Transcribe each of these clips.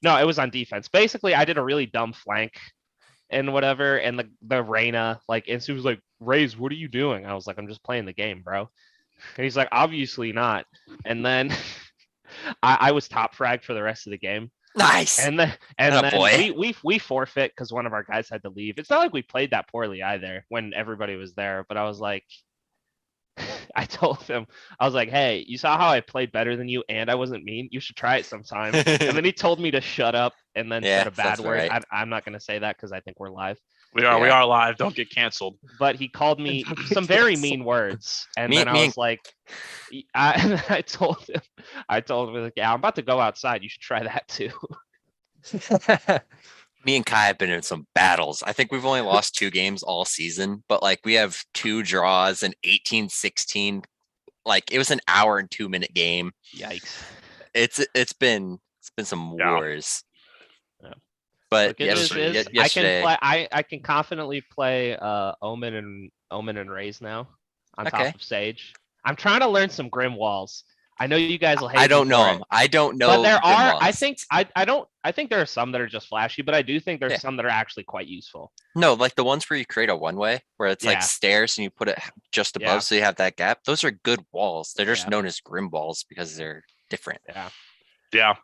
No, it was on defense. Basically, I did a really dumb flank and whatever, and the Reyna, like, and she was like, Raze, what are you doing? I was like, I'm just playing the game, bro. And he's like, obviously not. And then I was top frag for the rest of the game. Nice. And then Boy. we forfeit because one of our guys had to leave. It's not like we played that poorly either when everybody was there, but I was like, I told him, I was like, hey, you saw how I played better than you and I wasn't mean? You should try it sometime. And then he told me to shut up and then said Yeah, a bad that's word. right. I'm not going to say that because I think we're live. We Yeah. are live. Don't get canceled. But he called me some very mean words. And then I was like, I told him, like, yeah, I'm about to go outside. You should try that too. Me and Kai have been in some battles. I think we've only lost 2 games all season, but like we have 2 draws and 18-16. Like it was an hour and 2-minute game. Yikes. It's been some wars. Yeah. But yesterday, yesterday, I can confidently play Omen and Raze now on top of Sage. I'm trying to learn some Grim Walls. I know you guys will hate. I don't know them. I don't know. But there are. I think I think there are some that are just flashy, but I do think there's some that are actually quite useful. No, like the ones where you create a one-way where it's like stairs and you put it just above so you have that gap. Those are good walls. They're just known as Grim Walls because they're different. Yeah.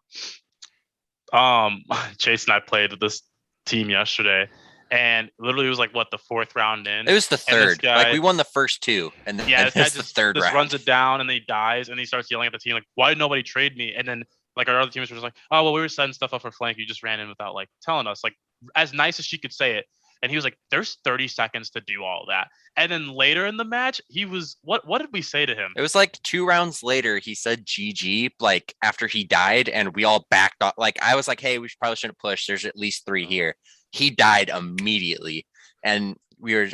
Chase and I played with this team yesterday, and literally it was like what, the 4th round in. It was the 3rd. Like we won the first 2, and then this guy the 3rd round. Runs it down and then he dies, and he starts yelling at the team like, "Why did nobody trade me?" And then like our other teammates were just like, "Oh well, we were setting stuff up for flank. You just ran in without like telling us." Like as nice as she could say it. And he was like, "There's 30 seconds to do all that." And then later in the match, he was what did we say to him? It was like 2 rounds later, he said GG, like after he died, and we all backed off. Like I was like, hey, we probably shouldn't push. There's at least 3 here. He died immediately. And we were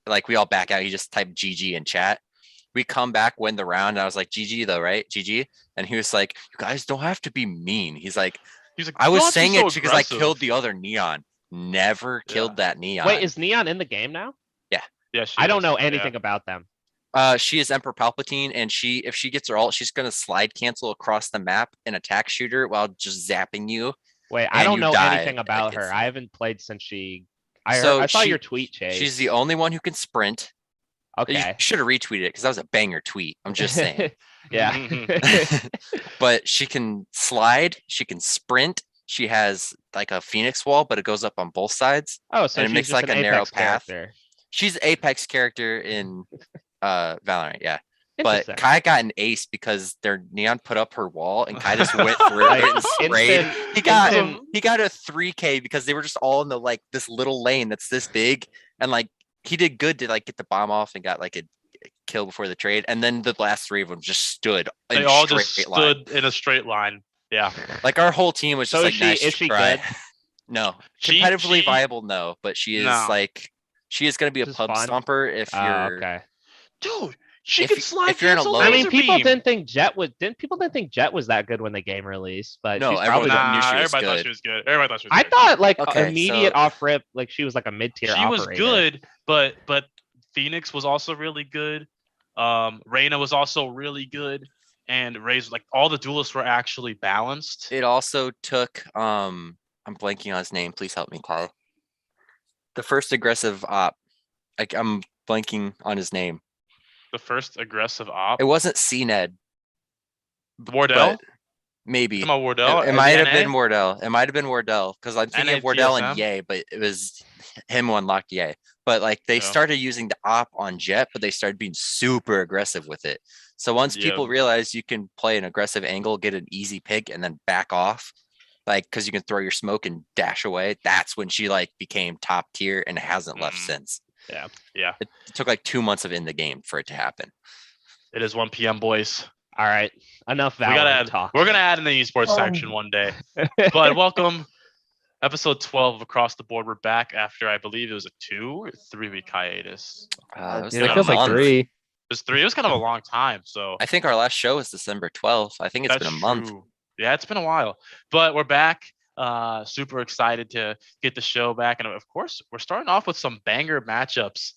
like, we all back out. He just typed GG in chat. We come back, win the round. And I was like, GG though, right? GG. And he was like, you guys don't have to be mean. He's like, I was saying it because I killed the other Neon. Never killed that Neon. Wait, is Neon in the game now? Yeah. I don't know anything about them. She is Emperor Palpatine, and if she gets her ult, she's gonna slide cancel across the map and attack shooter while just zapping you. Wait, I don't know anything about her. I haven't played since she. I saw your tweet, Chase. She's the only one who can sprint. Okay. You should have retweeted it because that was a banger tweet. I'm just saying. Yeah. But she can slide. She can sprint. She has like a Phoenix wall, but it goes up on both sides. Oh, so and it makes like a narrow path. Character. She's Apex character in Valorant, yeah. But Kai got an ace because their Neon put up her wall and Kai just went through it and sprayed. He got a 3K because they were just all in the like this little lane that's this big, and like he did good to like get the bomb off and got like a kill before the trade, and then the last 3 of them just stood. They all just stood in a straight line. Yeah, like our whole team was just like, nice is she try. Good? No, competitively viable, no, but she is like. She is going to be a pub stomper if you're okay. Dude, she can slide. If you're in a low, I mean, people didn't think Jet was that good when the game released, but no, she's probably everybody thought she was good. Everybody thought she was good. I thought like immediate off rip, like she was like a mid-tier operator. She was good, but Phoenix was also really good. Reyna was also really good, and Raze, like all the duelists were actually balanced. It also took I'm blanking on his name. Please help me, Kai. The first aggressive op. Like I'm blanking on his name. The first aggressive op. It wasn't CNED. Wardell? Maybe. Come on, Wardell. It might have been Wardell. It might have been Wardell because I'm thinking of Wardell and Ye, but it was him who unlocked Ye. But like they started using the op on Jet, but they started being super aggressive with it. So once people realize you can play an aggressive angle, get an easy pick, and then back off, like because you can throw your smoke and dash away, that's when she like became top tier and hasn't left since. Yeah. It took like 2 months of in the game for it to happen. It is 1 p.m. boys. All right, enough Valorant talk. We're gonna add in the esports section one day. But welcome, episode 12 of Across the Board. We're back after I believe it was a 2 or 3 week hiatus. It feels like 3. It was 3. It was kind of a long time. So I think our last show was December 12th. I think it's been a month. Yeah, it's been a while, but we're back. Super excited to get the show back, and of course, we're starting off with some banger matchups.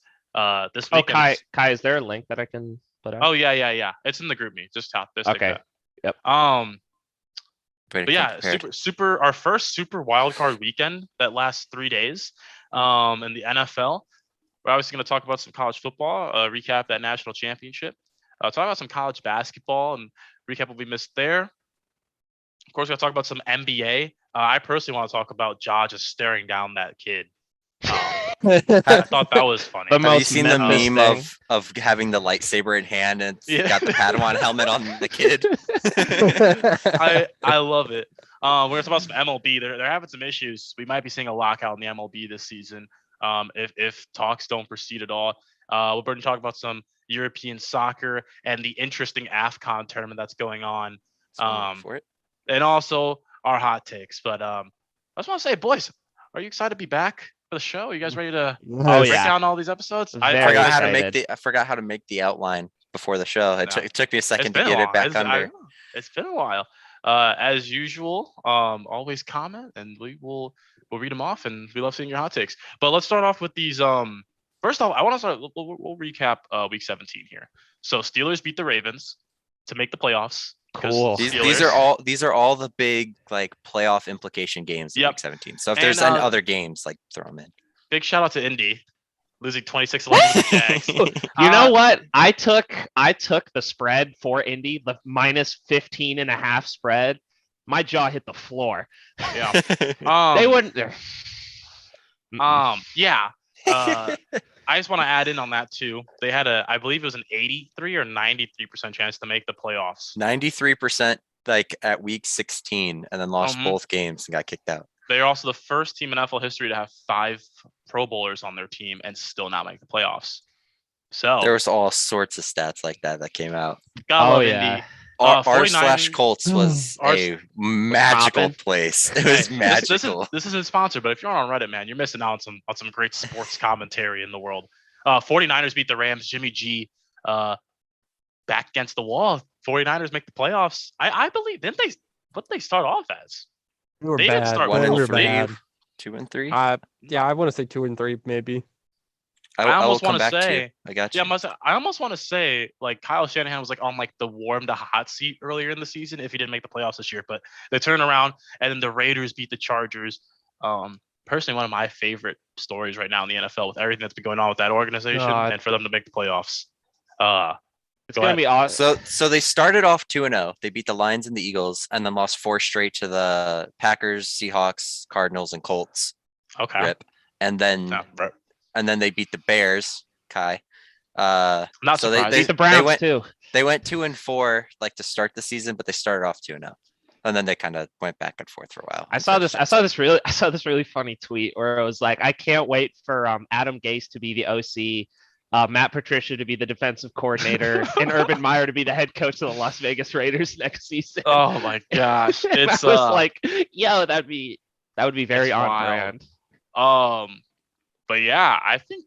This week. Kai, is there a link that I can put out? Oh yeah. It's in the group me. Just tap this. Okay. Like yep. Way to But come yeah, prepared. super. Our first super wild card weekend that lasts 3 days. In the NFL, we're obviously going to talk about some college football, recap that national championship, talk about some college basketball, and recap what we missed there. Of course, we're going to talk about some NBA. I personally want to talk about Ja just staring down that kid. I thought that was funny. The Have you most seen the Memphis meme thing. of having the lightsaber in hand and Yeah. got the Padawan helmet on the kid? I love it. We're gonna talk about some MLB. They're having some issues. We might be seeing a lockout in the MLB this season. If talks don't proceed at all. We're going to talk about some European soccer and the interesting AFCON tournament that's going on. For it. And also our hot takes. But I just want to say, boys, are you excited to be back for the show? Are you guys ready to Oh, break yeah. down all these episodes? Very I forgot how to make the outline before the show. It took me a second to get it back under. It's been a while. As usual, always comment and we'll read them off, and we love seeing your hot takes. But let's start off with these. First off, I want to start. We'll recap week 17 here. So Steelers beat the Ravens to make the playoffs. Cool. These are all the big like playoff implication games in week 17. So if there's any other games, like throw them in. Big shout out to Indy losing 26-11 to the Jags. You know what? I took the spread for Indy, the minus 15.5 spread. My jaw hit the floor. Yeah. They wouldn't. Yeah. I just want to add in on that too. They had I believe it was an 83 or 93% chance to make the playoffs. 93% like at week 16, and then lost both games and got kicked out. They're also the first team in NFL history to have 5 Pro Bowlers on their team and still not make the playoffs. So there was all sorts of stats like that came out. God love Indy. R/Colts was a magical place. It was magical. This isn't sponsored, but if you're on Reddit, man, you're missing out on some great sports commentary in the world. 49ers beat the Rams. Jimmy G back against the wall. 49ers make the playoffs. I believe, didn't they? What did they start off as? They didn't start 1-3, 2-3. Yeah, I want to say 2-3 maybe. I almost want to say, I got you. I almost want to say like Kyle Shanahan was like on like the warm to hot seat earlier in the season if he didn't make the playoffs this year, but they turn around and then the Raiders beat the Chargers. Personally, one of my favorite stories right now in the NFL with everything that's been going on with that organization and for them to make the playoffs. It's going to be awesome. So they started off 2-0. They beat the Lions and the Eagles and then lost 4 straight to the Packers, Seahawks, Cardinals, and Colts. Okay. Rip. And then they beat the Bears, Kai. Not so they beat the Browns too. They went 2-4 like to start the season, but they started off 2-0. And then they kind of went back and forth for a while. I saw this really funny tweet where it was like, I can't wait for Adam Gase to be the OC, Matt Patricia to be the defensive coordinator, and Urban Meyer to be the head coach of the Las Vegas Raiders next season. Oh my gosh. It's I was like, yo, that would be very on brand. But yeah, I think,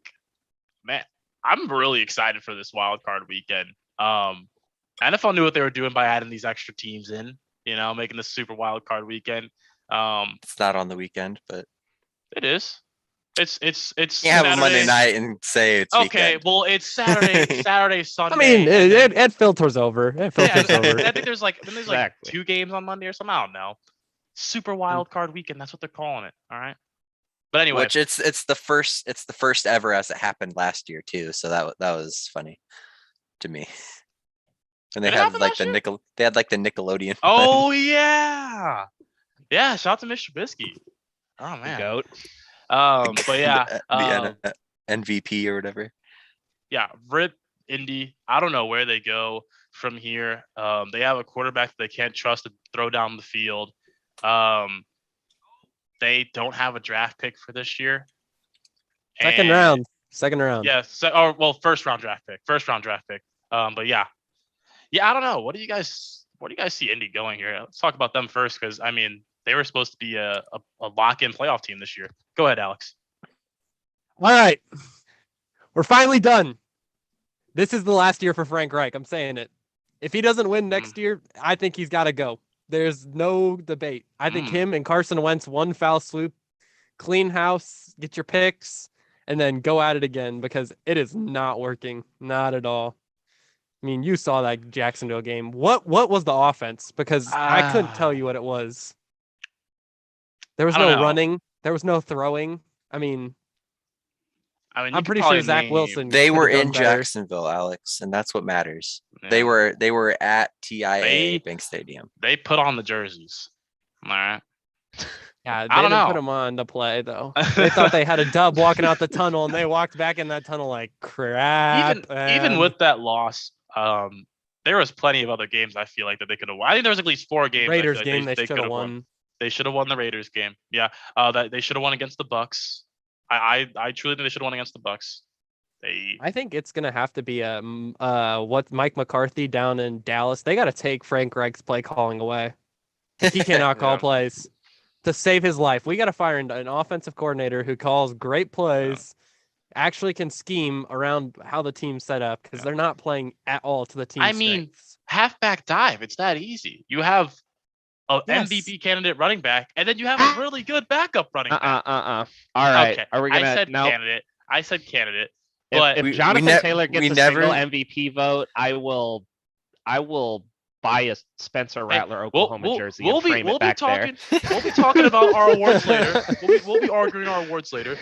man, I'm really excited for this wild card weekend. NFL knew what they were doing by adding these extra teams in, making this super wild card weekend. It's not on the weekend, but it is. It's have a Monday night and say it's okay. Weekend. Well, it's Saturday, Sunday. I mean, it filters over. Over. I think there's like 2 games on Monday or something. I don't know. Super wild card weekend. That's what they're calling it. All right. But anyway, which it's the first ever as it happened last year too. So that was funny to me. And they had like the Nickelodeon. Oh yeah. Shout out to Mr. Trubisky. Oh man. Goat. But yeah, the MVP or whatever. Yeah, rip Indy. I don't know where they go from here. They have a quarterback that they can't trust to throw down the field. They don't have a draft pick for this year. Second round. Yeah. First round draft pick. But yeah, I don't know. What do you guys see Indy going here? Let's talk about them first, because I mean, they were supposed to be a lock-in playoff team this year. Go ahead, Alex. All right. We're finally done. This is the last year for Frank Reich. I'm saying it. If he doesn't win next year, I think he's got to go. There's no debate. I think him and Carson Wentz, one foul swoop, clean house, get your picks, and then go at it again, because it is not working. Not at all. I mean, you saw that Jacksonville game. What was the offense? Because I couldn't tell you what it was. There was I don't no know. running. There was no throwing. I mean, I mean, you I'm could pretty probably sure Zach name- Wilson. They could were have done in better. Jacksonville, Alex, and that's what matters. Yeah. They were at TIA They- Bank Stadium. They put on the jerseys. All right. Yeah, they I don't didn't put know. him on to play though. They thought they had a dub walking out the tunnel, and they walked back in that tunnel like crap. Even with that loss, there was plenty of other games I feel like that they could have won. I think there was at least 4 games. I feel Raiders like game, they should could have won. They should have won the Raiders game. Yeah. That they should have won against the Bucks. I truly think they should have won against the Bucks. I think it's gonna have to be what Mike McCarthy down in Dallas. They got to take Frank Reich's play calling away. He cannot call Yeah. plays to save his life. We got to fire an offensive coordinator who calls great plays, actually can scheme around how the team's set up because they're not playing at all to the team's I mean, strengths. halfback dive. It's that easy. You have a Yes. MVP candidate running back, and then you have a really good backup running back. All right. Okay. Are we gonna? I said no. candidate. I said candidate. But If We- Jonathan we ne- Taylor gets we a never- single MVP vote, I will buy a Spencer Rattler Oklahoma jersey and frame it back there. We'll be talking about our awards later. We'll be arguing our awards later.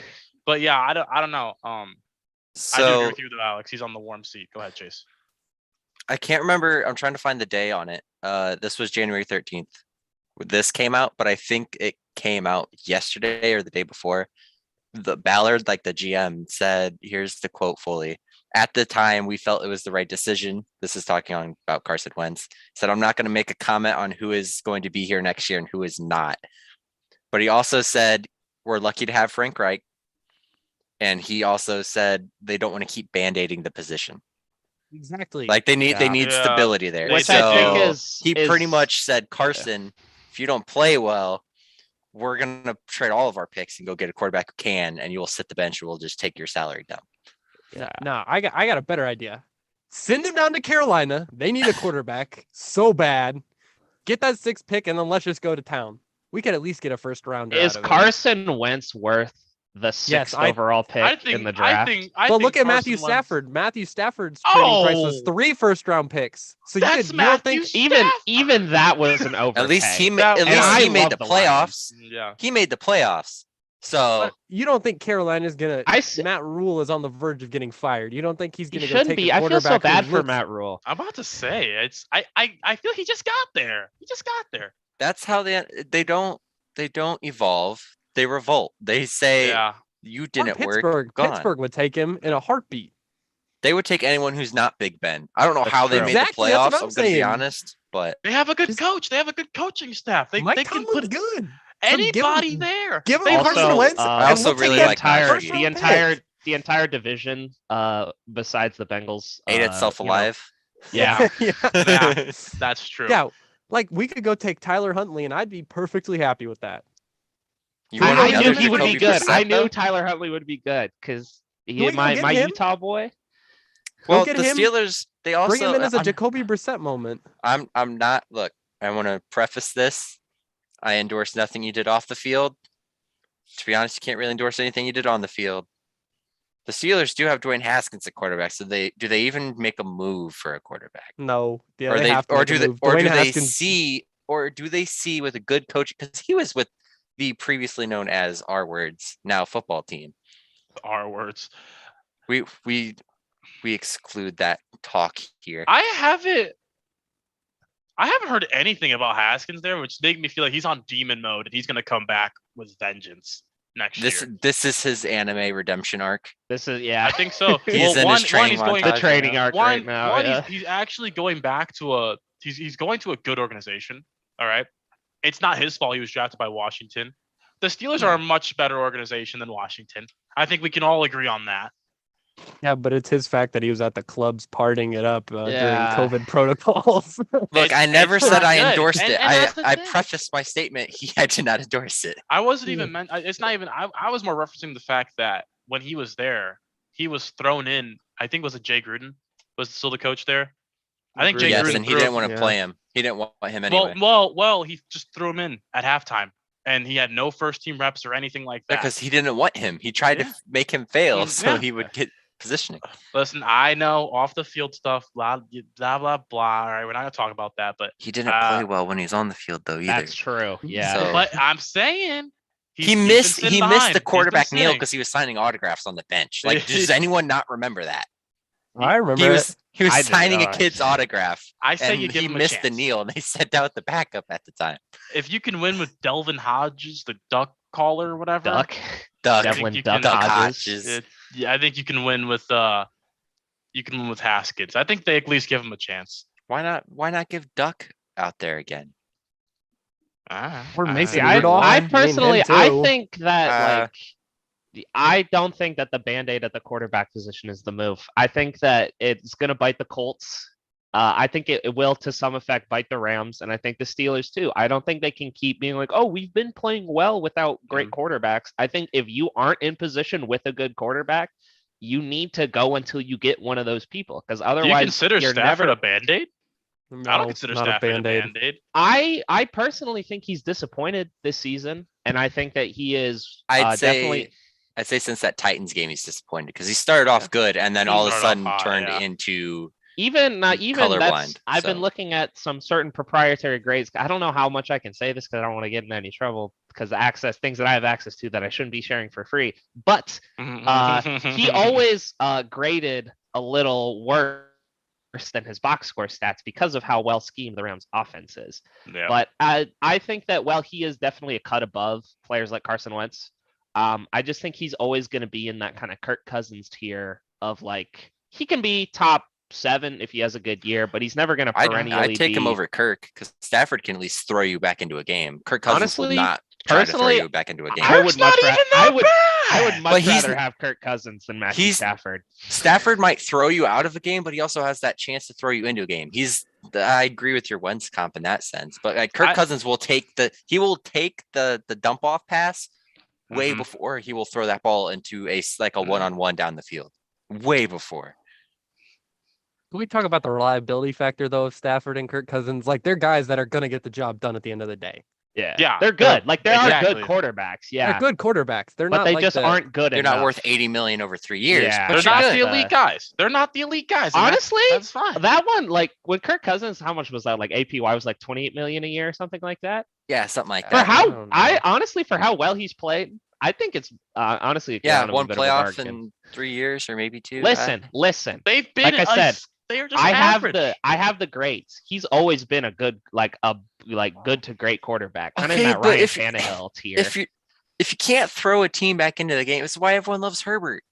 But yeah, I don't know. I do agree So with you though, Alex. He's on the warm seat. Go ahead, Chase. I can't remember. I'm trying to find the day on it. This was January 13th. This came out, but I think it came out yesterday or the day before. The Ballard, like the GM, said, here's the quote fully. At the time, we felt it was the right decision. This is talking about Carson Wentz. Said, I'm not going to make a comment on who is going to be here next year and who is not. But he also said, we're lucky to have Frank Reich. And he also said they don't want to keep band-aiding the position. Exactly. Like they need Yeah. stability there. Which So- I think he is pretty much said, Carson, if you don't play well, we're gonna trade all of our picks and go get a quarterback who can, and you will sit the bench and we'll just take your salary down. No, I got a better idea. Send him down to Carolina. They need a quarterback so bad. Get that 6th pick, and then let's just go to town. We could at least get a first rounder. Is out of it. Carson Wentz worth the 6th overall pick I think in the draft? But look at Carson Matthew Wentz- Stafford. Matthew Stafford's trading price was Oh! 3 first-round picks. So That's you don't think Matthew Even that was an overpay. At least he That- at and least I he made love the the Lions. playoffs. Yeah. He made the playoffs. So you don't think Carolina's gonna? I s- Matt Rule is on the verge of getting fired. You don't think he's He gonna go shouldn't take be. a I feel so quarterback who bad for looks- Matt Rule. I'm about to say it's. I feel he just got there. He just got there. that's how they don't evolve. They revolt. They say Yeah. you Or didn't work. Pittsburgh. Gone. Pittsburgh would take him in a heartbeat. They would take anyone who's not Big Ben. I don't know That's how they true. made the Exactly, that's playoffs. what I'm I'm gonna be saying. honest, but They have a good Just- coach. They have a good coaching staff. They Mike can Tomlin's put good. anybody him- there. Give him They Carson also- Wentz. I and also we'll really take like that Najee. first-round pick. The entire division, besides the Bengals, ate itself you know, alive. Yeah, yeah. Yeah. That's true. Yeah, like we could go take Tyler Huntley, and I'd be perfectly happy with that. You want I another knew he would be Jacoby good. I Brissett, knew though? Tyler Huntley would be good because we go my get my him? Utah boy. Well, get the him, Steelers, they also Bring him in as a I'm- Jacoby Brissett moment. I'm not. Look, I want to preface this. I endorse nothing you did off the field. To be honest, you can't really endorse anything you did on the field. The Steelers do have Dwayne Haskins at quarterback, so do they even make a move for a quarterback? No, yeah, or they have to make a do move. Dwayne they see with a good coach, because he was with the previously known as R Words now football team. Our words. We exclude that talk here. I haven't heard anything about Haskins there, which made me feel like he's on demon mode and he's gonna come back with vengeance next year. This is his anime redemption arc. This is I think so. He's in his training going the montage. training arc right now. One, yeah. he's actually going back to he's going to a good organization. All right. It's not his fault he was drafted by Washington. The Steelers are a much better organization than Washington. I think we can all agree on that. Yeah, but it's his fact that he was at the clubs partying it up Yeah. during COVID protocols. Look, I never it's said not I good. endorsed And it. that's the I thing. prefaced my statement. I did not endorse it. I wasn't Yeah. even meant. It's not even. I was more referencing the fact that when he was there, he was thrown in. I think was it Jay Gruden was still the coach there. I think Jay Yes, Gruden and he threw didn't him- want to yeah. play him. He didn't want him anyway. Well, he just threw him in at halftime, and he had no first team reps or anything like that. Because he didn't want him. He tried Yeah. to make him fail Mm, so yeah. he would get positioning. Listen, I know off the field stuff, blah blah blah blah. All right, we're not gonna talk about that, but He didn't play well when he was on the field though either. That's true. Yeah. So- but I'm saying He been missed sitting the behind. He's been quarterback kneel sitting. because he was signing autographs on the bench. Like, does anyone not remember that? I remember He it. was I did signing a not. kid's autograph. I say And you give he him a missed the chance. kneel, and they sent out the backup at the time. If you can win with Delvin Hodges, the duck caller or whatever, Duck. Duck, Devlin you Duck can- Hodges. I think you can win with Haskins. I think they at least give him a chance. Why not? Why not give Duck out there again? Or Mason See, Rudolph. I I mean, personally, him I too. think that Uh, I don't think that the Band-Aid at the quarterback position is the move. I think that it's going to bite the Colts. I think it will, to some effect, bite the Rams, and I think the Steelers too. I don't think they can keep being like, oh, we've been playing well without great quarterbacks. I think if you aren't in position with a good quarterback, you need to go until you get one of those people, because Do you otherwise consider you're Stafford never. a Band-Aid? I No, don't consider not a Stafford a Band-Aid. Band-Aid. I personally think he's disappointed this season, and I think that he is definitely. I'd say since that Titans game, he's disappointed because he started off good and then He all of a started off sudden hot, turned yeah. into Even that's colorblind, I've been so. looking at some certain proprietary grades. I don't know how much I can say this because I don't want to get in any trouble because the things that I have access to that I shouldn't be sharing for free. But he always graded a little worse than his box score stats because of how well schemed the Rams offense is. Yeah. But I think that while he is definitely a cut above players like Carson Wentz, I just think he's always going to be in that kind of Kirk Cousins tier of like, he can be top 7 if he has a good year, but he's never going to perennially I'd take him be- over Kirk because Stafford can at least throw you back into a game. Kirk Cousins Honestly, will not try to throw personally, you back into a game. I would Kirk's much not ra- even I that would bad. much But he's- rather have Kirk Cousins than Matthew he's- Stafford. Stafford might throw you out of a game, but he also has that chance to throw you into a game. I agree with your Wentz comp in that sense, but like Kirk Cousins will take the dump off pass way before he will throw that ball into a one-on-one down the field. Way before. Can we talk about the reliability factor though of Stafford and Kirk Cousins? Like, they're guys that are gonna get the job done at the end of the day. Yeah, they're good. Like, they are good exactly. quarterbacks. Yeah, They're good quarterbacks. They're but not they like just aren't good You're enough. not worth $80 million over 3 years. Yeah. but They're you're not good. the elite guys. They're not the elite guys. and Honestly, that's fine. that one, like with Kirk Cousins, how much was that? Like APY was like 28 million a year or something like that. Yeah, something like For that. how don't know. I honestly, for how well he's played, I think it's honestly a Yeah, kind of a one bit of a playoff bargain. in 3 years or maybe 2. Listen. They've been Like I said, they're just I average. have the grades. He's always been a good, good to great quarterback, kind of Okay, in that but Ryan if- Tannehill tier. If you can't throw a team back into the game, it's why everyone loves Herbert.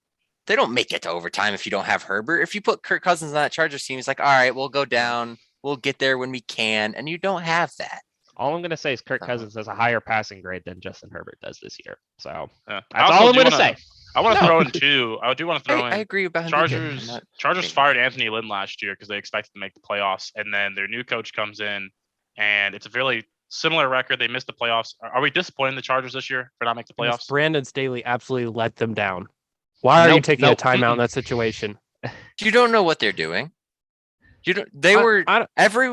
They don't make it to overtime if you don't have Herbert. If you put Kirk Cousins on that Chargers team, it's like, all right, we'll go down. We'll get there when we can. And you don't have that. All I'm gonna say is Kirk Cousins has a higher passing grade than Justin Herbert does this year. So Yeah. that's Also all I'm do gonna wanna- say. I want to No. throw in two. I do want to throw I in agree about him. being good. I'm Chargers. not- Chargers fired Anthony Lynn last year because they expected to make the playoffs, and then their new coach comes in, and it's a really similar record. They missed the playoffs. Are we disappointed in the Chargers this year for not making the Yes, playoffs? Brandon Staley absolutely let them down. Why are you Nope, taking nope, a timeout in that situation? You don't know what they're doing. You don't. Every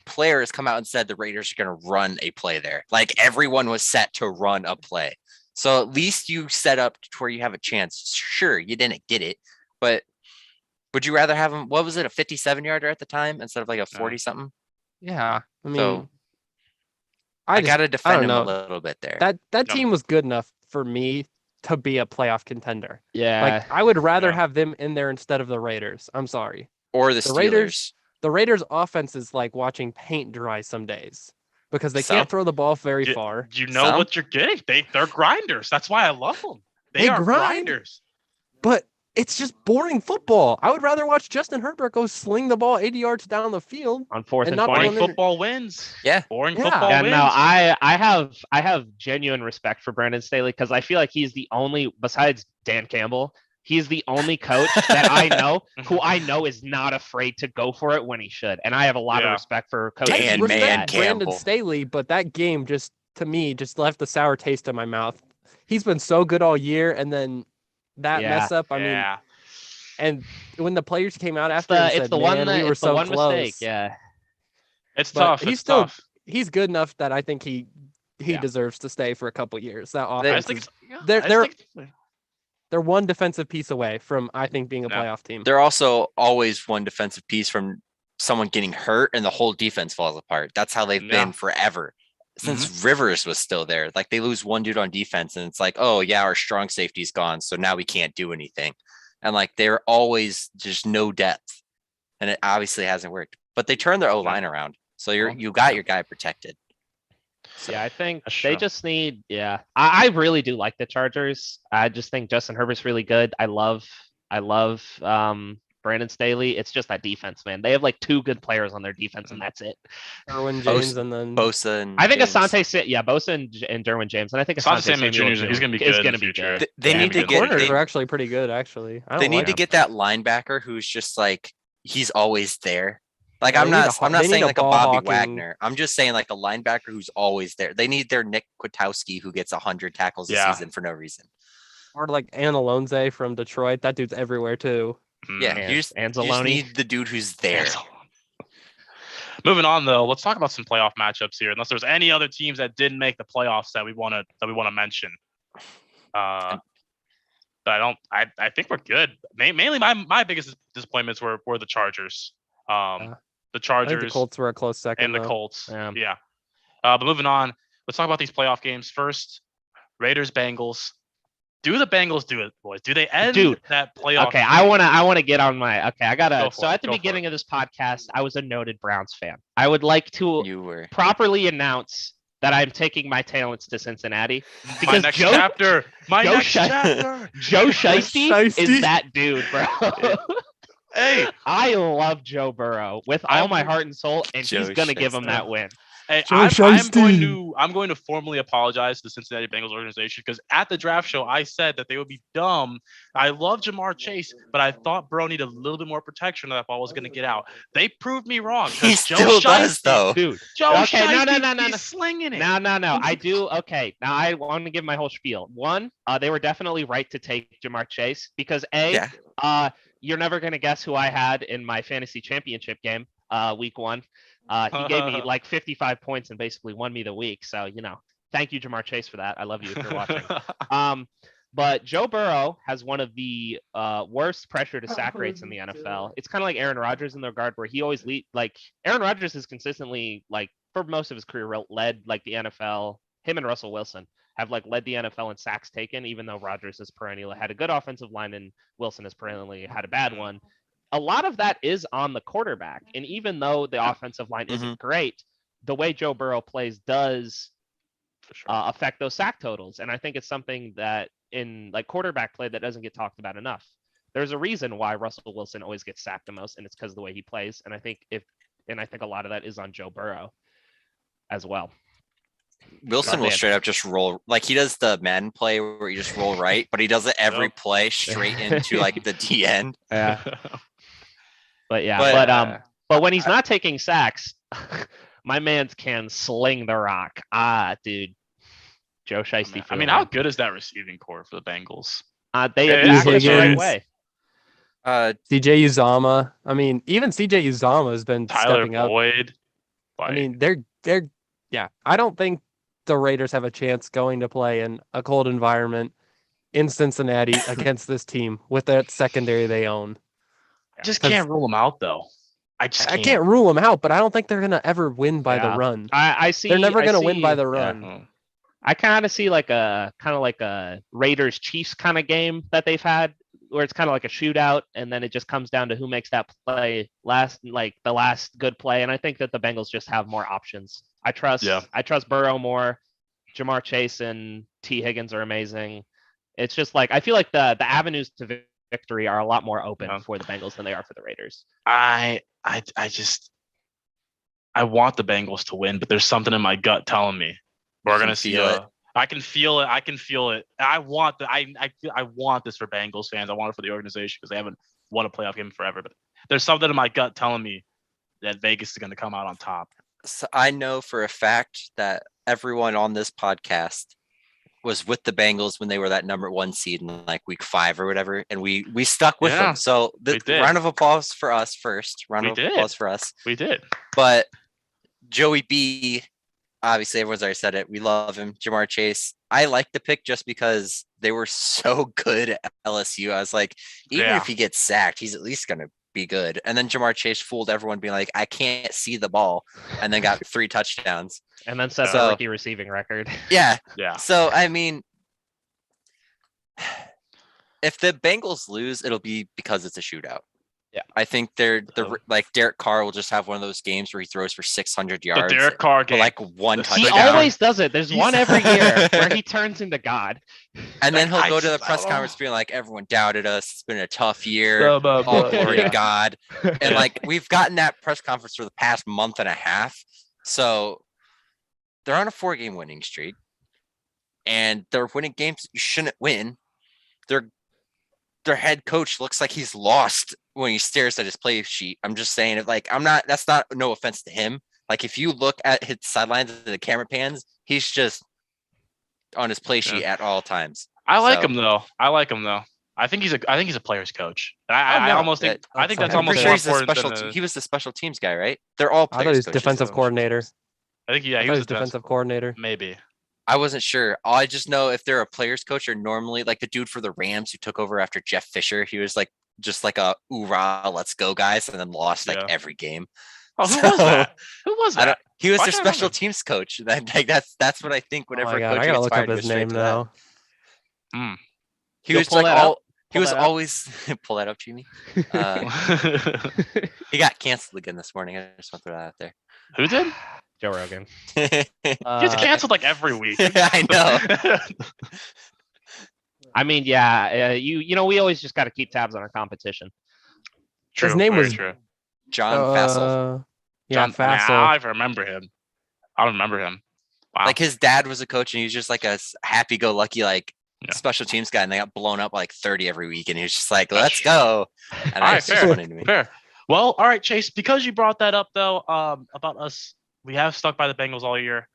player has come out and said the Raiders are going to run a play there. Like everyone was set to run a play. So at least you set up to where you have a chance. Sure, you didn't get it, but would you rather have him? What was it, a 57-yarder at the time instead of like a 40-something? Yeah, I mean, So I got to I defend don't him a know. little bit there. that No. team was good enough for me to be a playoff contender. Yeah, Like, I would rather Yeah. have them in there instead of the Raiders. I'm sorry. Or the the Steelers. Raiders- The Raiders' offense is like watching paint dry some days because they Some. can't throw the ball very You- far. You know Some? what you're getting. They're grinders. That's why I love them. They They are grind. grinders. But it's just boring football. I would rather watch Justin Herbert go sling the ball 80 yards down the field. on fourth and and not 20. Boring going in- football wins. Yeah. Boring Yeah. football Yeah, wins. no, I have genuine respect for Brandon Staley because I feel like he's the only, besides Dan Campbell, he's the only coach that I know who I know is not afraid to go for it when he should, and I have a lot of Yeah. respect for coaches. Dan who do Man that. Campbell. Brandon Staley, but that game just, to me, just left a sour taste in my mouth. He's been so good all year, and then that Yeah. mess up. I mean, yeah. and when the players came out It's after, and the, said, it's the one "Man, that we were it's the so one close." mistake. Yeah, It's but tough. he's It's still- tough. He's good enough that I think he Yeah. deserves to stay for a couple years. That I offense just think is, it's- yeah, they're- I just they're- think- They're one defensive piece away from, I think, being a Yeah. playoff team. They're also always one defensive piece from someone getting hurt and the whole defense falls apart. That's how they've been forever. Since Rivers was still there. Like they lose one dude on defense and it's like, oh yeah, our strong safety's gone. So now we can't do anything. And like they're always just no depth. And it obviously hasn't worked. But they turned their O-line around. So you got your guy protected. So, Yeah, I think That's they true. just need. Yeah, I really do like the Chargers. I just think Justin Herbert's really good. I love Brandon Staley. It's just that defense, man. They have like 2 good players on their defense, and that's it. Derwin James and then Bosa and I think James. Bosa and Derwin James, and I think Asante Asante Samuel Samuel Jr. He's gonna be is good in going the to be future. good. They Yeah, need to the get corners are actually pretty good. Actually, I They don't need like to them. get that linebacker who's just like he's always there. Like Yeah, I'm they need not a- I'm not they need saying a like a ball Bobby hawking- Wagner. I'm just saying like a linebacker who's always there. They need their Nick Kwiatkowski who gets 100 tackles a season for no reason. Or like Analonze from Detroit. That dude's everywhere too. Yeah, And you just Anzalone. need the dude who's there. Moving on though, let's talk about some playoff matchups here. Unless there's any other teams that didn't make the playoffs that we want to mention. But I think we're good. Mainly my biggest disappointments were the Chargers. The I think the Chargers Colts were a close second. and the though. Colts. Yeah. Yeah. But moving on, let's talk about these playoff games first. Raiders, Bengals. Do the Bengals do it, boys? Do they end that playoff? Okay, I want to get on my. Okay, I gotta. Go for So it, at the go for beginning of this podcast, I was a noted Browns fan. I would like to You were. properly announce that I'm taking my talents to Cincinnati My because next Joe chapter. My Joe next Shi- chapter. Joe Shiesty Shiesty. is that dude, bro. Hey, I love Joe Burrow with all my heart and soul, and Joe he's gonna give him Shiesty. that win. Hey, Joe I'm Shiesty. going to formally apologize to the Cincinnati Bengals organization because at the draft show I said that they would be dumb. I love Jamar Chase, but I thought Burrow needed a little bit more protection and that ball was going to get out. They proved me wrong. 'cause He Joe still does Shiesty- though. Dude, Joe Okay, no, Shiesty, no. he's slinging it. no. I do. Okay, now I want to give my whole spiel. One, they were definitely right to take Jamar Chase because Yeah. you're never gonna guess who I had in my fantasy championship game, week 1. He gave me like 55 points and basically won me the week. So thank you, Jamar Chase, for that. I love you if you're watching. But Joe Burrow has one of the worst pressure to sack rates in the NFL. It's kind of like Aaron Rodgers in the regard where he always Aaron Rodgers has consistently, like for most of his career, led like the NFL. Him and Russell Wilson have like led the NFL in sacks taken, even though Rodgers has perennially had a good offensive line and Wilson has perennially had a bad one. A lot of that is on the quarterback. And even though the offensive line isn't great, the way Joe Burrow plays does For sure. affect those sack totals. And I think it's something that in like quarterback play that doesn't get talked about enough. There's a reason why Russell Wilson always gets sacked the most, and it's because of the way he plays. And I think a lot of that is on Joe Burrow as well. Wilson will Man. straight up just roll like he does the Madden play where you just roll right, but he does it every play straight into like the T end. Yeah. But But, when he's not taking sacks, my man can sling the rock. Dude. Joe Shiesty. I mean, how good is that receiving core for the Bengals? They Yeah, attack it the right Higgins. way. CJ Uzama. I mean, even CJ Uzama has been Tyler stepping up. Boyd. I mean, they're yeah. I don't think the Raiders have a chance going to play in a cold environment in Cincinnati against this team with that secondary they own. just can't rule them out though. I can't rule them out, but I don't think they're gonna ever win by the Yeah. run. I see. They're never I gonna win see- by the yeah. run. I kind of see like a Raiders Chiefs kind of game that they've had where it's kind of like a shootout and then it just comes down to who makes that play last, like the last good play. And I think that the Bengals just have more options. I trust Burrow more. Jamar Chase and T Higgins are amazing. It's just like, I feel like the avenues to victory are a lot more open for the Bengals than they are for the Raiders. I want the Bengals to win, but there's something in my gut telling me we're gonna see feel it. I can feel it. I can feel it. I want I want this for Bengals fans. I want it for the organization because they haven't won a playoff game forever. But there's something in my gut telling me that Vegas is going to come out on top. So I know for a fact that everyone on this podcast was with the Bengals when they were that number 1 seed in like week 5 or whatever, and we stuck with them. So the did. round of applause for us first. Round We of did. applause for us. We did. But Joey B obviously everyone's already said it. We love him, Jamar Chase. I like the pick just because they were so good at LSU. I was like, even Yeah. if he gets sacked, he's at least gonna be good. And then Jamar Chase fooled everyone, being like, I can't see the ball, and then got 3 touchdowns. And then set the So- rookie receiving record. Yeah. Yeah. So I mean, if the Bengals lose, it'll be because it's a shootout. Yeah. I think Oh. like Derek Carr will just have one of those games where he throws for 600 The yards, Derek Carr but game. like one He He touchdown. always does it. There's one every year where he turns into God. And then Like, he'll go to the I press don't conference know. being like, everyone doubted us. It's been a tough year. Blah, blah, All blah. glory Yeah. to God. And Yeah. like we've gotten that press conference for the past month and a half. So they're on a 4-game winning streak. And they're winning games you shouldn't win. Their head coach looks like he's lost when he stares at his play sheet. I'm just saying it, like, that's not no offense to him. Like if you look at his sidelines and the camera pans, he's just on his play sheet at all times. I like So- him though. I think he's a player's coach. Oh, I no, almost think that- that's that's I'm almost pretty more sure he's important than he was the special teams guy, right? They're all I thought he players was coaches, defensive though. coordinator. I think I he thought was he was defensive coordinator. maybe. I wasn't sure. I just know if they're a players coach or normally like the dude for the Rams who took over after Jeff Fisher, he was like just like a oorah, let's go guys, and then lost like Yeah. every game. Oh, who So, was that? Who was I don't. that? He was Why their can't I special remember? teams coach. That's what I think. Oh Whenever my a god, coach I gotta gets look fired, up goes his straight name to that. now. He You'll was pull like that all. up? He Pull was that up? always pull that up, Jimmy. He got canceled again this morning. I just want to throw that out there. Who did? Joe Rogan. He gets canceled like every week. I know. I mean, yeah, you know, we always just got to keep tabs on our competition. True, His name very was- true. John Fassel. Yeah, John, Fassel. I remember him. I don't remember him. Wow. Like his dad was a coach, and he was just like a happy-go-lucky like Yeah. special teams guy, and they got blown up like 30 every week, and he was just like, "Let's go." And All right, that's just fair. funny to me. Fair. Well, all right, Chase. Because you brought that up, though, about us, we have stuck by the Bengals all year.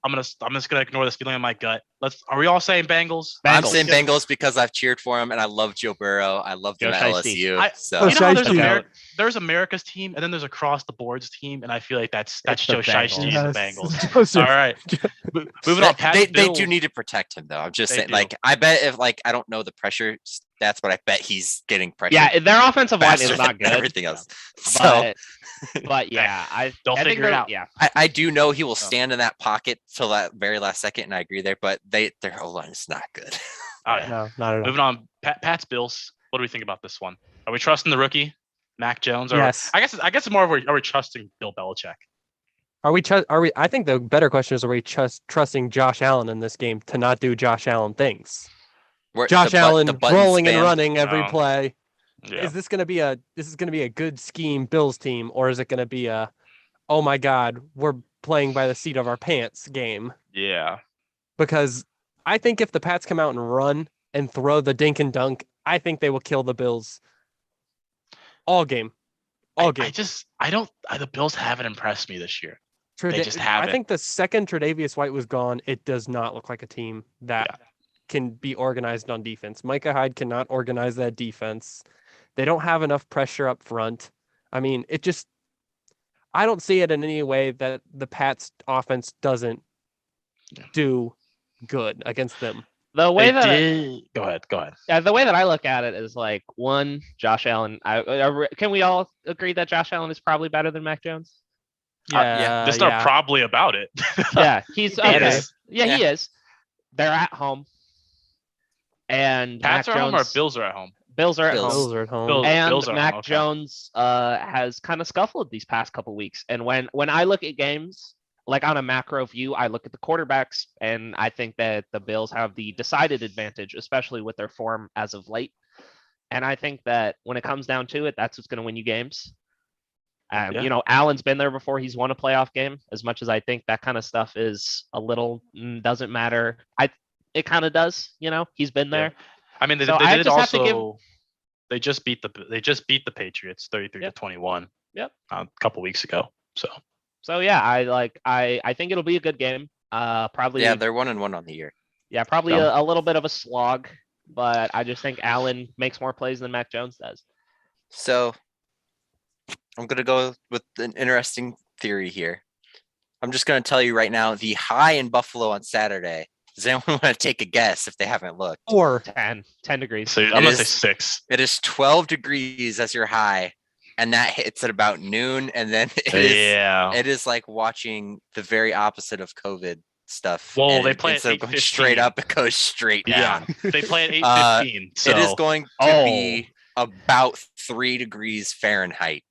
I'm just gonna ignore this feeling in my gut. Are we all saying Bengals? I'm Bengals. saying Bengals because I've cheered for him, and I love Joe Burrow. I love Go him at Shiesty. LSU. So You know how there's, Shiesty. there's America's team, and then there's across the boards team, and I feel like that's It's the Joe Shiesty Bengals. and the Bengals. Joseph. All right. Moving on. Pat they Bills. do need to protect him, though. I'm just They saying, do. like, I bet if like I don't know the pressure stats, but I bet he's getting pressure. Yeah, their offensive line faster is not than good. everything else. So But yeah, They'll I think figure it they're- out. Yeah, I do know he will stand in that pocket till that very last second, and I agree there. But their whole line is not good. Oh, yeah. No, not at all. Moving on. Pat's Bills. What do we think about this one? Are we trusting the rookie, Mac Jones? Or Yes. I guess it's more of are we trusting Bill Belichick? Are we? I think the better question is: are we trusting Josh Allen in this game to not do Josh Allen things? Josh Allen rolling and running every Oh. play. Yeah. Is this going to be a good scheme Bills team, or is it going to be a, oh my God, we're playing by the seat of our pants game? Yeah. Because I think if the Pats come out and run and throw the dink and dunk, I think they will kill the Bills all game. All game. The Bills haven't impressed me this year. They just I haven't. think the second Tre'Davious White was gone, it does not look like a team that can be organized on defense. Micah Hyde cannot organize that defense. They don't have enough pressure up front. I mean, I don't see it in any way that the Pats offense doesn't do good against them. the way They that did. Go ahead. yeah, the way that I look at it is like one, Josh Allen. Can we all agree that Josh Allen is probably better than Mac Jones? yeah. There's no probably about it. Yeah, he's He okay. is. Yeah, he is. They're at home, and Pats Mac are at home or Jones- Bills are at home? Bills are at Bills. home. Bills are at home. Bills. And are Mac okay. Jones has kind of scuffled these past couple weeks. And when I look at games, like on a macro view, I look at the quarterbacks, and I think that the Bills have the decided advantage, especially with their form as of late. And I think that when it comes down to it, that's what's going to win you games. Yeah. You know, Allen's been there before. He's won a playoff game. As much as I think that kind of stuff is a little doesn't matter, it kind of does. You know, he's been there. I mean, they So I did just have to give- also. They just beat the Patriots 33-21. Yep. A couple weeks ago. So yeah, I think it'll be a good game. Probably Yeah, they're 1-1 on the year. Yeah, probably So- a little bit of a slog, but I just think Allen makes more plays than Mac Jones does. So I'm gonna go with an interesting theory here. I'm just going to tell you right now, the high in Buffalo on Saturday. Does anyone want to take a guess if they haven't looked? 10 degrees. So I'm gonna say 6. It is 12 degrees as your high, and that hits at about noon. And then it is like watching the very opposite of COVID stuff. Well, And they play at instead of going straight 8:15. up, it goes straight down. Yeah, they play at 8:15. So It is going to be about 3 degrees Fahrenheit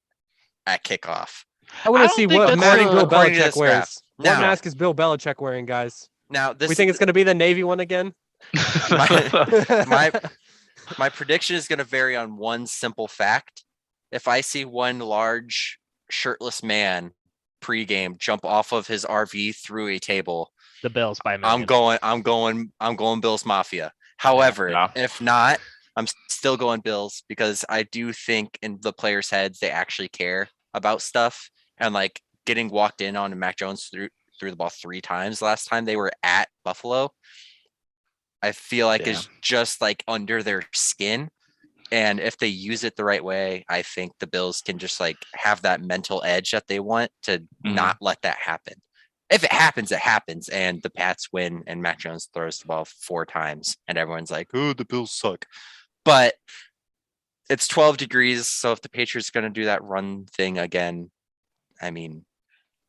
at kickoff. I want I to see don't think what that's mask according Bill to this Belichick wears. graph. What Now- mask is Bill Belichick wearing, guys? Now, this We think it's going to be the Navy one again? my prediction is going to vary on one simple fact. If I see one large shirtless man pregame jump off of his RV through a table, The Bills by a million. I'm going Bills Mafia. However, Yeah. if not, I'm still going Bills because I do think in the players' heads they actually care about stuff, and like getting walked in on, and Mac Jones threw the ball 3 times last time they were at Buffalo. I feel like it's just like under their skin. And if they use it the right way, I think the Bills can just like have that mental edge that they want to not let that happen. If it happens, it happens. And the Pats win and Mac Jones throws the ball 4 times and everyone's like, oh, the Bills suck. But it's 12 degrees. So if the Patriots are going to do that run thing again, I mean,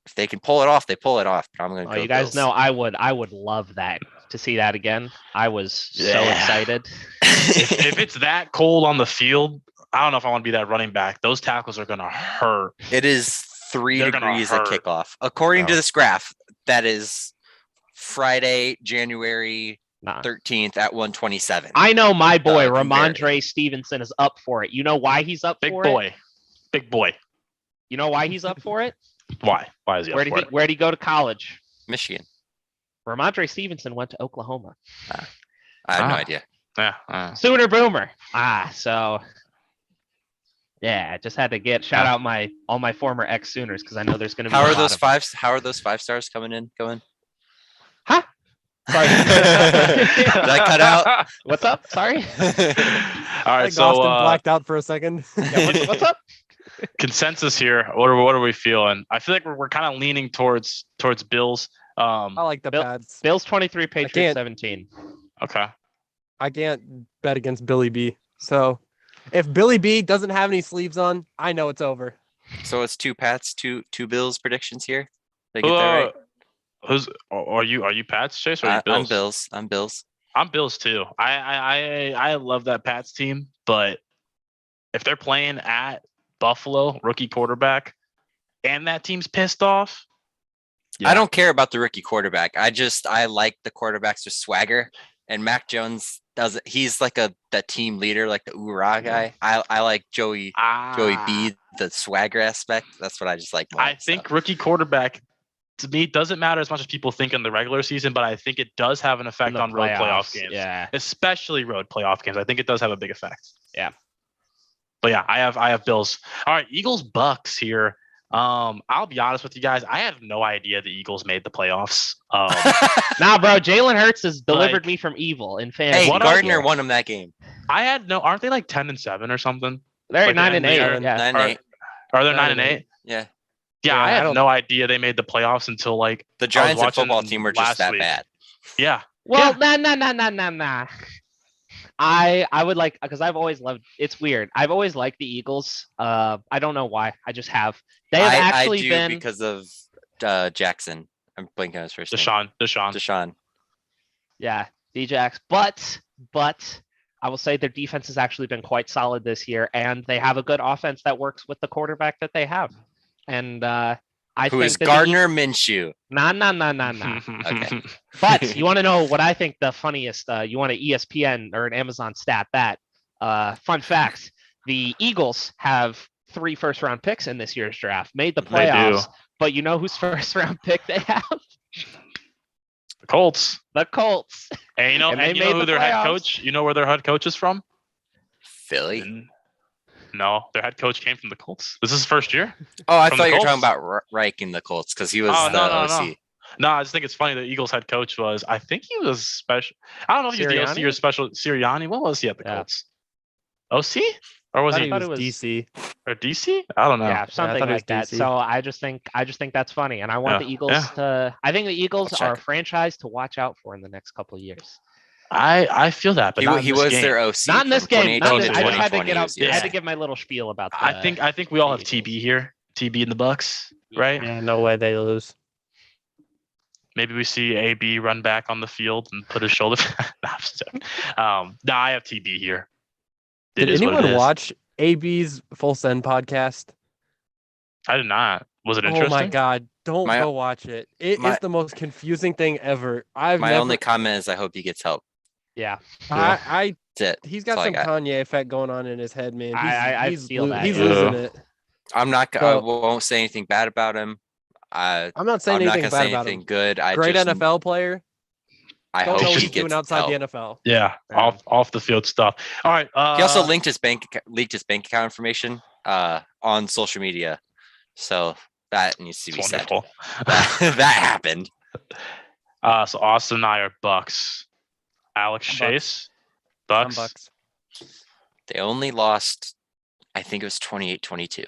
if they can pull it off, they pull it off. But I'm going to go You guys Bills. know I would love that to see that again. I was so Yeah. excited. if it's that cold on the field, I don't know if I want to be that running back. Those tackles are gonna hurt. It is 3 They're gonna degrees at hurt. kickoff. According to No. this graph, that is Friday, January Nah. 13th at 1:27. I know my boy it can vary. Ramondre Stevenson is up for it. You know why he's up Big for boy. it? Big boy. You know why he's up for it? Why? Why is he up for it? Where'd he go to college? Michigan. Ramondre Stevenson went to Oklahoma. I have no Ah. idea. Yeah. Sooner Boomer. So yeah, I just had to shout out all my former ex Sooners because I know there's gonna be How a are lot those of- 5? How are those 5 stars going? Huh? Sorry. Did I cut out? What's up? Sorry. All right. Like So Austin blacked out for a second. Yeah, what's up? consensus here. What are we feeling? I feel like we're kind of leaning towards Bills. I like the Bill- Pats. Bills 23, Patriots can't- 17. Okay. I can't bet against Billy B. So if Billy B doesn't have any sleeves on, I know it's over. So it's 2 Pats, 2 Bills predictions here. Did I get that right? Are you Pats, Chase, or are you Bills? I'm Bills. I'm Bills. I'm Bills too. I love that Pats team, but if they're playing at Buffalo, rookie quarterback, and that team's pissed off, I don't care about the rookie quarterback. I like the quarterbacks with swagger, and Mac Jones doesn't. He's like the team leader, like the oorah guy. I like Joey B, the swagger aspect. That's what I just like more. I think rookie quarterback to me doesn't matter as much as people think in the regular season, but I think it does have an effect In the on road playoff playoffs, games. yeah. Especially road playoff games. I think it does have a big effect. Yeah. But yeah, I have Bills. All right, Eagles Bucks here. I'll be honest with you guys. I had no idea the Eagles made the playoffs. Nah, bro, Jalen Hurts has delivered Like- me from evil in fantasy. Hey, What Gardner year. won him that game. I had no. Aren't they like 10-7 or something? They're like 9 and 8. they're Yeah. 9-8. Are they 9 and 9-8? Yeah. Yeah, Yeah, I I had don't- no idea they made the playoffs until like The Giants and watching football team were just last that week. bad. yeah. Well, Yeah. nah. I would like because I've always loved. It's weird. I've always liked the Eagles. I don't know why. I just have. They have I actually do been. because of Jackson. I'm blanking on his first name. Deshaun. Yeah, Djax. But I will say their defense has actually been quite solid this year, and they have a good offense that works with the quarterback that they have. And I Who think is that the Gardner Minshew? Nah. Okay. But you want to know what I think the funniest? You want an ESPN or an Amazon stat? That fun fact: the Eagles have 3 first-round picks in this year's draft, made the They do. playoffs. But you know whose first-round pick they have? The Colts. The Colts. And you know, And they you know made who the their head playoffs. coach? You know where their head coach is from? Philly. No, their head coach came from the Colts. This is his first year. Oh, I From thought the you were talking Colts? about Reich in the Colts because he was Oh, the no. OC. No, I just think it's funny. The Eagles head coach was, I think he was special. I don't know if he was the OC or Sirianni? special. Sirianni. What was he at the Yeah. Colts? OC or was I he thought it it was was- DC. or DC? I don't know. Yeah, something thought it was like that. DC. So I just think that's funny, and I want Yeah, the Eagles to. I think the Eagles I'll are a check. franchise to watch out for in the next couple of years. I feel that, but not He in this was game. their OC. Not in this from game. Not 2018 this, to I just had to 2020 get he up. was I had to OC. give my little spiel about. I think we all have Eagles. TB here. TB in the Bucks, right? Yeah, no way they lose. Maybe we see AB run back on the field and put his shoulder. Nah, I'm just joking. Nah, I have TB here. It Did is what it anyone is. watch AB's Full Send podcast? I did not. Was it Oh interesting? my god, don't My- go watch it. It is my- the most confusing thing ever. I've My never. only comment is I hope he gets help. Yeah, I That's it. he's got That's all I some got. Kanye effect going on in his head, man. He's, I he's, feel that, he's yeah. losing it. I'm not. I So- won't say anything bad about him. I'm not saying I'm not anything gonna bad say about anything him. good. I Great just, NFL player. I Don't hope know what he he's doing gets outside help. the NFL. Yeah, Yeah. off the field stuff. All right. He also leaked his bank account information on social media, so that needs to be it's said. wonderful. That happened. So Austin and I are Bucks. Alex I'm Chase, Some Bucks. Bucks. They only lost. I think it was 28-22.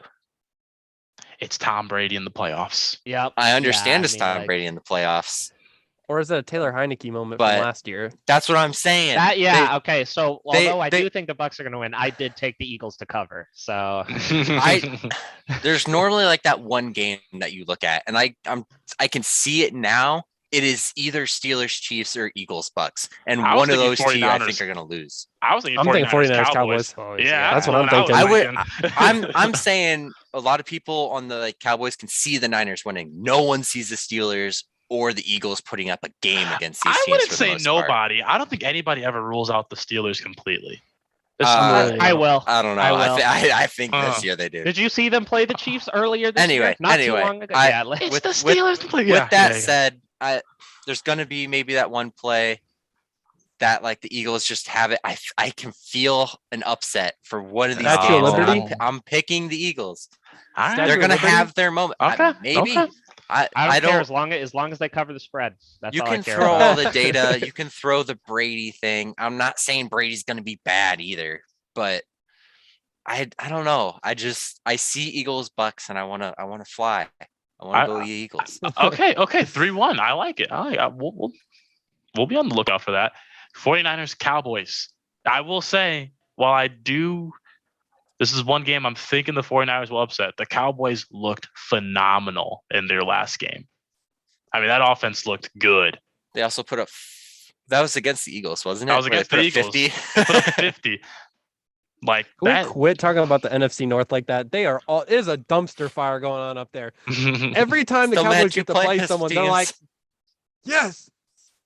It's Tom Brady in the playoffs. yep. I understand Yeah, it's Tom like, Brady in the playoffs. Or is it a Taylor Heineke moment But- from last year? That's what I'm saying. That yeah. Okay. So they- although I they- do think the Bucks are going to win, I did take the Eagles to cover. So There's normally like that one game that you look at, and I can see it now. It is either Steelers, Chiefs, or Eagles, Bucks, and I was one of thinking those two I 49ers. think are gonna lose. I was thinking I'm thinking 49ers, Cowboys. Cowboys. Yeah, That's what I'm I was thinking. I'm saying a lot of people on the like Cowboys can see the Niners winning. No one sees the Steelers or the Eagles putting up a game against these I teams. wouldn't for the say most part. nobody. I don't think anybody ever rules out the Steelers completely. I will. I don't know. I will. I think Uh. this year they do. Did you see them play the Chiefs earlier this year? Anyway, Not anyway, too long ago. I- Yeah, like- It's with- the with- Steelers. With that said, there's gonna be maybe that one play that like the Eagles just have it. I can feel an upset for one of these Statue of games. and Liberty? I'm picking the Eagles. Statue They're of gonna Liberty? have their moment. Okay, Maybe. okay. I I don't care don't. as long as they cover the spread. That's You all I can care throw about. all the data. You can throw the Brady thing. I'm not saying Brady's gonna be bad either, but I don't know. I see Eagles Bucks and I wanna fly. I wanna go the Eagles. Okay, 3-1. I like it. We'll be on the lookout for that. 49ers Cowboys. I will say, while this is one game I'm thinking the 49ers will upset. The Cowboys looked phenomenal in their last game. I mean, that offense looked good. They also put up. That was against the Eagles, wasn't it? That was Where against they the put up Eagles. 50. Put up 50. Like Can we that. quit talking about the NFC North like that? They are all. It is a dumpster fire going on up there. Every time the Still mad Cowboys you get to play play us someone, they're teams. like, "Yes."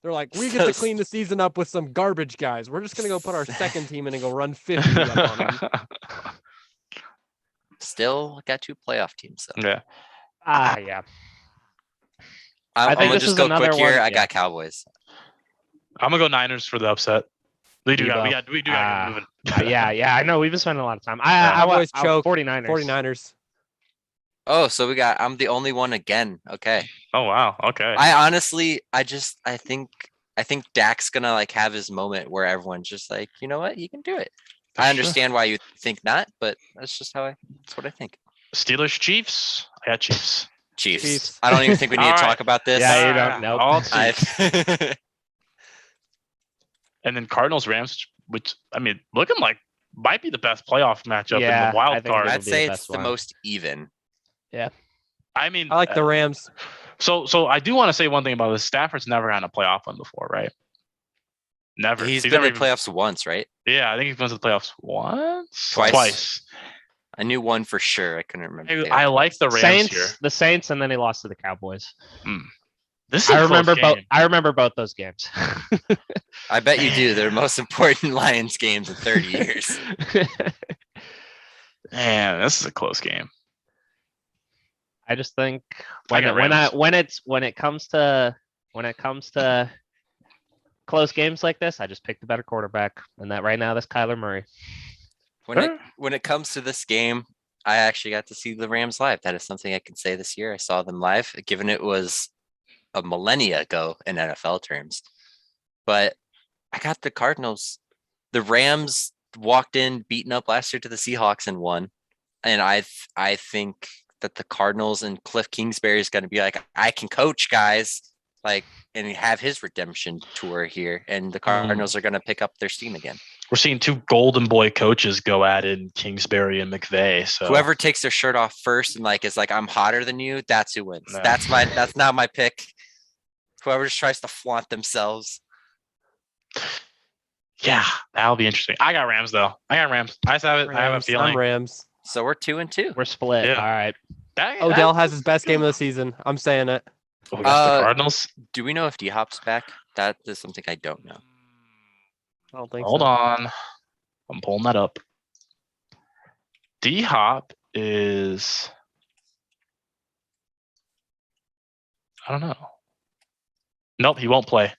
They're like, "We get So to clean the season up with some garbage guys. We're just gonna go put our second team in and go run 50 up on them." Still got 2 playoff teams though. Yeah. Yeah. I'm think gonna this just is go another quick here. one- I yeah. got Cowboys. I'm gonna go Niners for the upset. We do. Debo. We do gotta get moving. Yeah. I know we've been spending a lot of time. Cowboys I choke. 49ers. 49ers. Oh, so I'm the only one again. Okay. Oh wow. Okay. I honestly, I think Dak's gonna like have his moment where everyone's just like, you know what, you can do it. I understand why you think not, but that's just that's what I think. Steelers Chiefs. I got Chiefs. Chiefs. I don't even think we need to All talk right. about this. Yeah, you don't know. All Chiefs. I, And then Cardinals Rams, which I mean, looking like might be the best playoff matchup Yeah, in the I wild think card. it'll I'd be the say best it's the one. most even. I mean, I like the Rams. So I do want to say one thing about this. Stafford's never gotten a playoff one before, right? Never. He's been never in even- playoffs once, right? Yeah, I think he's been to the playoffs once. Twice. I knew one for sure. I couldn't remember. the I other. like the Rams Saints, here. the Saints, and then he lost to the Cowboys. This is I a close remember both. game. I remember both those games. I bet you do. They're the most important Lions games in 30 years. Man, this is a close game. I just think I got Rams. when it comes to close games like this, I just pick the better quarterback, and that right now that's Kyler Murray. When it comes to this game, I actually got to see the Rams live. That is something I can say this year. I saw them live, given it was a millennia ago in NFL terms. But I got the Cardinals. The Rams walked in beaten up last year to the Seahawks and won. And I think that the Cardinals and Cliff Kingsbury is going to be like, I can coach guys, like, and have his redemption tour here. And the Cardinals are going to pick up their steam again. We're seeing two golden boy coaches go at it in Kingsbury and McVay. So whoever takes their shirt off first and like is like, I'm hotter than you, that's who wins. No. That's not my pick. Whoever just tries to flaunt themselves. yeah, that'll be interesting. I got Rams though. I have a Rams, feeling. I'm Rams. So we're 2-2. We're split. Yeah. All right. Odell has his best game of the season. I'm saying it. Oh, against the Cardinals. Do we know if D-Hop's back? That is something I don't know. I don't think Hold so. on. I'm pulling that up. D-Hop is. I don't know. Nope, he won't play.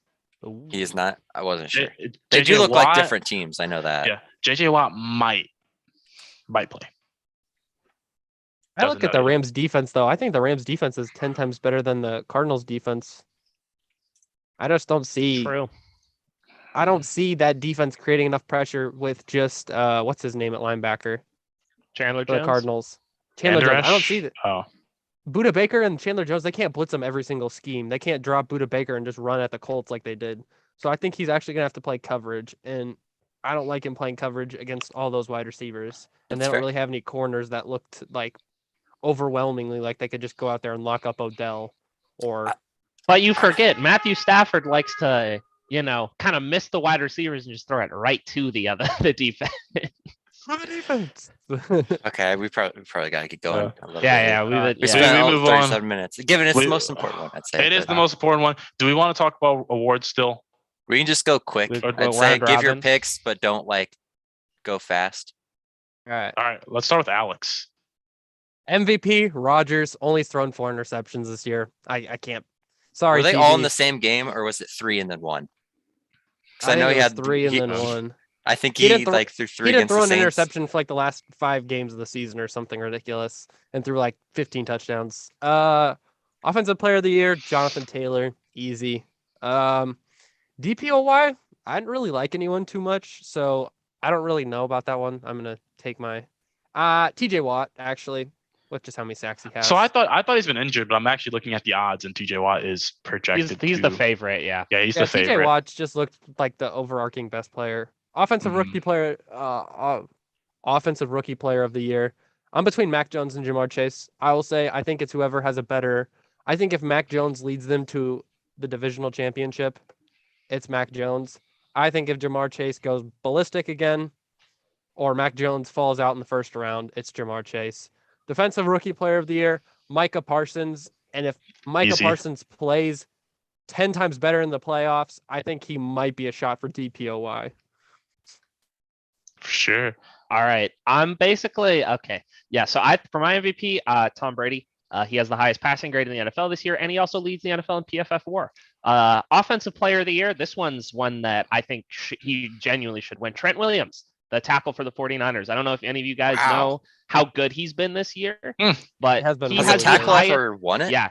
He is not. I wasn't sure. J- They JJ do look like Watt- different teams. I know that. Yeah, JJ Watt might play. I look at the Rams defense though. I think the Rams defense is 10 times better than the Cardinals defense. I just don't see. True. I don't see that defense creating enough pressure with just what's his name at linebacker Chandler for the Jones. Cardinals. Chandler Jones. I don't see that. Oh, Buda Baker and Chandler Jones, they can't blitz him every single scheme. They can't drop Buda Baker and just run at the Colts like they did. So I think he's actually gonna have to play coverage, and I don't like him playing coverage against all those wide receivers. And they That's don't fair. really have any corners that looked like overwhelmingly like they could just go out there and lock up Odell or But you forget Matthew Stafford likes to, kind of miss the wide receivers and just throw it right to the defense. for the defense. Okay, we probably got to get going. a little bit Yeah, here. we We So spent we all move on. 37 minutes. Given it's We- the most important one, I'd say. it is but the most important one. Do we want to talk about awards still? We can just go quick. We- I'd we'll say round give your robin. picks, but don't like go fast. All right. All right, let's start with Alex. MVP Rodgers only thrown 4 interceptions this year. I can't. Sorry. Were they TD. all in the same game, or was it 3 and then 1? Because I know think he it was had 3 and he- then 1. I think He he didn't throw- like threw 3 He didn't against throw the an Saints. interception for like the last 5 games of the season or something ridiculous, and threw like 15 touchdowns. Offensive Player of the Year, Jonathan Taylor, easy. DPOY, I didn't really like anyone too much, so I don't really know about that one. I'm gonna take my TJ Watt actually, with just how many sacks he has. So I thought he's been injured, but I'm actually looking at the odds, and TJ Watt is projected. He's the favorite, yeah. Yeah, he's yeah, the favorite. TJ Watt just looked like the overarching best player. Offensive Mhm. rookie player, offensive rookie player of the year. I'm between Mac Jones and Jamar Chase. I will say I think it's whoever has a better. I think if Mac Jones leads them to the divisional championship, it's Mac Jones. I think if Jamar Chase goes ballistic again, or Mac Jones falls out in the first round, it's Jamar Chase. Defensive rookie player of the year, Micah Parsons. And if Micah Easy. Parsons plays 10 times better in the playoffs, I think he might be a shot for DPOY. For sure. All right. I'm basically okay. Yeah. So for my MVP, Tom Brady. He has the highest passing grade in the NFL this year, and he also leads the NFL in PFF WAR. Offensive Player of the Year. This one's one that I think he genuinely should win. Trent Williams, the tackle for the 49ers. I don't know if any of you guys Wow. know how good he's been this year, Mm. but He has been he Has really a has the tackle highest- ever won it? Yeah,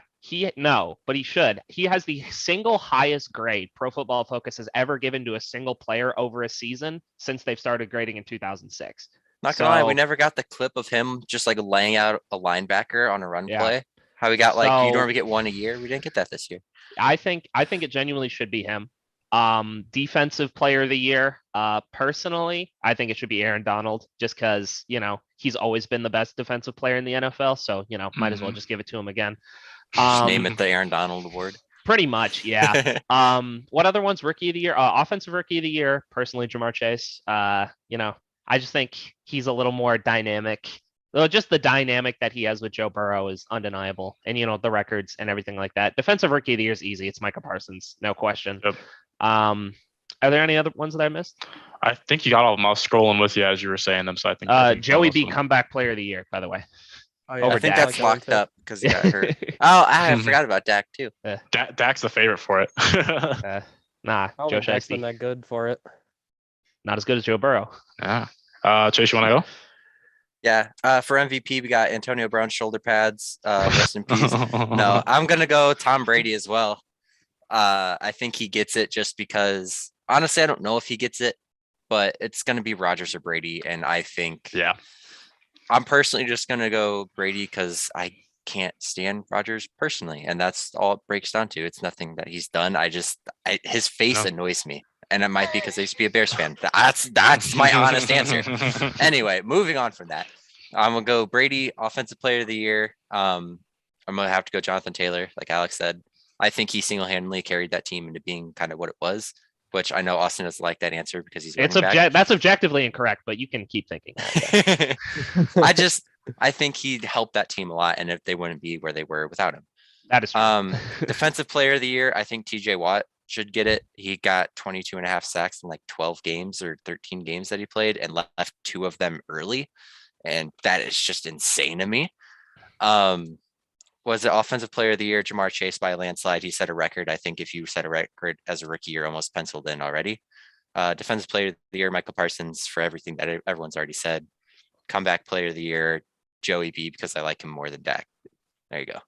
but he should. He has the single highest grade Pro Football Focus has ever given to a single player over a season since they've started grading in 2006. Not gonna lie, we So- never got the clip of him just like laying out a linebacker on a run Yeah. play. How we got like you So- normally get one a year. We didn't get that this year. I think it genuinely should be him. Defensive Player of the Year. Personally, I think it should be Aaron Donald, just because he's always been the best defensive player in the NFL. So might as well just give it to him again. Just name it the Aaron Donald Award. Pretty much, yeah. What other ones? Rookie of the Year, Offensive Rookie of the Year. Personally, Jamar Chase. I just think he's a little more dynamic. Well, just the dynamic that he has with Joe Burrow is undeniable, and the records and everything like that. Defensive Rookie of the Year is easy. It's Micah Parsons, no question. Yep. Are there any other ones that I missed? I think you got all of them. I was scrolling with you as you were saying them, so I think Joey most B, of them. Comeback Player of the Year, by the way. Oh, I Over think Dak. that's locked up because he got hurt. Oh, I forgot about Dak too. Dak's the favorite for it. Nah, I don't Joe think Dak's been Shiesty. that good for it. Not as good as Joe Burrow. Yeah. Chase, you want to go? Yeah. For MVP, we got Antonio Brown shoulder pads. Rest in peace. No, I'm gonna go Tom Brady as well. I think he gets it just because honestly, I don't know if he gets it. but it's going to be Rodgers or Brady. And I think Yeah. I'm personally just going to go Brady because I can't stand Rodgers personally. And that's all it breaks down to. It's nothing that he's done. His face No. annoys me. And it might be because I used to be a Bears fan. That's my honest answer. Anyway, moving on from that. I'm going to go Brady, Offensive Player of the Year. I'm going to have to go Jonathan Taylor, like Alex said. I think he single-handedly carried that team into being kind of what it was, which I know Austin doesn't like that answer because he's It's running back. that's objectively incorrect, but you can keep thinking that. Yeah. I think he helped that team a lot, and if they wouldn't be where they were without him. That is true. Defensive Player of the Year, I think TJ Watt should get it. He got 22 and a half sacks in like 12 games or 13 games that he played and left 2 of them early. And that is just insane to me. Was it Offensive Player of the Year, Jamar Chase by a landslide? He set a record. I think if you set a record as a rookie, you're almost penciled in already. Defensive Player of the Year, Michael Parsons, for everything that everyone's already said. Comeback Player of the Year, Joey B, because I like him more than Dak. There you go.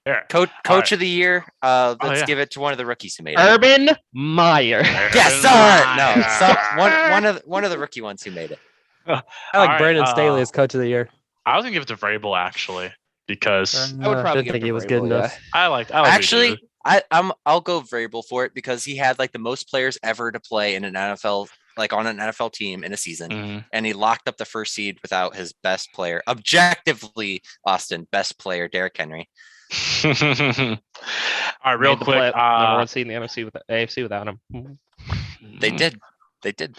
Yeah. Coach of the Year, let's give it to one of the rookies who made it. Urban Meyer. Yes, sir. No, one of the rookie ones who made it. I like Brandon Staley as Coach of the Year. I was gonna give it to Vrabel actually because I would probably didn't think give it he was to good Vrabel, enough. I like Actually, I'll go Vrabel for it because he had like the most players ever to play in an NFL, like on an NFL team in a season, and he locked up the first seed without his best player. Objectively, Austin, best player, Derrick Henry. All right, real quick. Number one seed in the NFC with the AFC without him. They did.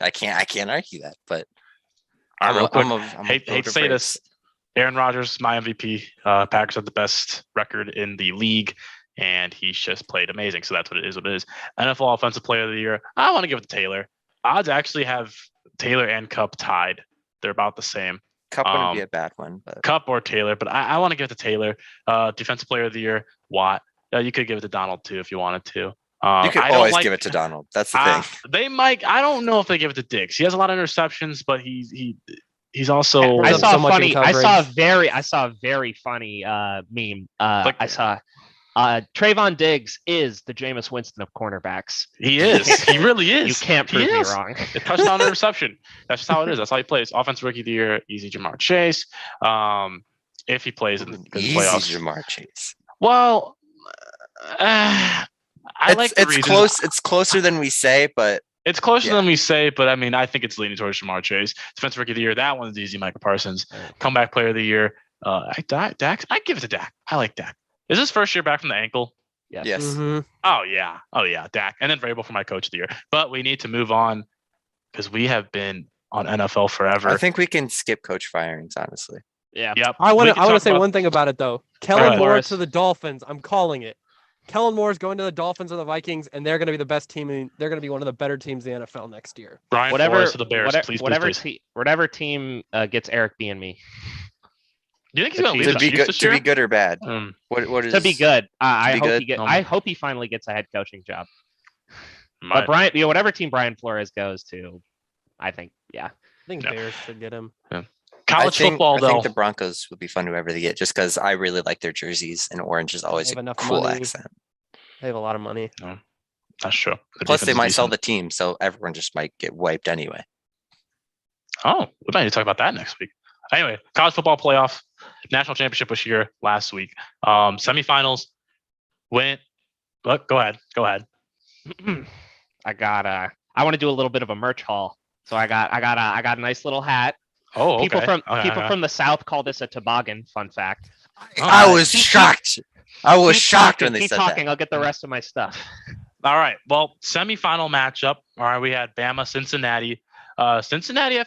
I can't argue that, but real quick. I'm hate to say this. Aaron Rodgers, my MVP. Packers have the best record in the league, and he's just played amazing. So that's what it is. NFL Offensive Player of the Year. I want to give it to Taylor. Odds actually have Taylor and Cup tied. They're about the same. Cup wouldn't be a bad one, but Cup or Taylor, but I want to give it to Taylor. Defensive Player of the Year, Watt. You could give it to Donald too if you wanted to. You could always give it to Donald. That's the thing. They might. I don't know if they give it to Diggs. He has a lot of interceptions, but he's also. I saw so much funny. in I coverage. saw a very funny meme. I saw Trayvon Diggs is the Jameis Winston of cornerbacks. He is. He really is. You can't prove me wrong. A touchdown interception. That's just how it is. That's how he plays. Offensive Rookie of the Year, easy Jamar Chase. If he plays in the playoffs. Jamar Chase. Well, it's close. It's closer than we say, but it's closer than we say. But I mean, I think it's leaning towards Jamar Chase. Defensive Rookie of the Year, that one's easy. Michael Parsons. Comeback Player of the Year, Dak. I give it to Dak. I like Dak. Is this first year back from the ankle? Yes. Mm-hmm. Oh yeah, Dak, and then Vrabel for my Coach of the Year. But we need to move on because we have been on NFL forever. I think we can skip coach firings, honestly. Yeah. Yep. I want to say one thing about it though. Kellen ahead. Moore to the Dolphins. I'm calling it. Kellen Moore's going to the Dolphins or the Vikings, and they're going to be the best team. They're going to be one of the better teams in the NFL next year. Brian Flores to the Bears, whatever team gets Eric B and me. Do you think he's going to lead the Chiefs this year? To be good or bad? What is to be good? I I hope he finally gets a head coaching job. But Brian, whatever team Brian Flores goes to, I think, I think Bears should get him. Yeah. College football, though. I think the Broncos would be fun whoever they get, just because I really like their jerseys, and orange is always a cool accent. They have a lot of money. No, that's true. Plus, they might sell the team, so everyone just might get wiped anyway. Oh, we might need to talk about that next week. Anyway, college football playoff, national championship was here last week. Semifinals went. Look, go ahead. I want to do a little bit of a merch haul. So I got a nice little hat. Oh, okay. People from the South call this a toboggan. Fun fact. I was shocked. I was shocked when they said that. that. I'll get the rest of my stuff. All right. Well, semifinal matchup. All right, we had Bama, Cincinnati. Cincinnati,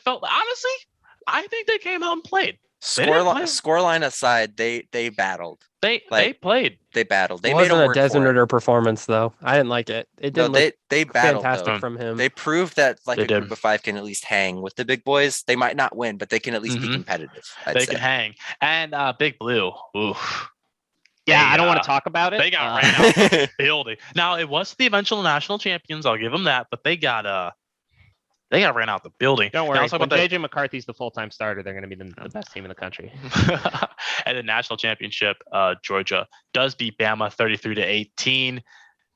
I think they came out and played. Scoreline aside, they battled. They played. They battled. They it made wasn't a Desert performance though. I didn't like it. It didn't look they battled fantastic from him. They proved that a group of 5 can at least hang with the big boys. They might not win, but they can at least be competitive. They can hang. And Big Blue. Oof. Yeah, I don't want to talk about it. They got ran out of the building. Now it was the eventual national champions. I'll give them that, but they got ran out the building. Don't worry. When JJ McCarthy's the full-time starter, they're going to be the best team in the country. And the national championship, Georgia does beat Bama 33-18.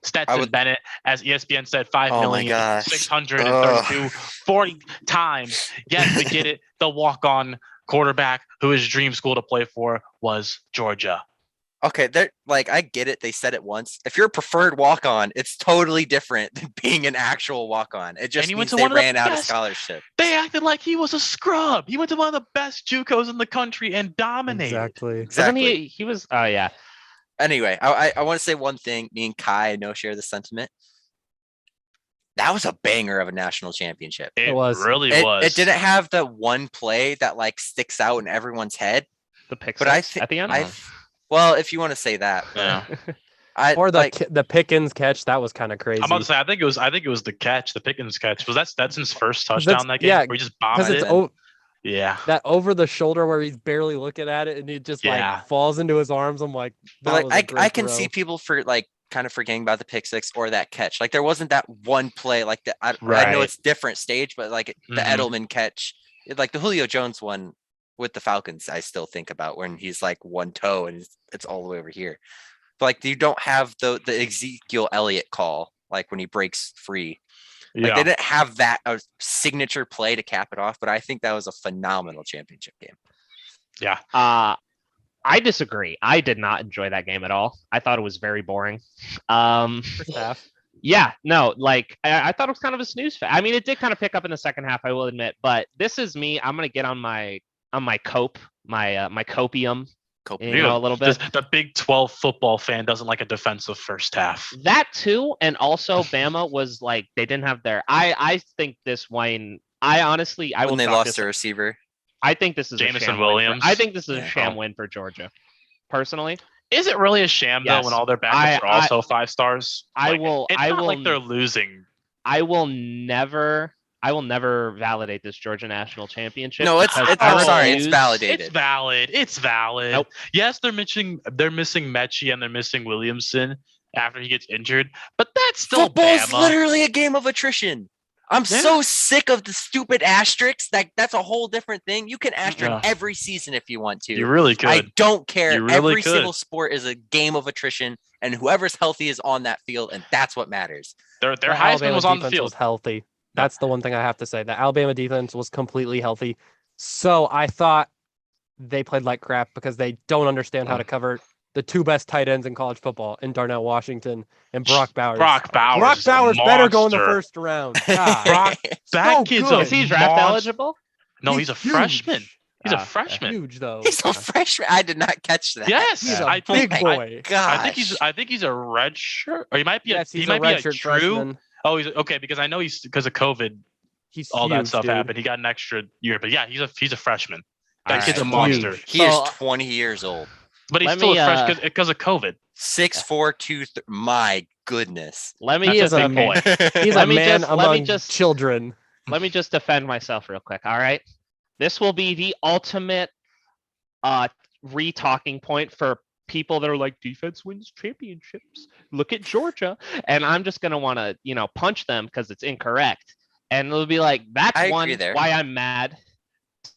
Stetson Bennett, as ESPN said, 5 Oh my million, gosh. 632, 40 times. Yes, we get it. The walk-on quarterback who his dream school to play for was Georgia. Okay, they're like, I get it. They said it once. If you're a preferred walk-on, it's totally different than being an actual walk-on. It just means they ran out of scholarship. They acted like he was a scrub. He went to one of the best JUCOs in the country and dominated. Exactly. Wasn't he was. Oh yeah. Anyway, I want to say one thing. Me and Kai, I know, share the sentiment. That was a banger of a national championship. It was. really was. It didn't have the one play that like sticks out in everyone's head. The pick But I six at the end. Well, if you want to say that, Yeah. Or the Pickens catch, that was kind of crazy. I'm about to say, I think it was the catch, the Pickens catch. Was that Stetson's first touchdown that game? Yeah, where he just bombed it. Yeah. That over the shoulder where he's barely looking at it and he just like falls into his arms. I'm like, but like I can see people for like kind of forgetting about the pick six or that catch. Like there wasn't that one play like that. I know it's different stage, but like the Edelman catch, like the Julio Jones one with the Falcons, I still think about when he's like one toe and it's all the way over here. But like you don't have the Ezekiel Elliott call, like when he breaks free. Like they didn't have that a signature play to cap it off, but I think that was a phenomenal championship game. Yeah. I disagree. I did not enjoy that game at all. I thought it was very boring. First half. Yeah, no, like I thought it was kind of a snooze fest. I mean, it did kind of pick up in the second half, I will admit, but this is me. I'm gonna get on my cope, my copium, you know, a little bit. The Big 12 football fan doesn't like a defensive first half. That too, and also Bama was like they didn't have their. I think this Wayne. I honestly, when they lost their receiver. I think this is Jameson a sham Williams. I think this is a sham win for Georgia. Personally, is it really a sham though when all their backups are also 5 stars? It's not like they're losing. I will never validate this Georgia national championship. No, it's validated. It's valid. Nope. Yes, they're missing Mechie and they're missing Williamson after he gets injured, but that's still football's Bama. Literally a game of attrition. I'm so sick of the stupid asterisks. That's a whole different thing. You can asterisk every season if you want to. You really could. I don't care. You really every single sport is a game of attrition, and whoever's healthy is on that field, and that's what matters. Their Heisman was on the field. Was healthy. That's the one thing I have to say. The Alabama defense was completely healthy. So I thought they played like crap because they don't understand how to cover the 2 best tight ends in college football in Darnell Washington and Brock Bowers. Brock Bowers better go in the first round. That kid's is he draft eligible? No, he's a freshman. He's a freshman. Huge though. He's a freshman. I did not catch that. Yes, he's a big boy. I think he's a red shirt, or he might be. He might be a true freshman. Oh, he's okay because I know he's because of COVID. That stuff happened. He got an extra year, but yeah, he's a freshman. That kid's a monster. He is 20 years old. But he's still a freshman because of COVID. 6'4", my goodness. He is a boy. He's a man among children. Let me just defend myself real quick. All right, this will be the ultimate re-talking point for people that are like defense wins championships. Look at Georgia, and I'm just gonna want to punch them because it's incorrect, and it'll be like that's one why I'm mad.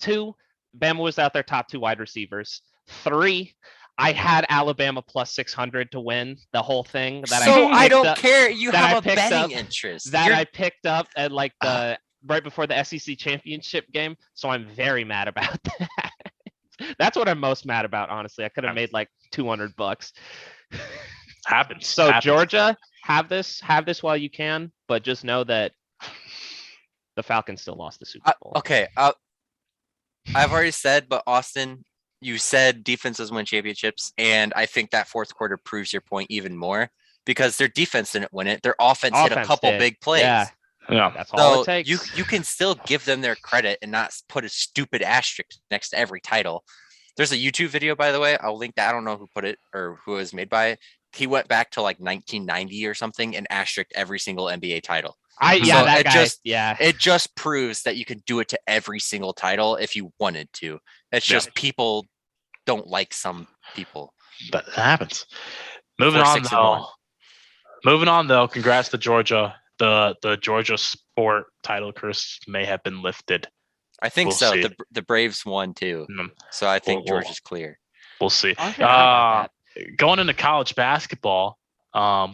2, Bama was out their top 2 wide receivers. 3, I had Alabama plus 600 to win the whole thing. I don't care. You have a betting interest. I picked up at like the right before the SEC championship game. So I'm very mad about that. That's what I'm most mad about, honestly. I could have made like $200. Happens. So Georgia, have this while you can, but just know that the Falcons still lost the Super Bowl. Okay. I've already said, but Austin, you said defenses win championships, and I think that fourth quarter proves your point even more because their defense didn't win it. Their offense hit a couple big plays. Yeah, that's all it takes. You can still give them their credit and not put a stupid asterisk next to every title. There's a YouTube video, by the way. I'll link that. I don't know who put it or who it was made by it. He went back to like 1990 or something and asterisked every single NBA title. It just proves that you can do it to every single title if you wanted to. It's just people don't like some people. But it happens. Moving on though, congrats to Georgia. The Georgia sport title curse may have been lifted. I think so. The Braves won too. So I think Georgia's clear. We'll see. Going into college basketball,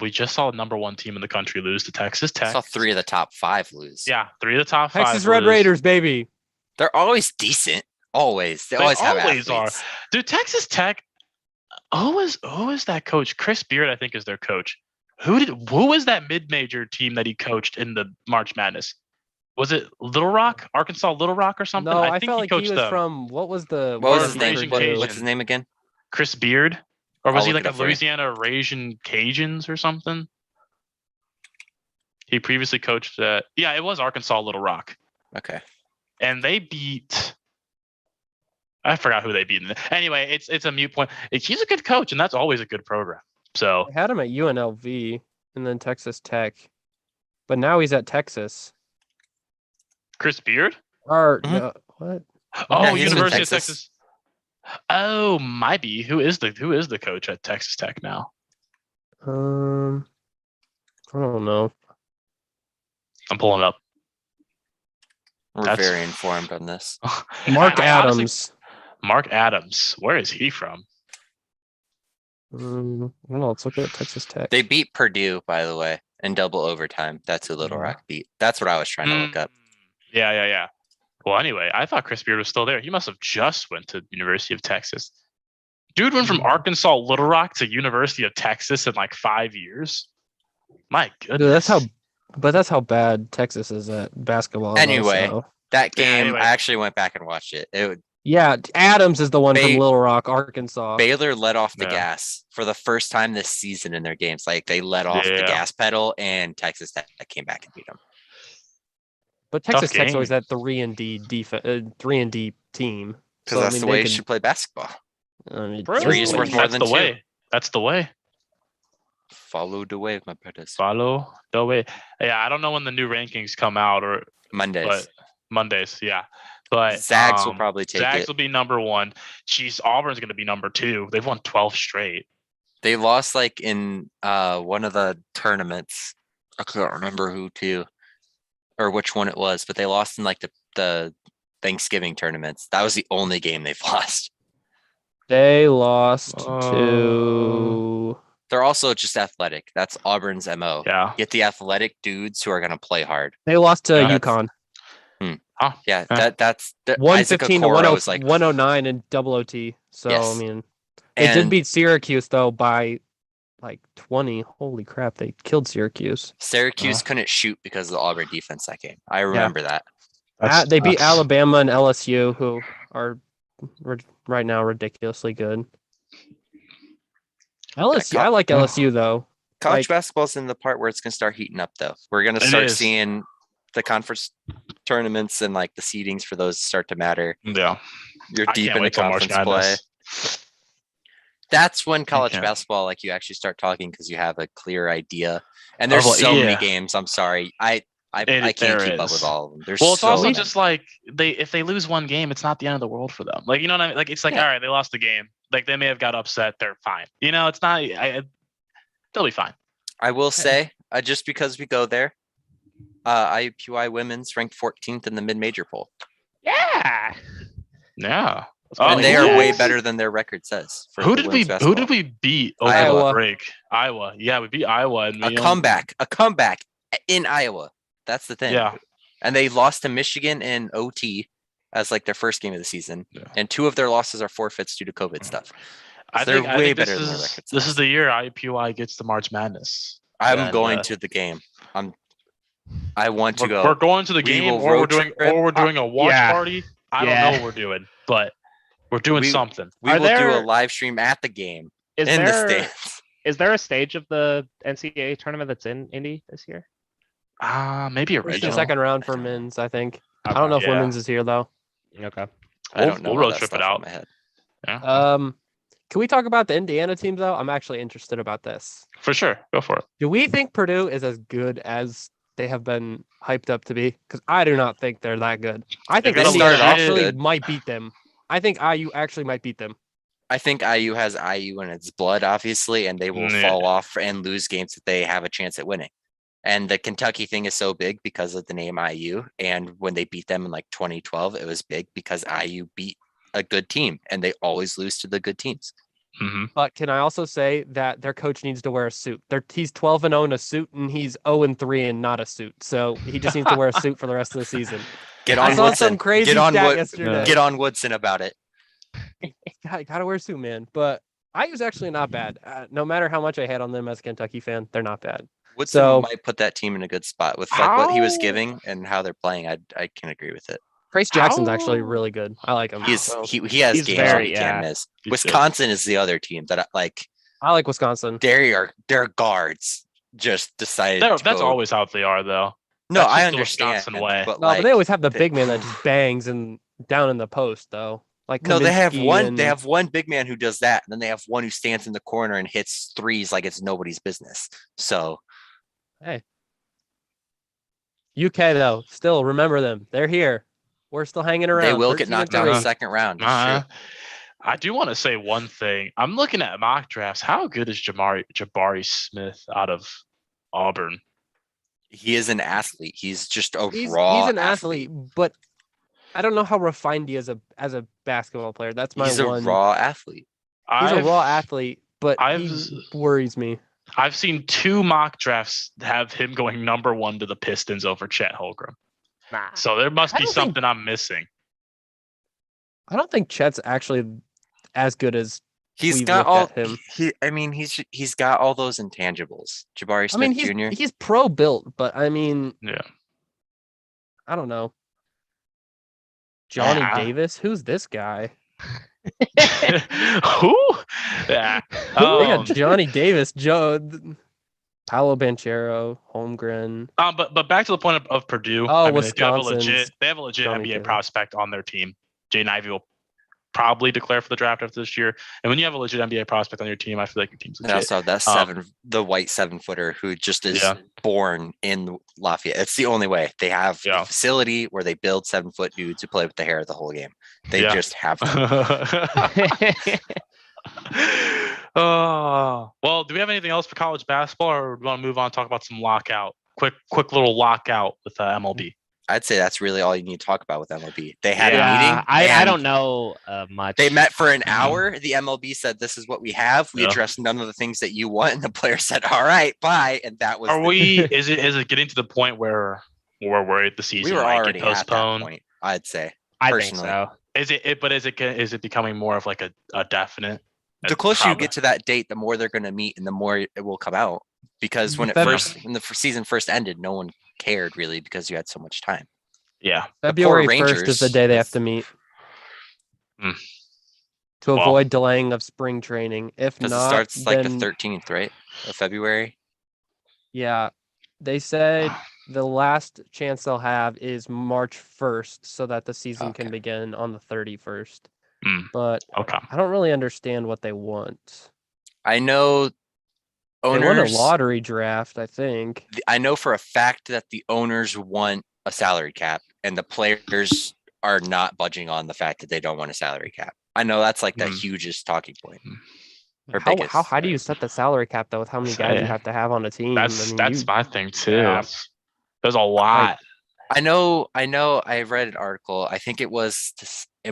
We just saw the #1 team in the country lose to Texas I Tech. saw 3 of the top 5 lose. Yeah, 3 of the top 5. Texas Red lose. Raiders, baby. They're always decent. Always. They always have always are. athletes. Dude, Texas Tech. Who is that coach? Chris Beard, I think, is their coach. Who was that mid-major team that he coached in the March Madness? Was it Little Rock, Arkansas Little Rock or something? No, I think felt he like he coached was them. from what was the What was Or his name? Raging What's Cajun. his name again? Chris Beard, or was I'll he look like it a up for you. Louisiana Raging Cajuns or something? He previously coached at it was Arkansas Little Rock, Okay. and they beat. I forgot who they beat. Anyway, it's a mute point. He's a good coach, and that's always a good program. So I had him at UNLV and then Texas Tech, but now he's at Texas. Chris Beard. Or Mhm. no, what? Oh, Yeah, he's in University of Texas. Texas. Oh, might be. Who is the coach at Texas Tech now? I don't know. I'm pulling it up. We're That's- very informed on this. Mark I honestly- Adams. Mark Adams. Where is he from? I don't know. Let's look at Texas Tech. They beat Purdue, by the way, in double overtime. That's who Little Yeah. Rock beat. That's what I was trying to look up. Yeah. Well, anyway, I thought Chris Beard was still there. He must have just went to University of Texas. Dude went from Arkansas Little Rock to University of Texas in like 5 years. My goodness. Dude, that's how bad Texas is at basketball. though, Anyway. so. That Yeah, game, anyway. I actually went back and watched it. Yeah, Adams is the one from Ba- Little Rock, Arkansas. Baylor let off the Yeah. gas for the first time this season in their games. Like they let off the Yeah. gas pedal, and Texas Tech came back and beat them. But Tough Texas Tech's always game. that 3-and-D team. Because So, that's I mean, the they way you could- should play basketball. I mean, Bro, Three is worth more that's than the two. way. That's the way. Follow the way, my brothers. Follow the way. Yeah, I don't know when the new rankings come out or Mondays. but Mondays, yeah. But Zags will probably take Zags it. will be #1. Jeez, Auburn's going to be #2. They've won 12 straight. They lost like in one of the tournaments. I can't remember who to or which one it was, but they lost in like the Thanksgiving tournaments. That was the only game they've lost. They lost Oh. to. They're also just athletic. That's Auburn's MO. Yeah. Get the athletic dudes who are going to play hard. They lost to Yeah, UConn. Yeah, Huh. that's Isaac 115 to Okoro was like 109 in double OT. So, Yes. I mean, they did and beat Syracuse, though, by like 20. Holy crap. They killed Syracuse. Syracuse couldn't shoot because of the Auburn defense that game. I remember that. They beat Alabama and LSU, who are right now ridiculously good. LSU, I like LSU, though. College Like- basketball's in the part where it's going to start heating up, though. We're going to It start is. seeing the conference tournaments and like the seedings for those start to matter. Yeah. You're I deep can't into wait till March conference play. Madness. That's when college can't. basketball, like you actually start talking because you have a clear idea. And there's well, so many yeah. games. I'm sorry, I There can't keep up is. with all of them. There's Well, it's so also many. just like if they lose one game, it's not the end of the world for them. Like, you know what I mean? Like, it's like, Yeah. all right, they lost the game. Like, they may have got upset. They're fine. You know, it's not. They'll be fine. I will say, just because we go there, IUPUI women's ranked 14th in the mid-major poll. Yeah. Yeah. And they are yeah. way better than their record says. for Who the did we women's Who did basketball. we beat over Iowa. the break? Iowa. Yeah, we beat Iowa. And A we comeback in Iowa. That's the thing. Yeah. And they lost to Michigan in OT as like their first game of the season. Yeah. And 2 of their losses are forfeits due to COVID stuff. I They're think, way I think better this than their is record this says. is the year IUPUI gets the March Madness. I'm And, going to the game. I want to We're, go. we're going to the We game, will or we're road doing trip. a watch Yeah. party. I don't Yeah. know what we're doing, but we're doing We- something. We Are will do a there- live stream at the game Is in the there stands. is there a stage of the NCAA tournament that's in Indy this year? Maybe First original. and second round for men's, I think. I don't know if Yeah. women's is here, though. Okay. I We'll- don't know we'll all road that trip it stuff off out. my head. Yeah, Can we talk about the Indiana teams, though? I'm actually interested about this. for sure. Go for it. Do we think Purdue is as good as they have been hyped up to be? Because I do not think they're that good. I think They Indiana started off actually good. might beat them. I think IU actually might beat them. I think IU has IU in its blood, obviously, and they will Yeah. fall off and lose games that they have a chance at winning. And the Kentucky thing is so big because of the name IU. And when they beat them in like 2012, it was big because IU beat a good team, and they always lose to the good teams. But can I also say that their coach needs to wear a suit? He's 12-0 in a suit, and he's 0-3 in not a suit. So he just needs to wear a suit for the rest of the season. Get I on saw Woodson. some crazy Get on stat yesterday. Get on Woodson about it. Gotta wear a suit, man. But IU's actually not bad. No matter how much I hate on them as a Kentucky fan, they're not bad. Woodson might put that team in a good spot with like what he was giving and how they're playing. I can agree with it. Trace Jackson's actually really good. I like him. He has games where he can't miss. Wisconsin is the other team that I like Wisconsin. Their guards just decided. That's always how they are, though. No, That's I just the understand. Wisconsin way. But they always have the big man that just bangs and down in the post, though. Like no, they have Kaminsky one. They have one big man who does that, and then they have one who stands in the corner and hits threes like it's nobody's business. So, hey, UK though, still remember them. They're here. We're still hanging around. They will get knocked out in the second round. I do want to say one thing. I'm looking at mock drafts. How good is Jabari Smith out of Auburn? He is an athlete. He's just he's raw. He's an athlete, but I don't know how refined he is as a basketball player. That's he's a raw athlete. He's a raw athlete, but he worries me. I've seen 2 mock drafts have him going number 1 to the Pistons over Chet Holmgren. So there must be something I'm missing. I don't think Chet's actually as good as he's got all him. He's got all those intangibles. Jabari Smith Jr. He's pro built, but I mean, yeah, I don't know. Johnny Davis, who's this guy? Who? Yeah, they got Johnny Davis, Paolo Banchero, Holmgren. But back to the point of Purdue. Wisconsin. They have a legit NBA prospect on their team. Jaden Ivey will probably declare for the draft after this year. And when you have a legit NBA prospect on your team, I feel like your team's legit. And also that the white 7-footer who just is born in Lafayette. It's the only way. They have a facility where they build 7-foot dudes who play with the hair the whole game. They just have to. Well, do we have anything else for college basketball, or do we want to move on and talk about some lockout? Quick little lockout with MLB. I'd say that's really all you need to talk about with MLB. They had a meeting. I don't know much. They met for an hour. The MLB said, "This is what we have. We addressed none of the things that you want." And the player said, "All right, bye." And that was. Is it getting to the point where we're worried the season might get postponed? At that point, I'd say. I think so. Is it becoming more of like a definite? The closer you get to that date, the more they're going to meet, and the more it will come out. Because when the season first ended, no one cared really because you had so much time. Yeah, February 1st is the day they have to meet to avoid delaying of spring training. If not, it starts like the 13th, right, of February. Yeah, they said the last chance they'll have is March 1st, so that the season can begin on the 31st. But I don't really understand what they want. I know owners they want a lottery draft, I think. I know for a fact that the owners want a salary cap, and the players are not budging on the fact that they don't want a salary cap. I know that's like the hugest talking point. How high do you set the salary cap though? With how many guys you have to have on a team? That's my thing too. Yeah. There's a lot. I know. I read an article. I think it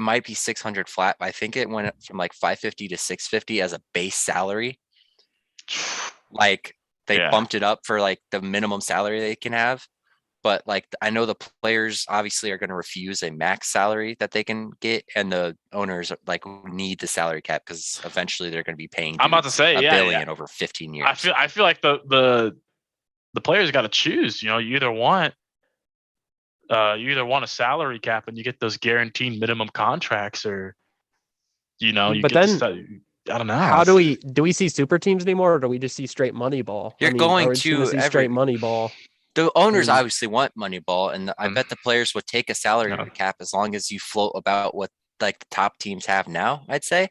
might be 600 flat. But I think it went from like 550 to 650 as a base salary. Like they bumped it up for like the minimum salary they can have. But like I know the players obviously are going to refuse a max salary that they can get, and the owners like need the salary cap because eventually they're going to be paying. I'm about to say $1 billion over 15 years. I feel like the players got to choose. You know, you either want a salary cap and you get those guaranteed minimum contracts, or you I don't know. How do we see super teams anymore, or do we just see straight money ball? You're going to see straight money ball. The owners obviously want money ball, and I bet the players would take a salary cap as long as you float about what like the top teams have now, I'd say.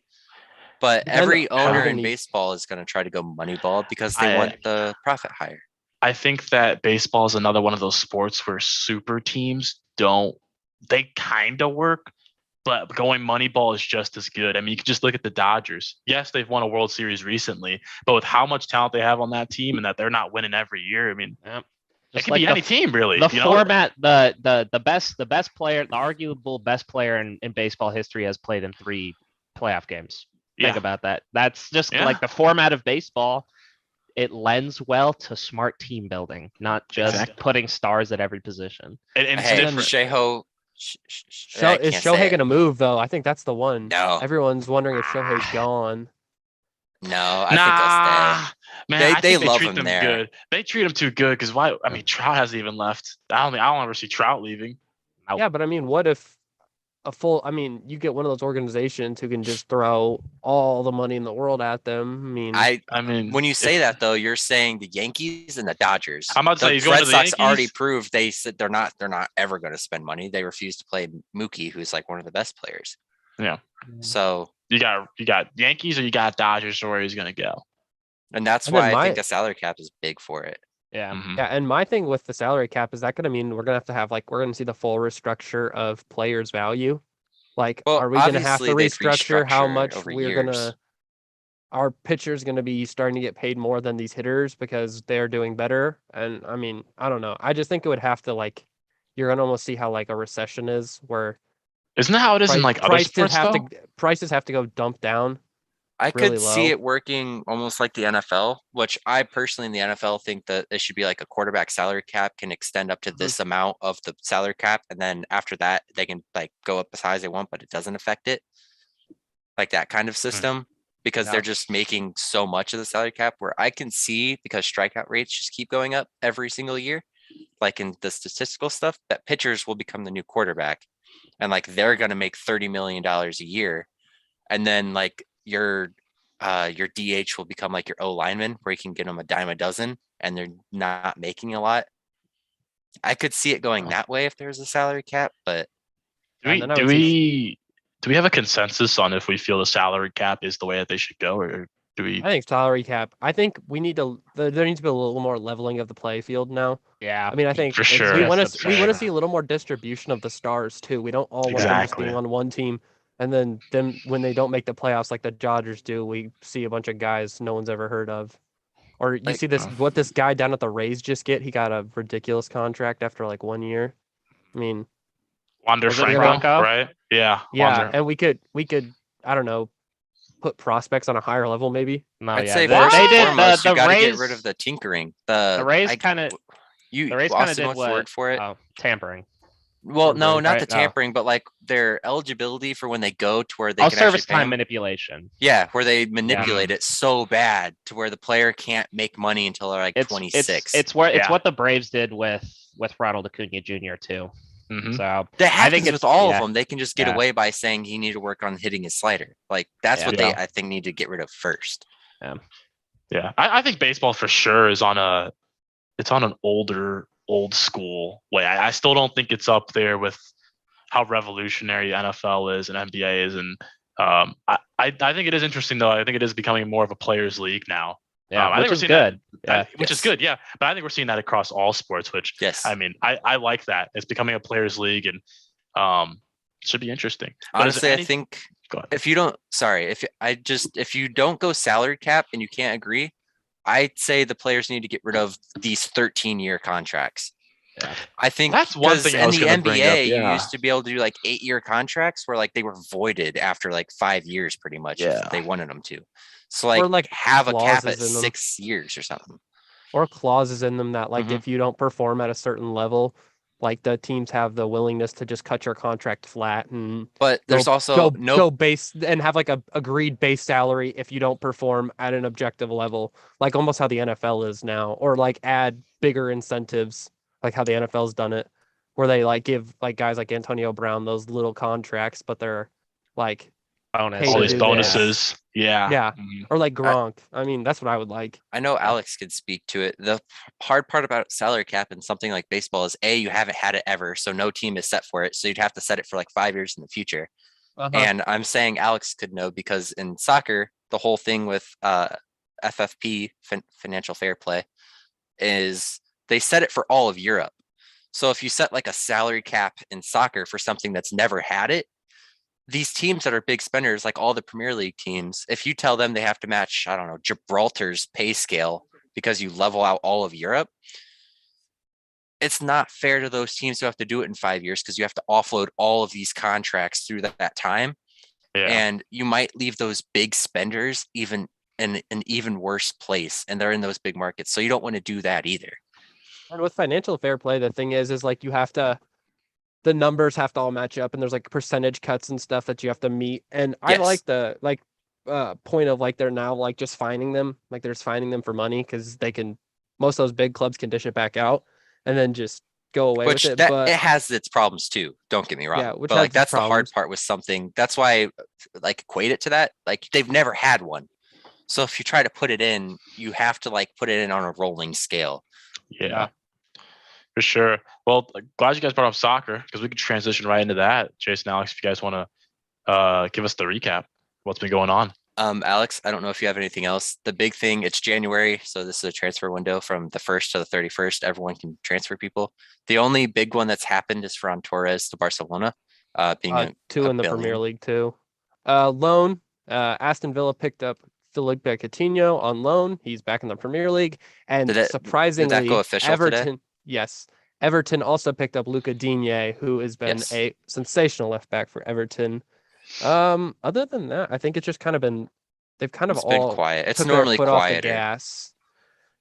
But every owner in baseball is going to try to go money ball because they want the profit higher. I think that baseball is another one of those sports where super teams they kind of work, but going money ball is just as good. I mean, you can just look at the Dodgers. Yes, they've won a World Series recently, but with how much talent they have on that team and that they're not winning every year, I mean, it could be any team really. The format, the best player, the arguable best player in baseball history has played in 3 playoff games. Think about that. That's just Yeah. like the format of baseball. It lends well to smart team building, not just Exactly. putting stars at every position. And it's Hey, different. Sheho. Is Shohei gonna move though? I think that's the one. No. Everyone's wondering if Shohei's gone. No, I think I'll stay. Man, They I think they love treat him them there. good. They treat him too good because why? I mean, Trout hasn't even left. I don't ever see Trout leaving. Out. Yeah, but I mean, what if you get one of those organizations who can just throw all the money in the world at them. I mean, when you say that though, you're saying the Yankees and the Dodgers. I'm about to The say he's going Red to the Sox already Yankees. proved they said they're not ever going to spend money. They refuse to play Mookie, who's like one of the best players. Yeah. So you got Yankees or you got Dodgers or where he's gonna go. and that's And why then I think the salary cap is big for it. Yeah. Mhm. Yeah, and my thing with the salary cap is that going to mean we're going to have like we're going to see the full restructure of players' value. Like, Well, are we going to have to obviously they'd restructure how restructure much over we're years. gonna? Our pitchers going to be starting to get paid more than these hitters because they're doing better. And I mean, I don't know. I just think it would have to like, you're going to almost see how like a recession is, where Isn't that how it is in like other prices sports have though? prices have to go dump down. I really could see low. it working almost like the NFL, which I personally in the NFL think that it should be like a quarterback salary cap can extend up to this amount of the salary cap. And then after that, they can like go up as high as they want, but it doesn't affect it. Like that kind of system, because they're just making so much of the salary cap where I can see because strikeout rates just keep going up every single year, like in the statistical stuff, that pitchers will become the new quarterback. And like they're going to make $30 million a year. And then like your DH will become like your O lineman where you can get them a dime a dozen and they're not making a lot. I could see it going that way if there's a salary cap, but Do we have a consensus on if we feel the salary cap is the way that they should go, or do we? I think salary cap. I think we need to. There needs to be a little more leveling of the play field now. Yeah. I mean, I think For It's sure. we just want to absurd. see a little more distribution of the stars too. We don't all want them just Exactly. being on one team, and then them when they don't make the playoffs like the Dodgers do, we see a bunch of guys no one's ever heard of. Or you Like, see what this guy down at the Rays just get? He got a ridiculous contract after like 1 year. I mean, Wander Was it Franco, Franco? right? Yeah. yeah, Wander. and we could I don't know, put prospects on a higher level maybe. No, I'd yeah. say They first and did foremost, the you got to Rays. get rid of the tinkering. The Rays kind of. You The Rays kind of Austin, did what's what? the word for it? Tampering. Well, no, tampering, not right? the tampering, but like their eligibility for when they go to where they Oh, can actually service pay time them. manipulation. Yeah, where they manipulate it so bad to where the player can't make money until they're like 26. It's what the Braves did with Ronald Acuna Jr. too. Mhm. So that I happens think with all yeah. of them. They can just get Yeah. away by saying he need to work on hitting his slider. Like that's Yeah. what they I think need to get rid of first. Yeah, I think baseball for sure is on an old school way. I still don't think it's up there with how revolutionary NFL is and NBA is, and I think it is interesting though. I think it is becoming more of a players' league now. Yeah, I think which we're is seeing good. which is good. Yeah, but I think we're seeing that across all sports. Which Yes. I mean, I like that. It's becoming a players' league, and should be interesting. But Honestly, I think Go ahead. if you don't go salary cap and you can't agree, I'd say the players need to get rid of these 13-year contracts. Yeah. I think That's one 'cause thing I in was the gonna bring up, NBA, you yeah. used to be able to do like 8-year contracts where like they were voided after like 5 years, pretty much, Yeah. if they wanted them to. So like, Or, like, have a cap at clauses in them. 6 years or something. Or clauses in them that like Mhm. if you don't perform at a certain level, like the teams have the willingness to just cut your contract flat and But there's also go base and have like a agreed base salary if you don't perform at an objective level, like almost how the NFL is now, or like add bigger incentives, like how the NFL's done it, where they like give like guys like Antonio Brown those little contracts, but they're like Bonus. Hey, all to these do bonuses. Yeah. Yeah. Mhm. or like Gronk. I mean, that's what I would like. I know Alex could speak to it. The hard part about salary cap and something like baseball is you haven't had it ever, so no team is set for it. So you'd have to set it for like 5 years in the future. And I'm saying Alex could know because in soccer, the whole thing with FFP, financial fair play, is they set it for all of Europe. So if you set like a salary cap in soccer for something that's never had it, these teams that are big spenders, like all the Premier League teams, if you tell them they have to match, I don't know, Gibraltar's pay scale because you level out all of Europe, it's not fair to those teams who have to do it in 5 years because you have to offload all of these contracts through that time. Yeah. And you might leave those big spenders even in an even worse place, and they're in those big markets. So you don't want to do that either. And with financial fair play, the thing is like you have to, the numbers have to all match up, and there's like percentage cuts and stuff that you have to meet. And I Yes. like the point of like they're now like just fining them, like they're just fining them for money because they can, most of those big clubs can dish it back out and then just go away Which with it. that But it has its problems too. Don't get me wrong. yeah, which but has like its that's the hard problems. part with something. That's why like equate it to that. Like they've never had one. So if you try to put it in, you have to like put it in on a rolling scale. Yeah. For sure. Well, glad you guys brought up soccer because we could transition right into that. Jason, Alex, if you guys want to give us the recap, what's been going on? Alex, I don't know if you have anything else. The big thing, it's January, so this is a transfer window from the 1st to the 31st. Everyone can transfer people. The only big one that's happened is Ferran Torres to Barcelona, being two in the Premier League too. Loan, Aston Villa picked up Felipe Coutinho on loan. He's back in the Premier League, and surprisingly, did that go official Everton. Today? Yes, Everton also picked up Luca Digne, who has been a sensational left back for Everton. Other than that, I think it's just kind of been, they've kind of all been quiet. It's took normally their foot off the quieter. gas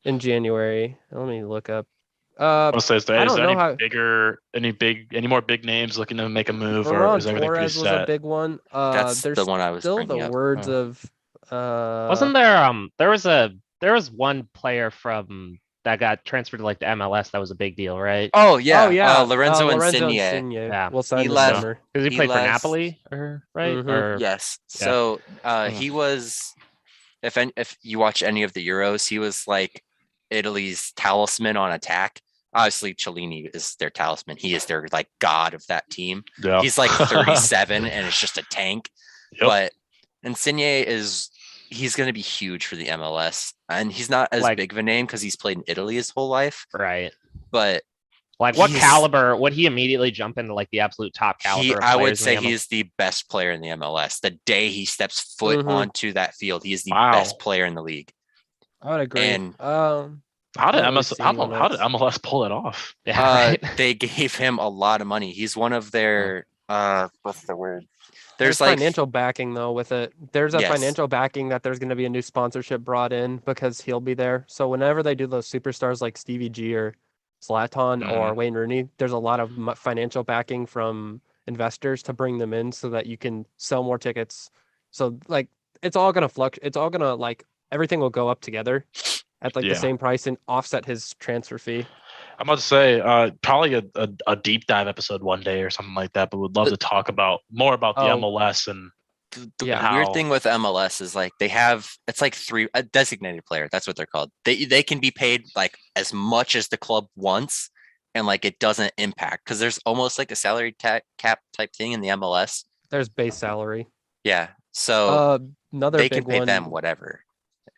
in January. Let me look up. I want to say, is there any more big names looking to make a move, or Ferran is everything pretty Torres was a set? big one. That's There's the one I was still bringing the up. words Oh. of Wasn't there was one player from that got transferred to like the MLS that was a big deal, right? Oh yeah, Lorenzo Insigne. Yeah, we'll sign He this left. summer. Because he He played for left- Napoli, right? Mhm. Or Yes. Yeah. So he was, if you watch any of the Euros, he was like Italy's talisman on attack. Obviously, Cellini is their talisman. He is their like god of that team. Yeah. He's like 37 and it's just a tank. Yep. But Insigne he's going to be huge for the MLS, and he's not as Like- big of a name because he's played in Italy his whole life. right. But Like what He's- caliber would he immediately jump into like the absolute top caliber? I would players in say the MLS? he's the best player in the MLS. The day he steps foot Mhm. onto that field, he is the Wow. best player in the league. I would agree. And- How did What are we MLS? seeing How on did this? MLS pull it off? Yeah, right. They gave him a lot of money. He's one of their what's the word? There's There's like financial backing though with it. There's a Yes. financial backing that there's going to be a new sponsorship brought in because he'll be there. So whenever they do those superstars like Stevie G or Zlatan or Wayne Rooney, there's a lot of financial backing from investors to bring them in so that you can sell more tickets. So like it's all going to fluctuate. It's all going to like everything will go up together at like the Yeah. same price and offset his transfer fee. I'm about to say probably a deep dive episode one day or something like that, but would love to talk more about the Oh. MLS and the Yeah. weird how- thing with MLS is like they have it's like a designated player. That's what they're called. They can be paid like as much as the club wants, and like it doesn't impact because there's almost like a salary cap type thing in the MLS. There's base salary. Yeah, so Another they big can pay one. them whatever,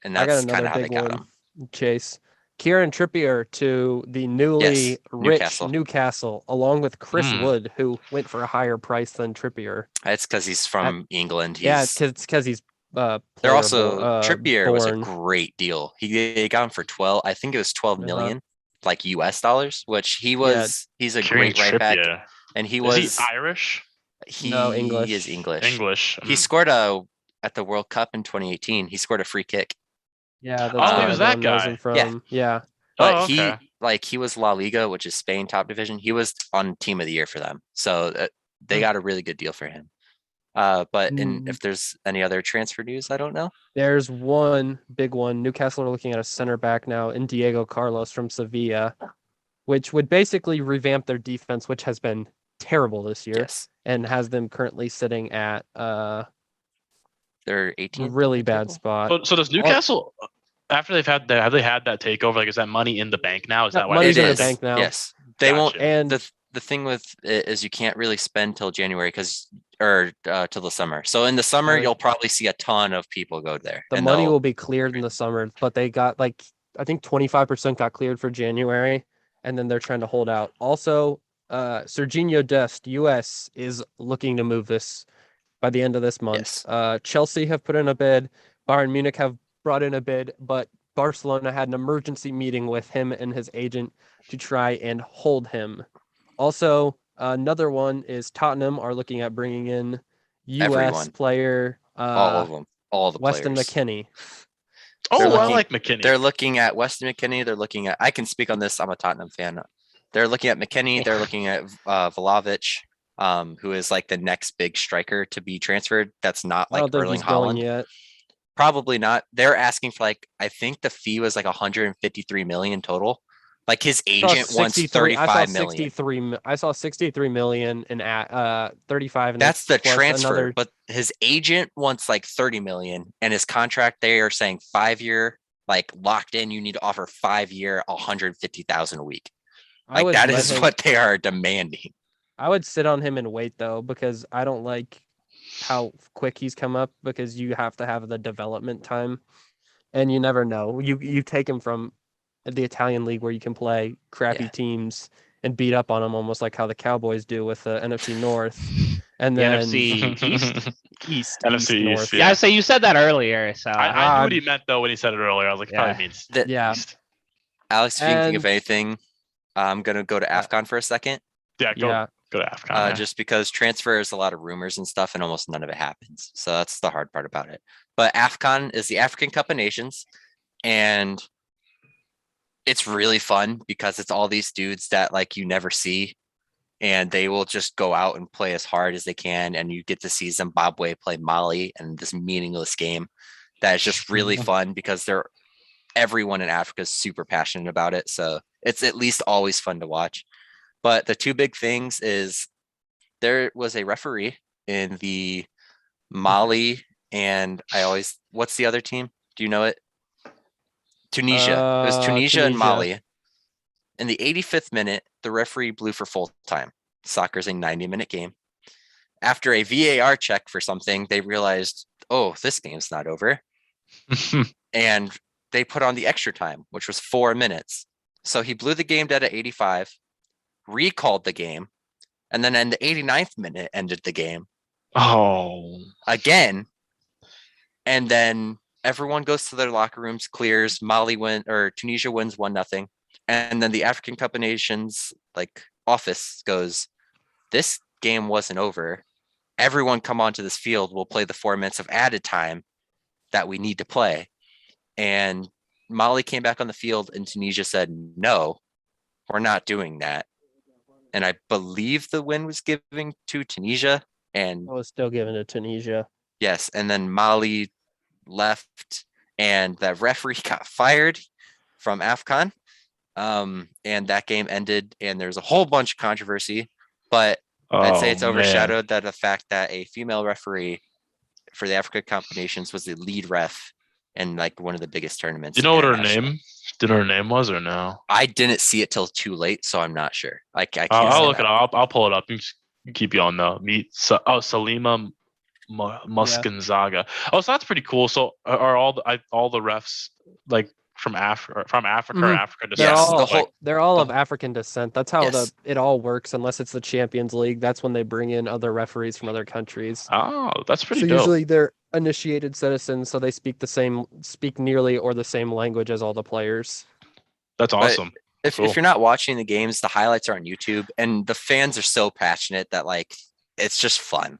and I got that's kind another of how they big got one. them. Chase. Kieran Trippier to the newly Yes, rich Newcastle, along with Chris Hmm. Wood, who went for a higher price than Trippier. It's because he's from England. Yeah, He's, it's because he's they're player also Trippier was a born. great deal. They got him for 12. I think it was 12 Uh-huh. million, like US dollars, which he was. He's a Kieran great right back, Trippier. and he Is was. he Irish? He No, English. is English. English. He scored at the World Cup in 2018. He scored a free kick, Yeah, that's Oh, where he was everyone that knows guy. him from. Yeah. but Oh, okay. he was La Liga, which is Spain top division. He was on Team of the Year for them, so they got a really good deal for him. But if there's any other transfer news, I don't know. There's one big one. Newcastle are looking at a center back now in Diego Carlos from Sevilla, which would basically revamp their defense, which has been terrible this year Yes, and has them currently sitting at they're 18th. really bad spot. So does Newcastle after have they had that takeover? Like, is that money in the bank now? Is Yeah, that why money's It in the is. bank now. Yes, they won't. Gotcha. And The thing with it is you can't really spend till January till the summer. So in the summer, Right. you'll probably see a ton of people go there. the and money they'll- will be cleared in the summer, but they got like I think 25% got cleared for January, and then they're trying to hold out. Also, Serginho Dest, US, is looking to move this by the end of this month. Yes. Chelsea have put in a bid. Bayern Munich have brought in a bid, but Barcelona had an emergency meeting with him and his agent to try and hold him. Also, another one is Tottenham are looking at bringing in U.S. Everyone. player. All of them. All the Weston players. McKinney. Oh, They're I looking- like McKinney. They're looking at Weston McKinney. They're looking at. I can speak on this. I'm a Tottenham fan. They're looking at McKinney. They're looking at Vlahovic, who is like the next big striker to be transferred. That's not I like don't think Erling he's going Haaland. yet. Probably not. They're asking for like, I think the fee was like 153 million total. Like his agent wants 35 million. 63. I saw 63 million and at 35. And That's the plus transfer, another- but his agent wants like 30 million, and his contract they are saying 5-year, like locked in. You need to offer 5-year, 150,000 a week. I Like would that let is him- what they are demanding. I would sit on him and wait though, because I don't like how quick he's come up, because you have to have the development time, and you never know. You take him from the Italian league where you can play crappy Yeah. teams and beat up on them, almost like how the Cowboys do with the NFC North, and The then NFC East. East, NFC North. East, Yeah, so you said that earlier. So I knew what he meant though when he said it earlier. I was like, he Yeah. probably means That Yeah. East. Alex, if you can think of And- anything, I'm gonna go to AFCON for a second. Yeah, go Yeah. go to AFCON. Just because transfers a lot of rumors and stuff, and almost none of it happens. So that's the hard part about it. But AFCON is the African Cup of Nations, and it's really fun because it's all these dudes that like you never see, and they will just go out and play as hard as they can, and you get to see Zimbabwe play Mali in this meaningless game that is just really fun because everyone in Africa is super passionate about it. So it's at least always fun to watch. But the two big things is there was a referee in the Mali and what's the other team? Do you know it? Tunisia. It was Tunisia and Tunisia. Mali. In the 85th minute, the referee blew for full time. Soccer's a 90-minute game. After a VAR check for something, they realized, oh, this game's not over. And they put on the extra time, which was 4 minutes. So he blew the game dead at 85, recalled the game, and then in the 89th minute ended the game Oh, again. And then everyone goes to their locker rooms, clears. Tunisia wins 1-0. And then the African Cup of Nations office goes, this game wasn't over. Everyone come onto this field. We'll play the 4 minutes of added time that we need to play. And Mali came back on the field, and Tunisia said, no, we're not doing that. And I believe the win was given to Tunisia. And I was still given to Tunisia. yes, and then Mali left, and the referee got fired from AFCON. And that game ended, and there's a whole bunch of controversy, but I'd say it's overshadowed that the fact that a female referee for the Africa Cup of Nations was the lead ref in one of the biggest tournaments. Do you know what her internationally. name? Do you know her name was or no? I didn't see it till too late, so I'm not sure. I can't. I'll say look that. it up. I'll pull it up. You just keep you on though. Salima Muskinzaga. Oh, so that's pretty cool. So are all the refs from Africa or Mhm. Africa They're Yes, descent? all they're all of the- African descent. That's how Yes. it all works. Unless it's the Champions League, that's when they bring in other referees from other countries. Oh, that's pretty So dope. usually they're initiated citizens, so they speak nearly or the same language as all the players. That's awesome. If Cool. you're not watching the games, the highlights are on YouTube, and the fans are so passionate that it's just fun.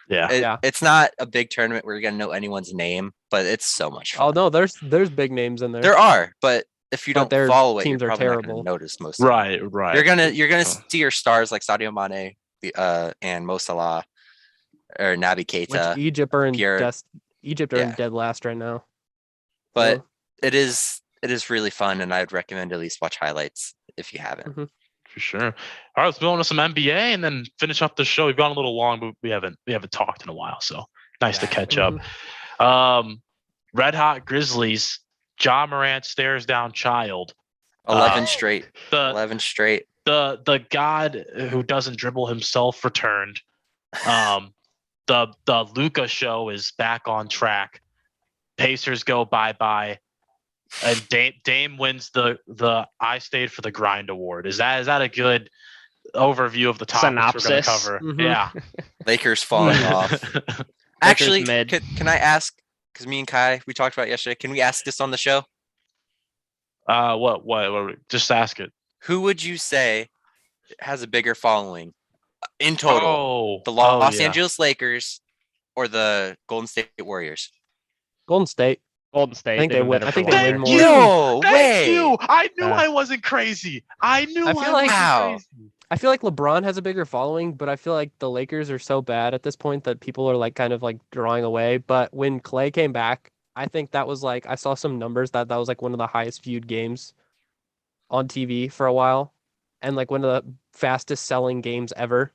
Yeah. Yeah. It's not a big tournament where you're gonna know anyone's name, but it's so much fun. Oh no, there's big names in there. There are, but if you But don't their follow it, you're teams are probably not terrible. gonna notice most. Of it. Right. You're gonna Oh. see your stars like Sadio Mane, and Mo Salah, or Naby Keita. Which Egypt are in Pierre- Egypt are in Yeah. dead last right now. But So, it is really fun, and I'd recommend at least watch highlights if you haven't. For sure. All right, let's move on to some NBA and then finish up the show. We've gone a little long, but we haven't talked in a while, so nice to catch up. Red Hot Grizzlies. Ja Morant stares down child. 11 straight. The 11 straight. the god who doesn't dribble himself returned. The Luca show is back on track. Pacers go bye-bye. And Dame wins the I Stayed for the Grind award. Is that a good overview of the topics we're going to Synopsis. cover? Mhm. Yeah. Lakers falling off. Actually, mid. can I ask? Because me and Kai, we talked about it yesterday. Can we ask this on the show? What? Just ask it. Who would you say has a bigger following in total? Oh, The Los yeah. Angeles Lakers or the Golden State Warriors? Golden State. Golden State. I think they've they been win. better I for think they win longer. more. No Thank way. you. I knew Yeah. I wasn't crazy. I knew I I feel wasn't like- Wow. crazy. I feel like LeBron has a bigger following, but I feel like the Lakers are so bad at this point that people are like kind of like drawing away. But when Clay came back, I think that was like I saw some numbers that was like one of the highest viewed games on TV for a while, and like one of the fastest selling games ever.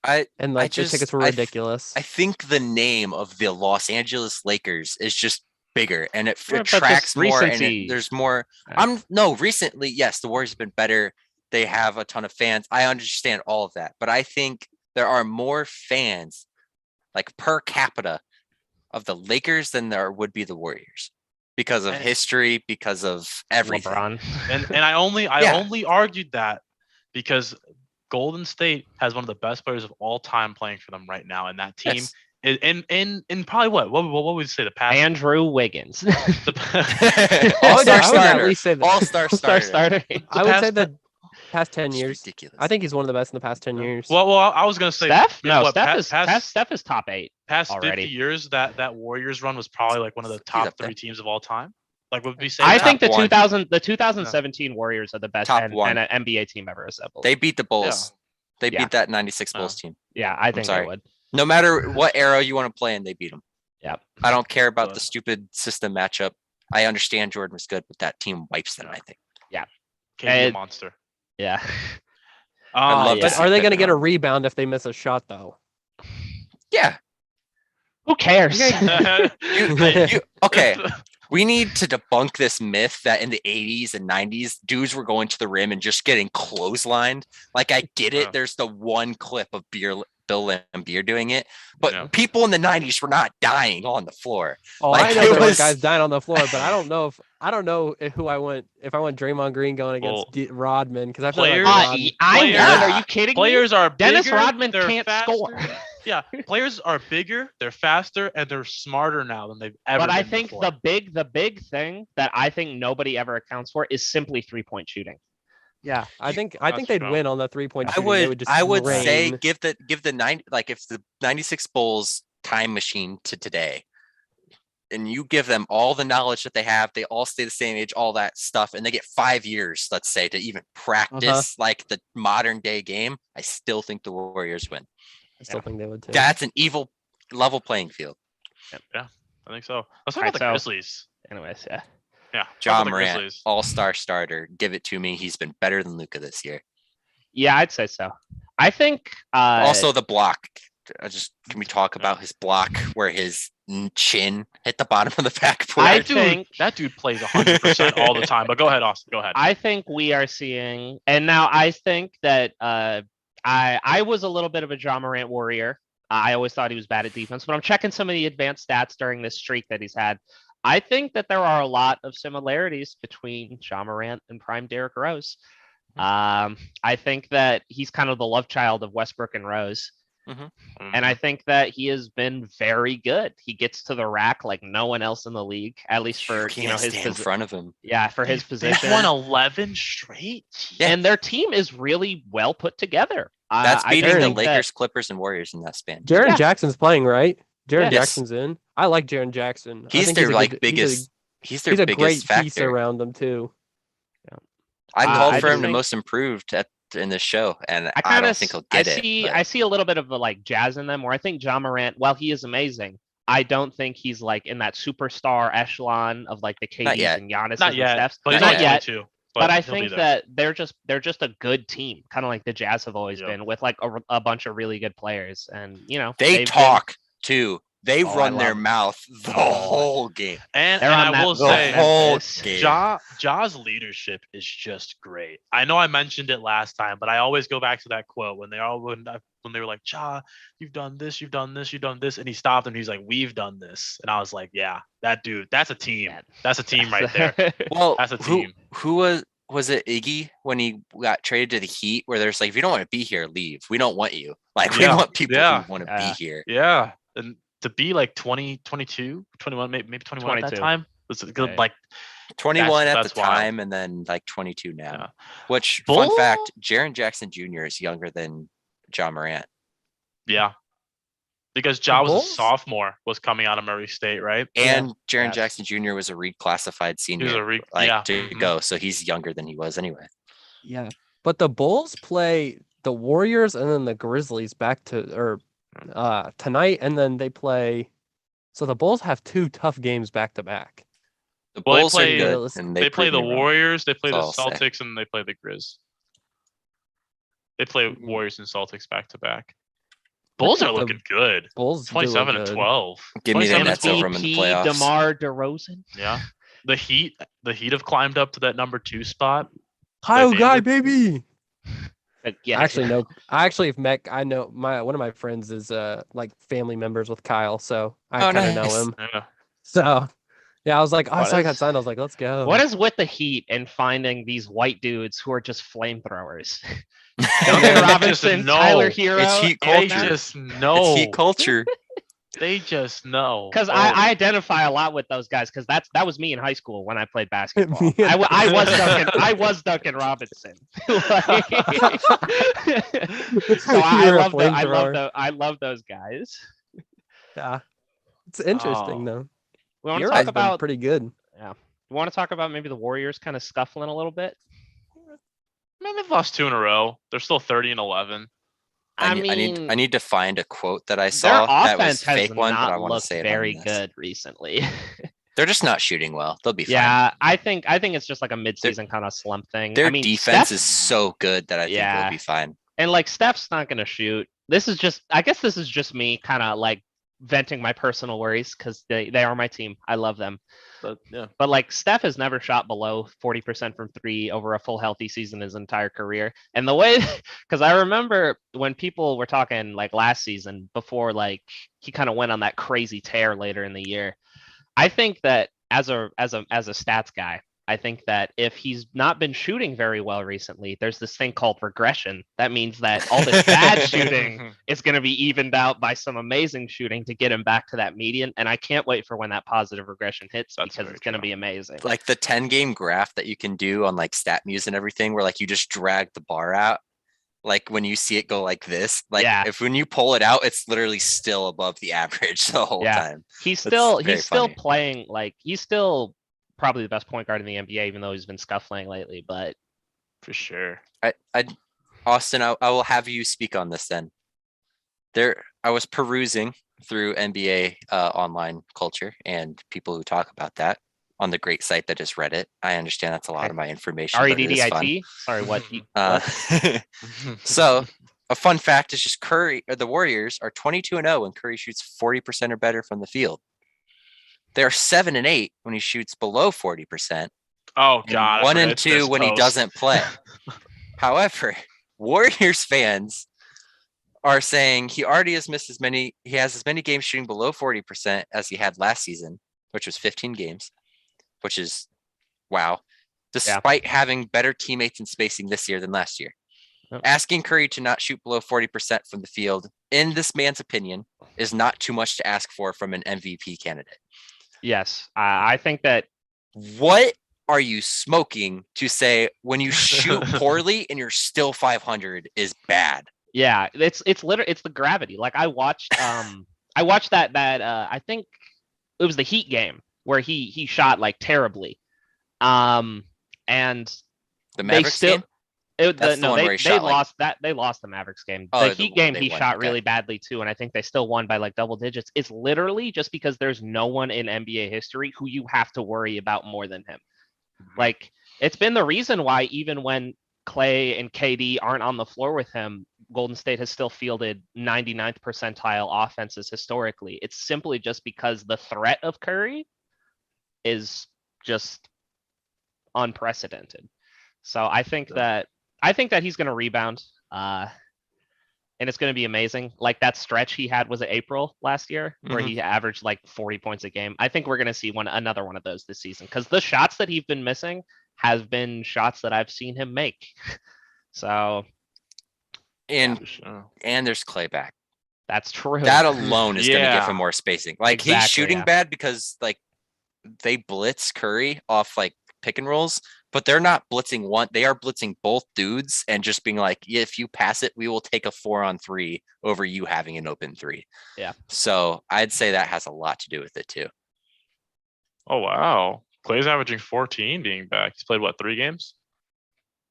And like the tickets were ridiculous. I think the name of the Los Angeles Lakers is just bigger and it Yeah, but attracts just more and recency. there's more. Yeah. Recently, yes, the Warriors have been better. They have a ton of fans. I understand all of that, but I think there are more fans, like per capita, of the Lakers than there would be the Warriors because of And- history, because of everything. LeBron. And I only Yeah. only argued that because Golden State has one of the best players of all time playing for them right now, and that team Yes. is in probably what would we say the past Andrew Wiggins. the, All-star I would at starter. least say that. All-star Star starter. starter. I would say past- the past 10 It's years. ridiculous. I think he's one of the best in the past 10 years. well I was gonna say Steph? yeah, No, what, Steph is top 8. past already. 50 years that Warriors run was probably like one of the He's top up there. 3 teams of all time. Like would we say I that? think the Top one. 2017 Warriors are the best Top and one. an NBA team ever assembled. They beat the Bulls. They Yeah. beat that 96 Bulls team. Yeah, I think they sorry. would. No matter what era you want to play in, they beat them. Yep. I don't care about Good. the stupid system matchup. I understand Jordan was good, but that team wipes them, I think. KD And- monster. Yeah. I love yeah. But to see are they going to Pippen get a on. rebound if they miss a shot though? Yeah. Who cares? Okay. We need to debunk this myth that in the 80s and 90s, dudes were going to the rim and just getting clotheslined. Like, I get it. Yeah. There's the one clip of Bill Laimbeer doing it, but Yeah. people in the 90s were not dying on the floor. Oh, Like, I know it there were was- guys dying on the floor, but I don't know who I went. If I went Draymond Green going against Well, Rodman, because I feel players- like I Rodman, would. Yeah. Are you kidding me? Players are Dennis bigger, Rodman they're can't faster. score. Yeah, players are bigger, they're faster, and they're smarter now than they've ever But been I think before. the big thing that I think nobody ever accounts for is simply 3-point shooting. yeah, I You- think That's they'd true. win on the 3-point I shooting. would They would just I would say rain. give the 90, like if the 96 Bulls time machine to today and you give them all the knowledge that they have, they all stay the same age, all that stuff, and they get 5 years, let's say, to even practice like the modern day game, I still think the Warriors win. I still think they would too. That's an evil level playing field. I think so. Let's talk Alright, about the so- Grizzlies. Anyways, yeah. Yeah, talk John about the Morant, Grizzlies. all-star starter. Give it to me. He's been better than Luka this year. Yeah, I'd say so. I think Also the block. Can we talk about his block where his chin hit the bottom of the backboard? I That dude, think- that dude plays 100% all the time. But go ahead, Austin. Go ahead. I think we are seeing, and now I think that I was a little bit of a John Morant warrior. I always thought he was bad at defense, but I'm checking some of the advanced stats during this streak that he's had. I think that there are a lot of similarities between John Morant and prime Derrick Rose. I think that he's kind of the love child of Westbrook and Rose. And I think that he has been very good. He gets to the rack like no one else in the league, at least for can't his stand in front of him. yeah, for his They've position. won 11 straight. Yeah. And their team is really well put together. That's I beating the think that- Lakers, Clippers, and Warriors in that span. Jaron Yeah. Jackson's playing, right? Jaron Yeah. Yes. Jackson's in. I like Jaron Jackson. I He's think their a like good- biggest. He's their He's a great biggest piece factor. around them too. I called I for just him the think- most improved in this show, and I I kind don't of think he'll get it. see but- I see a little bit of the like jazz in them where I think John Morant, while he is amazing, I don't think he's like in that superstar echelon of like the KDs yet. and Giannis Not and yet. Stephs. But he's Not only yet. 22. But I he'll be think there. that they're just a good team, kind of like the Jazz have always Yep. been, with like a bunch of really good players. And they they've been- talk too. They Oh, I run their love- mouth the Oh. whole game. And They're on I that will The say, whole Memphis. game. Ja's leadership is just great. I know I mentioned it last time, but I always go back to that quote when they were like, Ja, you've done this, you've done this, you've done this, and he stopped and he's like, we've done this, and I was like, yeah, that dude, that's a team. Yeah. That's a team right there. Well, That's a who team. was it? Iggy when he got traded to the Heat, where there's like, if you don't want to be here, leave. We don't want you. Like we Yeah. want people Yeah. who want to Yeah. be here. Yeah, and to be like 20, 22, 21, maybe 21 at that 22. time was good. Right. Like 21 at that's the wild. time, and then like 22 now. Yeah. Which Bull- fun fact, Jaren Jackson Jr. is younger than John Morant. yeah, because Ja was a Bulls? sophomore, was coming out of Murray State, right? And Jaren Yes. Jackson Jr. was a reclassified senior, He was a yeah. to Mhm. go. So he's younger than he was anyway. Yeah. But the Bulls play the Warriors and then the Grizzlies tonight, and then they play. So the Bulls have 2 tough games back to back. The Well, they Bulls play- are good, Realistic. and They play prove the me wrong. Warriors, they play the That's all I'll say. Celtics, and they play the Grizz. They play Mhm. Warriors and Celtics back to back. Bulls are think the looking good. Bulls do 27 look and good. 12. Give me the 27 and Nets 12. over 'em in the MVP playoffs. DeMar DeRozan. Yeah. The Heat have climbed up to that number 2 spot. Kyle Guy, favorite? baby. Yeah, I actually have met. I know one of my friends is like family members with Kyle, so I Oh, kind of know nice. him. Yeah. So yeah, I was like, oh, I What saw he got is- signed. I was like, let's go. What is with the Heat and finding these white dudes who are just flamethrowers? Duncan They Robinson, just know. Tyler Hero. It's Heat They culture. just know. It's Heat culture. They just know. Because Oh. I identify a lot with those guys because that was me in high school when I played basketball. Me and- I was Duncan Robinson. Like- so I You're a love those guys. Yeah, it's interesting Oh. though. We want to Your talk eyes been about pretty good. we want to talk about maybe the Warriors kind of scuffling a little bit. I mean, they've lost 2 in a row. They're still 30 and 11. I I need to find a quote that I their saw that was offense has fake one, but I not want to looked say it very on this. good recently. They're just not shooting well. They'll be fine. Yeah, I think it's just like a midseason kind of slump thing. Their I mean, defense Steph- is so good that I think Yeah. they'll be fine. and like Steph's not gonna shoot. I guess this is just me kind of like venting my personal worries because they are my team. I love them. But yeah. But like Steph has never shot below 40% from 3 over a full healthy season his entire career. And the way, because I remember when people were talking like last season before like he kind of went on that crazy tear later in the year. I think that as a stats guy, I think that if he's not been shooting very well recently, there's this thing called regression. That means that all this bad shooting is going to be evened out by some amazing shooting to get him back to that median. And I can't wait for when that positive regression hits That's because very it's going to true. be amazing. Like the 10-game graph that you can do on like StatMuse and everything, where like you just drag the bar out. Like when you see it go like this, like Yeah. if when you pull it out, it's literally still above the average the whole Yeah. time. He's That's still very funny. playing like he's still probably the best point guard in the NBA, even though he's been scuffling lately. But For sure. Austin, I will have you speak on this then. I was perusing through NBA online culture and people who talk about that on the great site that just read it. I understand that's a lot of my information. but it is fun. REDDIT. Sorry, what? Uh, what? so a fun fact is just the Warriors are 22-0 when Curry shoots 40% or better from the field. They're 7-8 when he shoots below 40%. Oh And god. I 1 forgot and it's 2 this when he post. doesn't play. However, Warriors fans are saying he has as many games shooting below 40% as he had last season, which was 15 games, which is wow. Despite having better teammates and spacing this year than last year. Yep. Asking Curry to not shoot below 40% from the field, in this man's opinion, is not too much to ask for from an MVP candidate. Yes, I think that What are you smoking to say when you shoot poorly and you're still 500 is bad? yeah, it's literally it's the gravity. Like I watched that I think it was the Heat game where he shot like terribly. And The they Mavericks still game? That's the one where he they shot, like- lost that they lost the Mavericks game. Oh, The Heat game they he won, shot okay. really badly too, and I think they still won by like double digits. It's literally just because there's no one in NBA history who you have to worry about more than him. Like it's been the reason why even when Clay and KD aren't on the floor with him, Golden State has still fielded 99th percentile offenses historically. It's simply just because the threat of Curry is just unprecedented. So I think that he's going to rebound, and it's going to be amazing. Like that stretch he had was it April last year, where he averaged like 40 points a game. I think we're going to see another one of those this season because the shots that he's been missing have been shots that I've seen him make. So And For sure. and there's Clay back. that's true. That alone is going to give Yeah. him more spacing. Like he's Exactly, shooting yeah. bad because like they blitz Curry off like pick and rolls, but they're not blitzing one. They are blitzing both dudes and just being like, yeah, if you pass it, we will take a 4-on-3 over you having an open 3. Yeah. So I'd say that has a lot to do with it too. Oh wow, Clay's averaging 14 being back. He's played what, 3 games?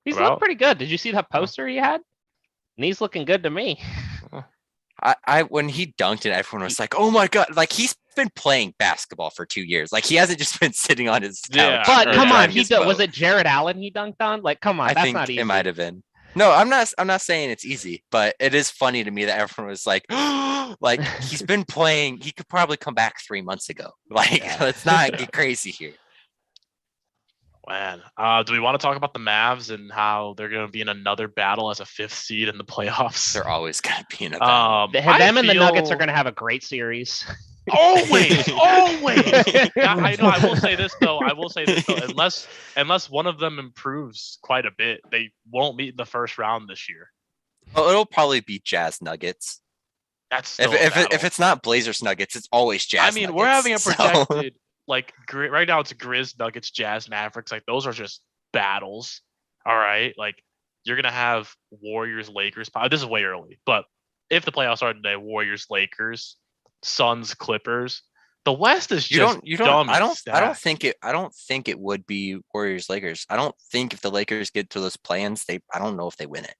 He's About? looked pretty good. Did you see that poster he had? And he's looking good to me. I when he dunked it, everyone was like, "Oh my god!" Like he's been playing basketball for 2 years. Like he hasn't just been sitting on his couch. But or come on, driving his boat. was it Jared Allen he dunked on? Like, come on, I that's think not easy. it might have been. No, I'm not saying it's easy, but it is funny to me that everyone was like, like he's been playing. He could probably come back 3 months ago. Like, let's not get crazy here. Man, do we want to talk about the Mavs and how they're going to be in another battle as a 5th seed in the playoffs? They're always gonna be in a battle. Them and the Nuggets are going to have a great series. Always. I know. I will say this though. Unless one of them improves quite a bit, they won't meet in the first round this year. Well, it'll probably be Jazz Nuggets. That's still if it's not Blazers Nuggets, it's always Jazz. I mean, Nuggets, we're having a so- projected like right now. It's Grizz, Nuggets, Jazz, Mavericks. Like those are just battles. All right, like you're gonna have Warriors, Lakers. This is way early, but if the playoffs are today, Warriors, Lakers, Suns, Clippers. The West is just dumb. I don't think it would be Warriors Lakers. I don't think if the Lakers get to those plans, I don't know if they win it.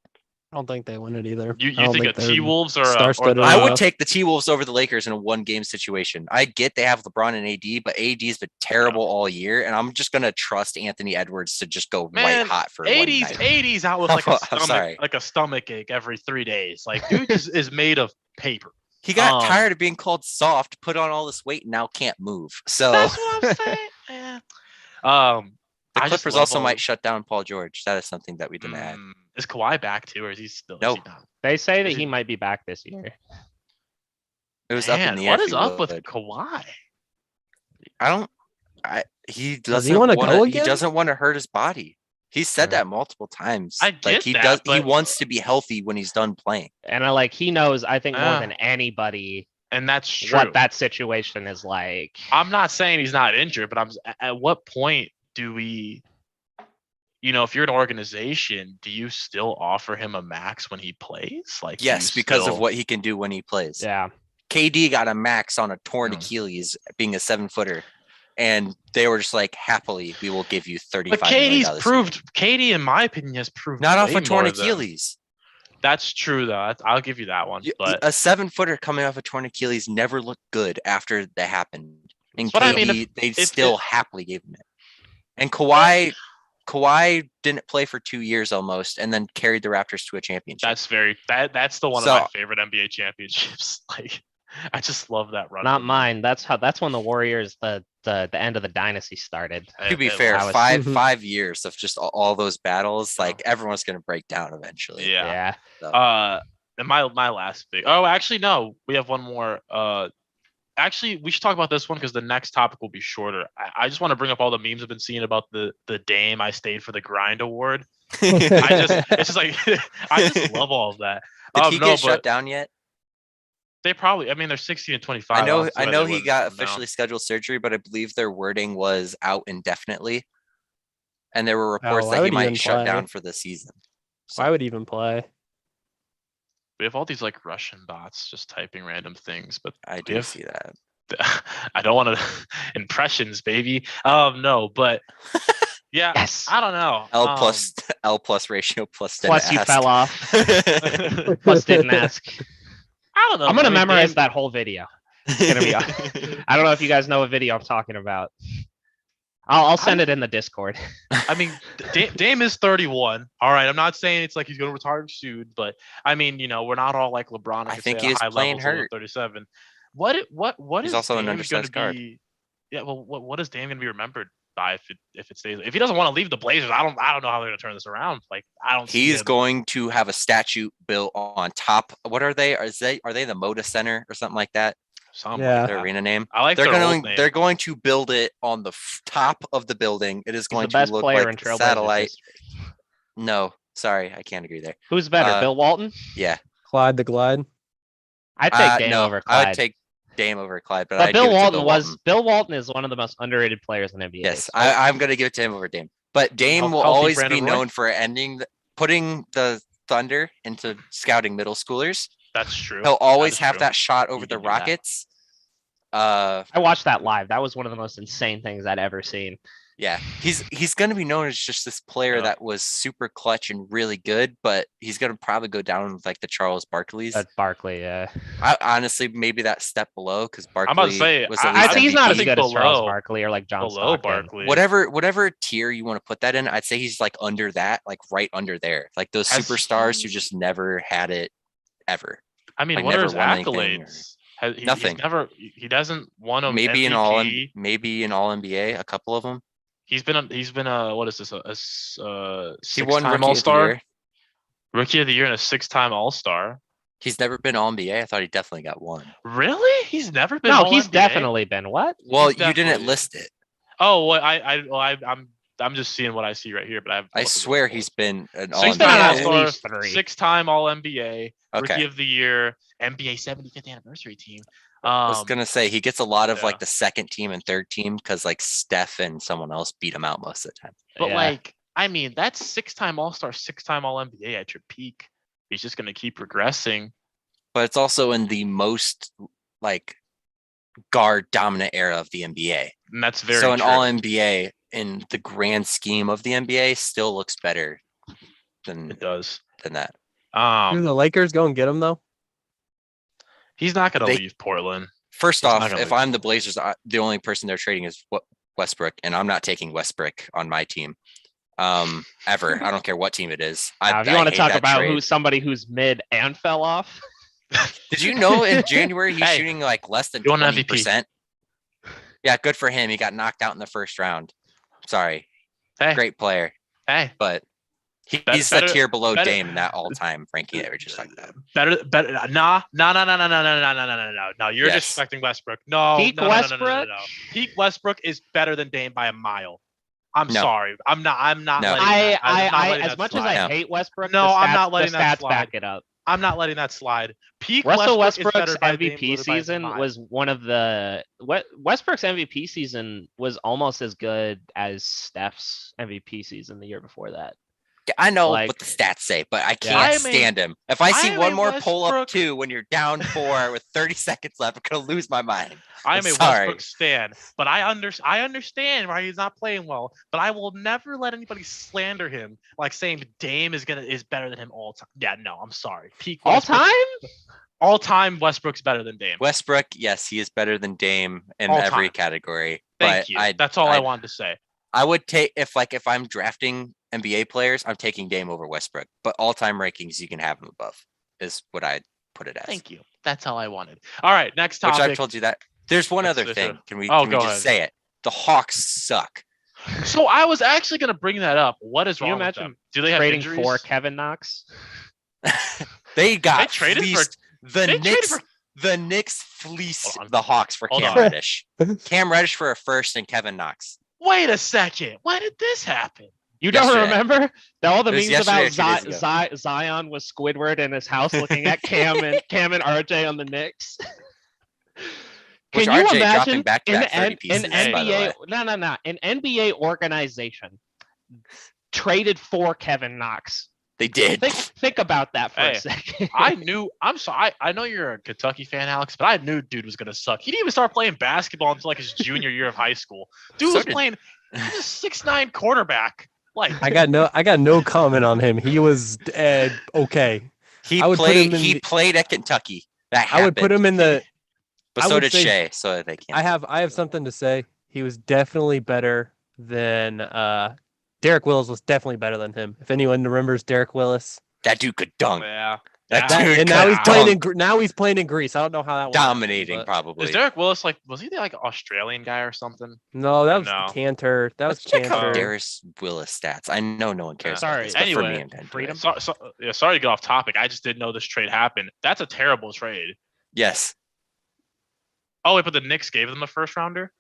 I don't think they win it either. You I don't think a they're T-Wolves or star-studded the- I would enough. take the T-Wolves over the Lakers in a 1-game situation. I get they have LeBron and AD, but AD's been terrible all year, and I'm just gonna trust Anthony Edwards to just go white hot for 80s, 1 night. 80s out with like a stomach ache every 3 days. Like dude is made of paper. He got tired of being called soft, put on all this weight, and now can't move. So That's what I'm saying. Yeah. the Clippers also might shut down Paul George. That is something that we didn't add. Is Kawhi back too, or is he still? No. Is he not? They say that he might be back this year. It was up in the air. What if is he up with would. Kawhi? He Does he doesn't wanna want go to. He again? doesn't want to hurt his body. He said that multiple times. I get like he that, does. He but- wants to be healthy when he's done playing. And he knows, I think, more than anybody And that's true. what that situation is like. I'm not saying he's not injured, but at what point do we, if you're an organization, do you still offer him a max when he plays? Like Yes, because of what he can do when he plays. Yeah. KD got a max on a torn Achilles, being a 7-footer, and they were just like, happily, we will give you $35 But million. KD, in my opinion, has proved Not off way a torn more than- Achilles. That's true, though. I'll give you that one. But A 7-footer coming off a torn Achilles never looked good after that happened. And But I KD, mean, they still happily gave him it. And Kawhi didn't play for 2 years almost, and then carried the Raptors to a championship. that's the one of my favorite NBA championships. Like, I just love that run. Not mine. That's when the Warriors, the end of the dynasty started. To be fair, 5 years of just all those battles, like everyone's gonna break down eventually. Yeah. Yeah. And my last big. Oh, actually, no. We have one more. Actually, we should talk about this one because the next topic will be shorter. I just want to bring up all the memes I've been seeing about the Dame I Stayed for the Grind award. It's just like I just love all of that. Did he get shut down yet? They probably. I mean, they're 16 and 25. I know he got officially scheduled surgery, but I believe their wording was out indefinitely, and there were reports that he might shut down for the season. Why would he even play? We have all these like Russian bots just typing random things, but I do see that. I don't want to impressions, baby. No, but yeah, Yes. I don't know. L plus ratio plus. Plus you fell off. Plus didn't ask. I don't know. I'm gonna memorize that whole video. It's gonna be. I don't know if you guys know what video I'm talking about. I'll send it in the Discord. I mean, Dame is 31. All right, I'm not saying it's like he's going to retire soon, but I mean, we're not all like LeBron. I think he's playing hurt. 37. What he's is also Dame an undersized guard. Yeah, well, what is Dame going to be remembered by if it stays? If he doesn't want to leave the Blazers, I don't know how they're going to turn this around. Like, I don't. He's going to have a statue built on top. What are they? Are they the Moda Center or something like that? Their arena name. I like they're going to build it on the top of the building. It is going to look like a satellite. No, sorry, I can't agree there. Who's better, Bill Walton? Yeah, Clyde the Glide. I'd take Dame over Clyde. I would take Dame over Clyde, but Bill Walton is one of the most underrated players in NBA. Yes, I'm going to give it to him over Dame. But Dame will Healthy always Brandon be Roy? known for putting the Thunder into scouting middle schoolers. That's true. He'll always is have true. that shot over He the did do that. Rockets. I watched that live. That was one of the most insane things I'd ever seen. Yeah, he's going to be known as just this player Yeah. that was super clutch and really good, but he's going to probably go down with like the Charles Barkleys. Barkley, yeah. I honestly maybe that step below because Barkley I'm about to say, was at I least I think he's not as MVP. good as Charles below- Barkley or like John below Stockton. Barkley. Whatever tier you want to put that in, I'd say he's like under that, like right under there. Like those Has superstars he- who just never had it ever. I mean, like, what are never his won anything or- accolades? He's Nothing. He doesn't won a Maybe MVP. maybe an all NBA, a couple of them. He's been a what is this? A He won six-time Rookie All of the Star, Year. Rookie of the Year, and a 6-time All Star. He's never been all NBA. I thought he definitely got one. Really? He's never been. No, All he's NBA? definitely been. What? Well, He's you didn't definitely- list it. Oh, well, I'm just seeing what I see right here, but I swear he's been an all He's been Six-time on NBA. at All-Star, least 3. 6-time All NBA, Rookie Okay. of the Year, NBA 75th anniversary team. I was gonna say he gets a lot of yeah. like the second team and third team because like Steph and someone else beat him out most of the time. But Yeah. like, I mean, that's 6-time All Star, 6-time All NBA at your peak. He's just gonna keep regressing. But it's also in the most like guard dominant era of the NBA. And that's very So an true. all NBA in the grand scheme of the NBA still looks better than It does. that. Do the Lakers go and get him though? He's not gonna They- leave Portland. First He's not off, gonna if leave. I'm the Blazers, the only person they're trading is Westbrook, and I'm not taking Westbrook on my team. Ever. I don't care what team it is. Now, if you want to hate talk that about trade. who's somebody who's mid and fell off, Did you know in January he's Hey, shooting like less than you want an MVP? 20%? Yeah, good for him. He got knocked out in the first round. Sorry. Hey, Great player, hey, but Better- he's a better- tier below better- Dame in that all-time ranking average just like that. better. No. You're Yes. disrespecting Westbrook. No, Peak no. Westbrook? Peak Westbrook is better than Dame by a mile. I'm No. sorry. I'm not. No. Letting that- I'm not letting as that much as slide. I No. hate Westbrook, No, the I'm stats, not letting the that stats slide. back it up. I'm not letting that slide. Peak Russell Westbrook is Westbrook's better by Dame MVP Lillard by a season mile. was one of the Westbrook's MVP season was almost as good as Steph's MVP season the year before that. Yeah, I know Like- what the stats say, but I Yeah. can't I'm a- stand him. If I see I'm one a more pull up Westbrook- 2 when you're down 4 with 30 seconds left, I'm gonna lose my mind. I'm a sorry. Westbrook stan, but I understand why he's not playing well. But I will never let anybody slander him like saying Dame is better than him all time. Yeah, no, I'm sorry. Peak All Westbrook- time? all time Westbrook's better than Dame. Westbrook, yes, he is better than Dame in All every time. category. Thank but you. That's all I wanted to say. I would take if I'm drafting NBA players, I'm taking Dame over Westbrook. But all-time rankings, you can have him above. Is what I put it as. Thank you. That's all I wanted. All right, next Which topic. I've told you that. There's one Let's other do thing. it. Can we Oh, just go ahead. say it? The Hawks suck. So I was actually going to bring that up. What is Can you wrong with imagine them? Do they have Trading injuries? for Kevin Knox. They got They traded for- fleeced. The they traded Knicks. for- The Knicks fleeced Hold on. the Hawks for Hold Cam on. Reddish. Cam Reddish for a first and Kevin Knox. Wait a second. When did this happen? You don't Yesterday. remember all the It was memes about yesterday or 2 days Zion with Squidward in his house looking at Cam and RJ on the Knicks? Which Can you RJ dropping imagine back-to-back 30 an pieces, by the NBA? way. No. An NBA organization traded for Kevin Knox. They did. Think about that for Hey, a second. I'm sorry. I know you're a Kentucky fan, Alex, but I knew dude was gonna suck. He didn't even start playing basketball until like his junior year of high school. Dude So was did- playing. He was a 6'9" quarterback. Like I got no comment on him. He was okay. He I would put him in He the- played at Kentucky. That happened. I would put him in the. But I so would did say- Shea. So they can't. I have something to say. He was definitely better than Derrick Willis was definitely better than him. If anyone remembers Derrick Willis, That dude could dunk. yeah. That Yeah. dude and now could he's playing dunk. now he's playing in Greece. I don't know how that went. Dominating, but- probably. Is Derek Willis like? Was he the like Australian guy or something? No, that was No. Cantor. That was Let's check out Cantor. Darius Willis stats. I know no one cares. Sorry. About this, but for Anyway, me, I'm gonna do freedom. it. Sorry to get off topic. I just didn't know this trade happened. That's a terrible trade. Yes, Oh wait, but the Knicks gave them a first rounder.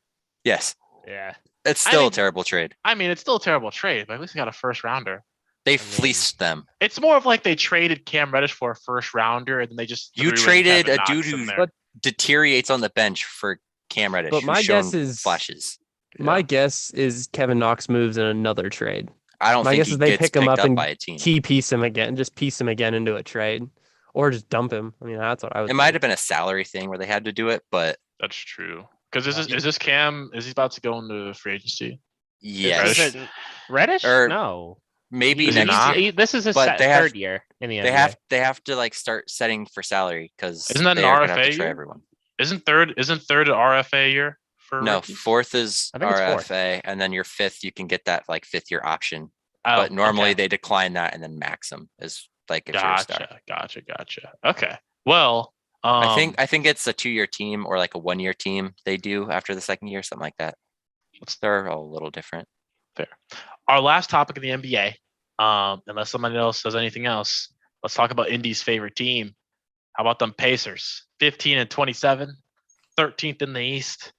yes. Yeah. It's I still mean- a terrible trade. I mean, it's still a terrible trade, but at least they got a first rounder. They mean- fleeced them. It's more of like they traded Cam Reddish for a first rounder, and then they just You threw in traded Kevin a Knox dude in who- there. But- Deteriorates on the bench for Cam Reddish. But who's my shown guess is- flashes. My guess is Kevin Knox moves in another trade. I don't My think guess he is they gets pick him picked up up and by a team. key piece him again, just piece him again into a trade, or just dump him. I mean, that's what I would. It might have been a salary thing where they had to do it, but That's true. Because is this Cam? Is he about to go into free agency? yes, Is it Reddish? Or no. maybe Is he next not? year. This is his But they have- third year in the NBA. They have to like start setting for salary because Isn't that an they are gonna have RFA to try year? everyone. Isn't third an RFA year for No, rookies? fourth is I think it's fourth. RFA, and then your fifth you can get that like 5th-year option. Oh, But normally okay. they decline that and then max them as like if you're a star. Gotcha. Okay. Well, I think it's a 2-year team or like a 1-year team they do after the second year, something like that. They're all a little different. fair. Our last topic in the NBA, unless somebody else says anything else, let's talk about Indy's favorite team. How about them Pacers? 15-27, 13th in the East.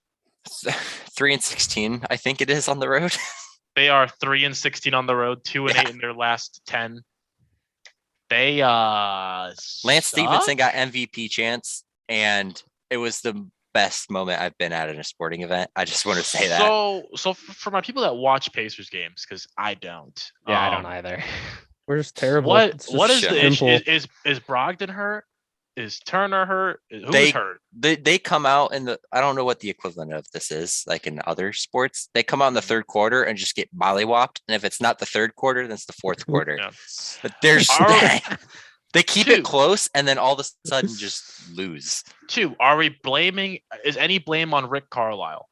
3-16, I think it is on the road. They are 3-16 on the road, 2-8 in their last 10. They Lance suck? Stevenson got MVP chance, and it was the best moment I've been at in a sporting event. I just want to say that. So for my people that watch Pacers games, because I don't. Yeah, I don't either. We're just terrible. What It's what is just the issue? simple. Is Brogdon hurt? Is Turner hurt? Who's They- hurt? They come out in the, I don't know what the equivalent of this is, like in other sports. They come out in the third quarter and just get mollywopped. And if it's not the third quarter, then it's the fourth quarter. Yeah. But there's they keep Two. it close and then all of a sudden just lose. 2, are we blaming? Is any blame on Rick Carlisle?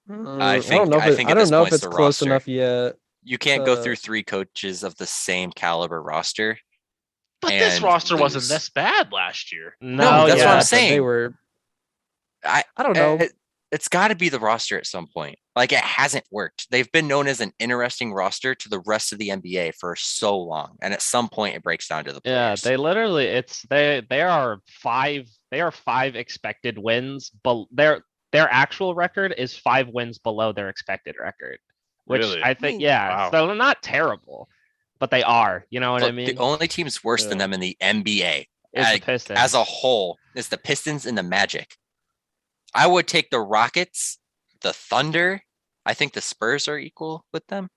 I don't know if I it- think I at don't this know point if it's it's the close roster. enough yet. You can't go Uh, through 3 coaches of the same caliber roster. But this And roster wasn't lose. this bad last year. No, that's what I'm yeah. but saying. They were. I don't know. It's got to be the roster at some point. Like it hasn't worked. They've been known as an interesting roster to the rest of the NBA for so long, and at some point it breaks down to the Yeah, players. they literally they are 5 expected wins, but their actual record is 5 wins below their expected record, which Really? I think Wow. so they're not terrible, but they are. You know what I Look, mean? the only teams worse than Yeah. them in the NBA Is the like, Pistons. as a whole is the Pistons and the Magic. I would take the Rockets, the Thunder. I think the Spurs are equal with them,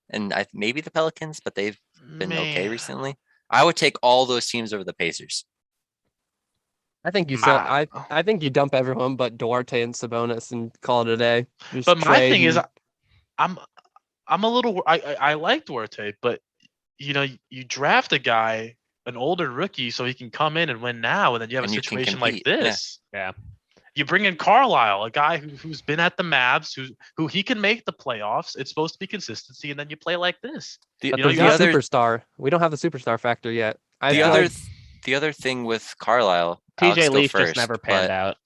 and maybe the Pelicans, but they've been okay Man. recently. I would take all those teams over the Pacers. I think you sell. My- I think you dump everyone but Duarte and Sabonis and call it a day. Just But my trade thing is, and- I'm a little. I like Duarte, but you draft a guy, an older rookie, so he can come in and win now, and then you have And a you can situation like compete, yeah. this. Yeah. You bring in Carlisle, a guy who's been at the Mavs, who he can make the playoffs. It's supposed to be consistency, and then you play like this. The, but you know, there's you no have- superstar. We don't have the superstar factor yet. I the feel other like- the other thing with Carlisle, TJ Alex, go Leaf first, just never but panned out.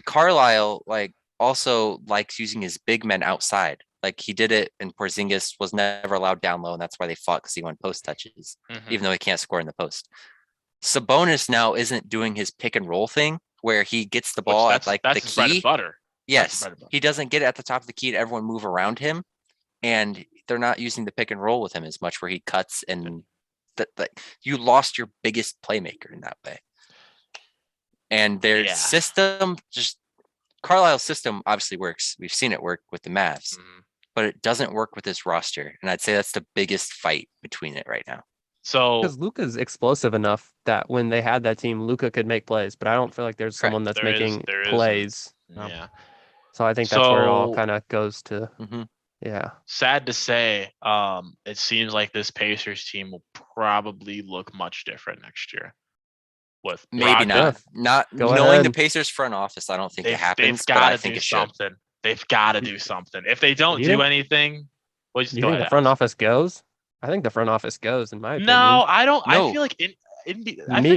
Carlisle like also likes using his big men outside. Like he did it, and Porzingis was never allowed down low, and that's why they fought because he won post touches, Mhm. even though he can't score in the post. Sabonis now isn't doing his pick and roll thing where he gets the Which ball that's at like that's the his bread key. and butter. Yes, bread and butter. he doesn't get it at the top of the key, and everyone move around him, and they're not using the pick and roll with him as much, where he cuts and that you lost your biggest playmaker in that way. And their Yeah. system, just Carlisle's system, obviously works. We've seen it work with the Mavs, Mhm. but it doesn't work with this roster, and I'd say that's the biggest fight between it right now. So Because Luca's explosive enough that when they had that team, Luca could make plays, but I don't feel like there's Correct. someone that's There is- making there isn't. plays. yeah, So I think that's where it all So- kind of goes to. hmm Yeah. sad to say, it seems like this Pacers team will probably look much different next year. With Maybe Brogdon. not. Yeah. Not Go knowing the ahead. Pacers front office, I don't think it They've happens. But got I to think do it should. something. They've got to do something. If they don't You do think- anything, well, just You go think the ahead. front office goes? I think the front office goes, in my opinion. No, I don't. No. I feel like I think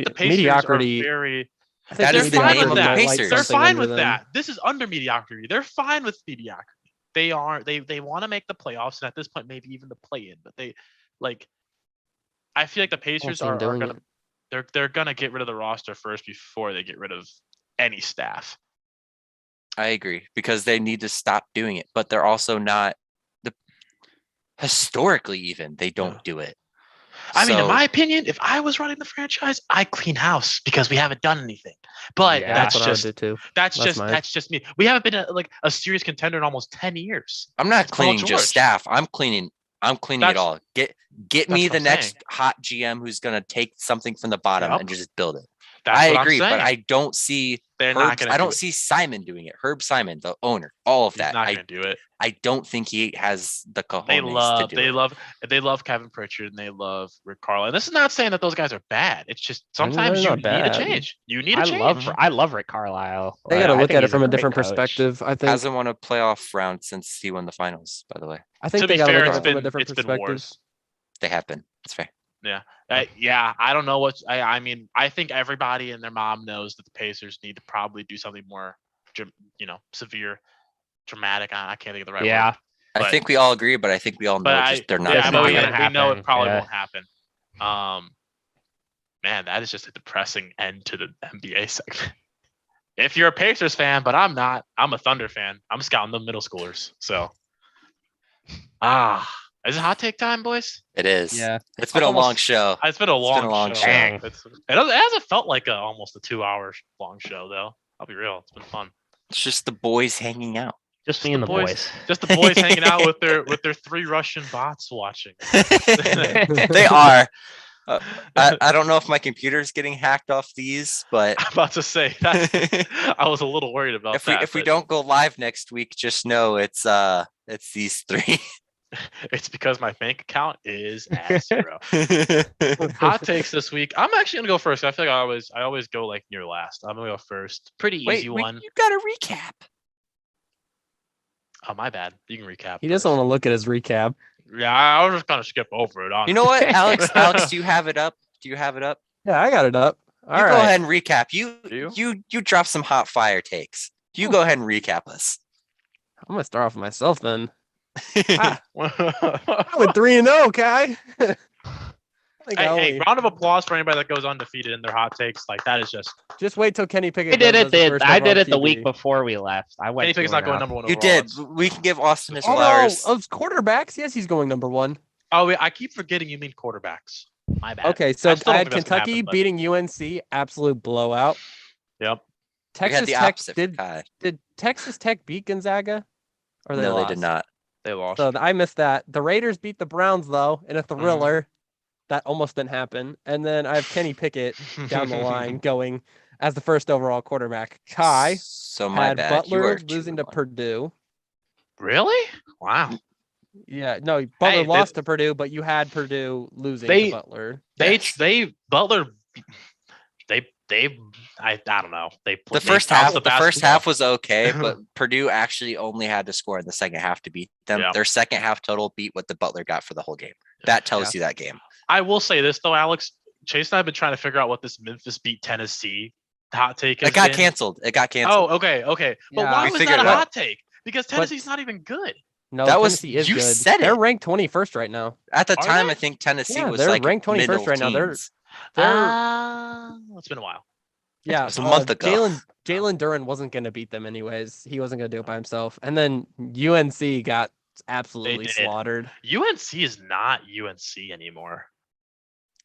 the Pacers mediocrity- are very. I think That They're is the fine name with of the that. Pacers. They're something fine under with them. that. This is under mediocrity. They're fine with mediocrity. They are. They want to make the playoffs, and at this point, maybe even the play-in. But they, like, I feel like the I don't Pacers see them are doing gonna. it. They're gonna get rid of the roster first before they get rid of any staff. I agree because they need to stop doing it, but they're also not the historically even they don't do it. I mean, in So- my opinion, if I was running the franchise, I clean house because we haven't done anything. But Yeah, that's what I would just do too. that's That's just me. We haven't been a serious contender in almost 10 years. I'm not It's Paul cleaning just George. staff. I'm cleaning it That's- all. Get that's me what the I'm next saying. hot GM who's gonna take something from the bottom Yup. and just build it. That's I what agree, I'm saying. but I don't see They're not going to I do don't it. see Simon doing it. Herb Simon, the owner, all of He's that. not I going to do it. I don't think he has the cojones They to do it. they love Kevin Pritchard and they love Rick Carlisle. And this is not saying that those guys are bad. It's just I mean, sometimes they're you not need a bad. change. You need a I change. love Rick Carlisle. They Like, got to I look think at it he's from a great different coach. perspective. I think. Hasn't won a playoff round since he won the finals, by the way. I think To they be got to fair, look at it's it from a been different it's been perspective. wars. They have been. It's fair. Yeah, I don't know what I mean. I think everybody and their mom knows that the Pacers need to probably do something more, severe, dramatic. I can't think of the right Yeah, word. I But- think we all agree, but I think we all know they're not It's but not we, gonna we know it happen, probably yeah. won't happen. Man, that is just a depressing end to the NBA segment. If you're a Pacers fan, but I'm not, I'm a Thunder fan. I'm scouting the middle schoolers. So, is it hot take time, boys? It is. Yeah. It's been a long Almost- show. It's been a long show. Dang. It hasn't felt like almost a 2 hour long show though. I'll be real. It's been fun. It's just the boys hanging out. just me and the boys. Just the boys hanging out with their 3 Russian bots watching. They are. I don't know if my computer's getting hacked off these, but I'm about to say that. I was a little worried about if that. we but don't go live next week, just know it's these 3. it's because my bank account is at 0. Hot takes this week. I'm actually gonna go first. I feel like I always go like near last. I'm gonna go first. Pretty easy one. You got to recap. Oh, my bad. You can recap. He doesn't first. want to look at his recap. Yeah, I was just gonna skip over it. You know what, honestly. Alex? Do you have it up? Do you have it up? Yeah, I got it up. All You right. go ahead and recap. You? You drop some hot fire takes. You go ahead and recap us. I'm gonna start off with myself then. hey, I went 3-0, Kai. I think I only, round of applause for anybody that goes undefeated in their hot takes. Like that is just just wait till Kenny Pickett. I did goes it. as the first I overall did it the QB. week before we left. I went. Kenny Pickett's not going number 1 You overall. did. It's- We can give Austin his Oh flowers. no, of quarterbacks. Yes, he's going number 1. Oh, wait, I keep forgetting you mean quarterbacks. My bad. Okay, so still I don't had think that's gonna Kentucky happen, but- beating UNC, absolute blowout. Yep. We had Texas the Tech opposite for did Kai. Texas Tech beat Gonzaga? Or No, lost? they did not. They lost. So I missed that. The Raiders beat the Browns though in a Mm-hmm. thriller. That almost didn't happen. And then I have Kenny Pickett down the line going as the first overall quarterback. Kai So my had bad. You Butler are losing to 2-1. Purdue. Really? Wow. Yeah, no, Butler Hey, lost to Purdue, but you had Purdue losing They- to Butler. Yes. Butler. I don't know. The they first bounced half, the the first basketball. half was okay, but Purdue actually only had to score in the second half to beat them. Yeah. Their second half total beat what the Butler got for the whole game. That tells you that game. I will say this though, Alex. Chase and I have been trying to figure out what this Memphis beat Tennessee hot take is. It got canceled. It got canceled. Oh, okay. But Yeah. why We was figured that a it out. hot take? Because Tennessee's not even good. No, That was- Tennessee is you good. said They're it. ranked 21st right now. At the Are time, they? I think Tennessee Yeah, was they're like ranked 21st middle right now. They're teens. It's been a while. Yeah, was a month ago. Jalen Duran wasn't going to beat them anyways. He wasn't going to do it by himself. And then UNC got absolutely did. slaughtered. UNC is not UNC anymore.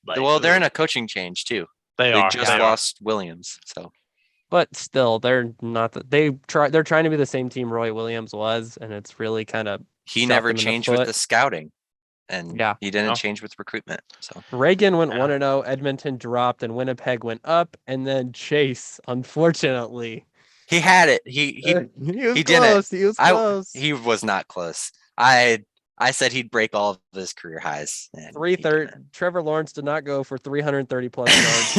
Like, Well, they're in a coaching change too. They They are. just they are. lost Williams. So But still, they're not. They're trying to be the same team Roy Williams was, and it's really kind of he Shot never them in the changed with foot. the scouting, and Yeah. he didn't No. change with recruitment. So Reagan went Yeah. 1-0, Edmonton dropped, and Winnipeg went up, and then Chase, unfortunately, he had it. He was he did it. close. He was close. he was not close. I said he'd break all of his career highs. and he 330. didn't. Trevor Lawrence did not go for 330 plus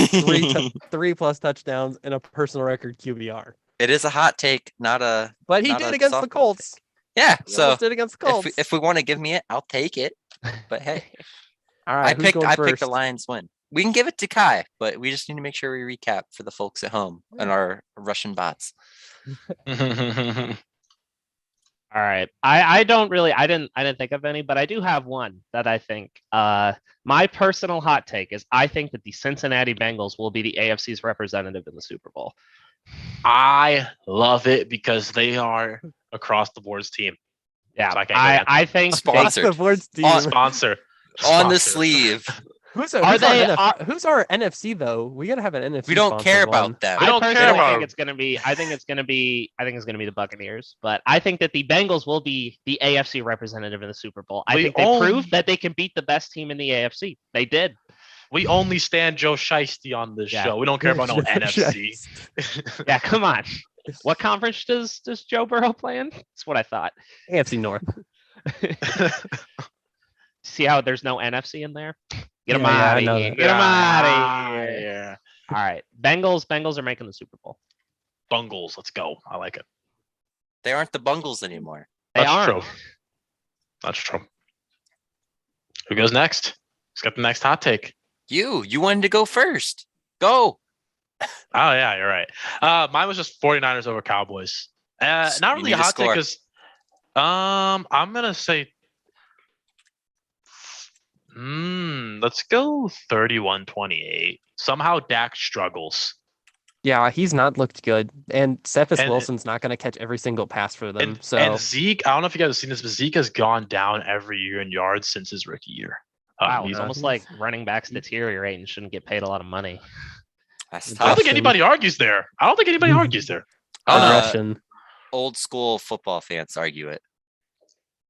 yards, three plus touchdowns, and a personal record QBR. It is a hot take, not a. But he Not did a against the soft Colts. Yeah. He So almost did against the Colts. if we want to give me it, I'll take it. But hey, All right, who's going I first? picked the Lions win. We can give it to Kai, but we just need to make sure we recap for the folks at home and our Russian bots. All right. I didn't think of any, but I do have one that I think my personal hot take is I think that the Cincinnati Bengals will be the AFC's representative in the Super Bowl. I love it because they are across the boards team. Yeah. So I can't go against I think Sponsored. The board's team. On- Sponsor. On the Sponsor. sleeve. Who's Are they- who's our NFC though? We gotta have an NFC. We don't care sponsored one. about them. We don't I care personally about think them. it's gonna be. I think it's gonna be the Buccaneers, but I think that the Bengals will be the AFC representative in the Super Bowl. I We think they own- proved that they can beat the best team in the AFC. They did. We only stand Joe Shiesty on this Yeah. show. We don't care about no NFC. Yeah, come on. What conference does Joe Burrow play in? That's what I thought. AFC North. See how there's no NFC in there? Get them Yeah, I out of know here. that. Get them out Ah, of here. yeah. All right, Bengals are making the Super Bowl. Bungles. Let's go. I like it. They aren't the Bungles anymore. They That's are. true. That's true. Who goes next? Who's got the next hot take? You wanted to go first. Go. Oh yeah, you're right. Mine was just 49ers over Cowboys. Not You really need a a hot take score. because I'm gonna say let's go 31-28. Somehow Dak struggles. Yeah, he's not looked good, and Cephas And- Wilson's not gonna catch every single pass for them. And, so and Zeke, I don't know if you guys have seen this, but Zeke has gone down every year in yards since his rookie year. Wow, He's- it's almost like running backs deteriorate and shouldn't get paid a lot of money. That's I don't tough. think anybody argues there. I don't think anybody argues there. progression. Old school football fans argue it.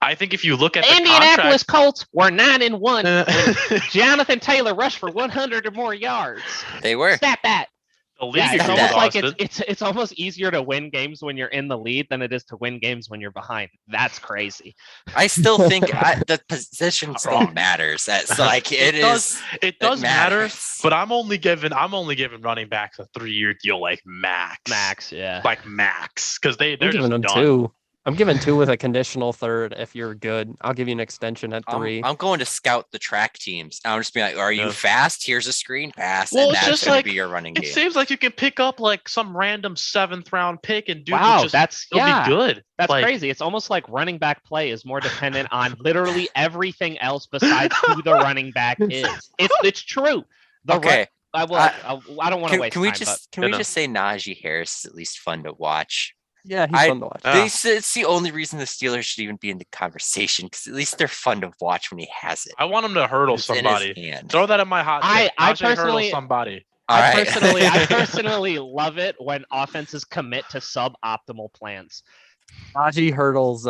I think if you look at The the Indianapolis Colts were 9-1. contract, Jonathan Taylor rushed for 100 or more yards. They were. Stat that. the league Yeah, it's agrees agrees almost with like Austin. it's almost easier to win games when you're in the lead than it is to win games when you're behind. That's crazy. I still think the position Not still wrong. matters. That's like it does- is. It does matter, matters. but I'm only giving running backs a 3-year deal like max. Max, yeah. Like max. Because they're I'm just giving them done. 2. I'm giving 2 with a conditional third if you're good. I'll give you an extension at 3. I'm going to scout the track teams. I'm just being like, are you Yeah. fast? Here's a screen pass, Well, and it's that's just going like- to be your running It game. seems like you can pick up like some random 7th round pick and dude Wow, just that's it'll yeah. be good. That's Like, crazy. It's almost like running back play is more dependent on literally everything else besides who the running back is. It's true. Okay, I don't want to waste can we time, just you know. say Najee Harris is at least fun to watch? Yeah, he's I- fun to watch. Yeah. It's the only reason the Steelers should even be in the conversation because at least they're fun to watch when he has it. I want him to hurdle It's in his somebody. hand. Throw that in my hot I take. Najee hurdle personally- somebody. All I right. personally love it when offenses commit to suboptimal plans. Najee Hurdles.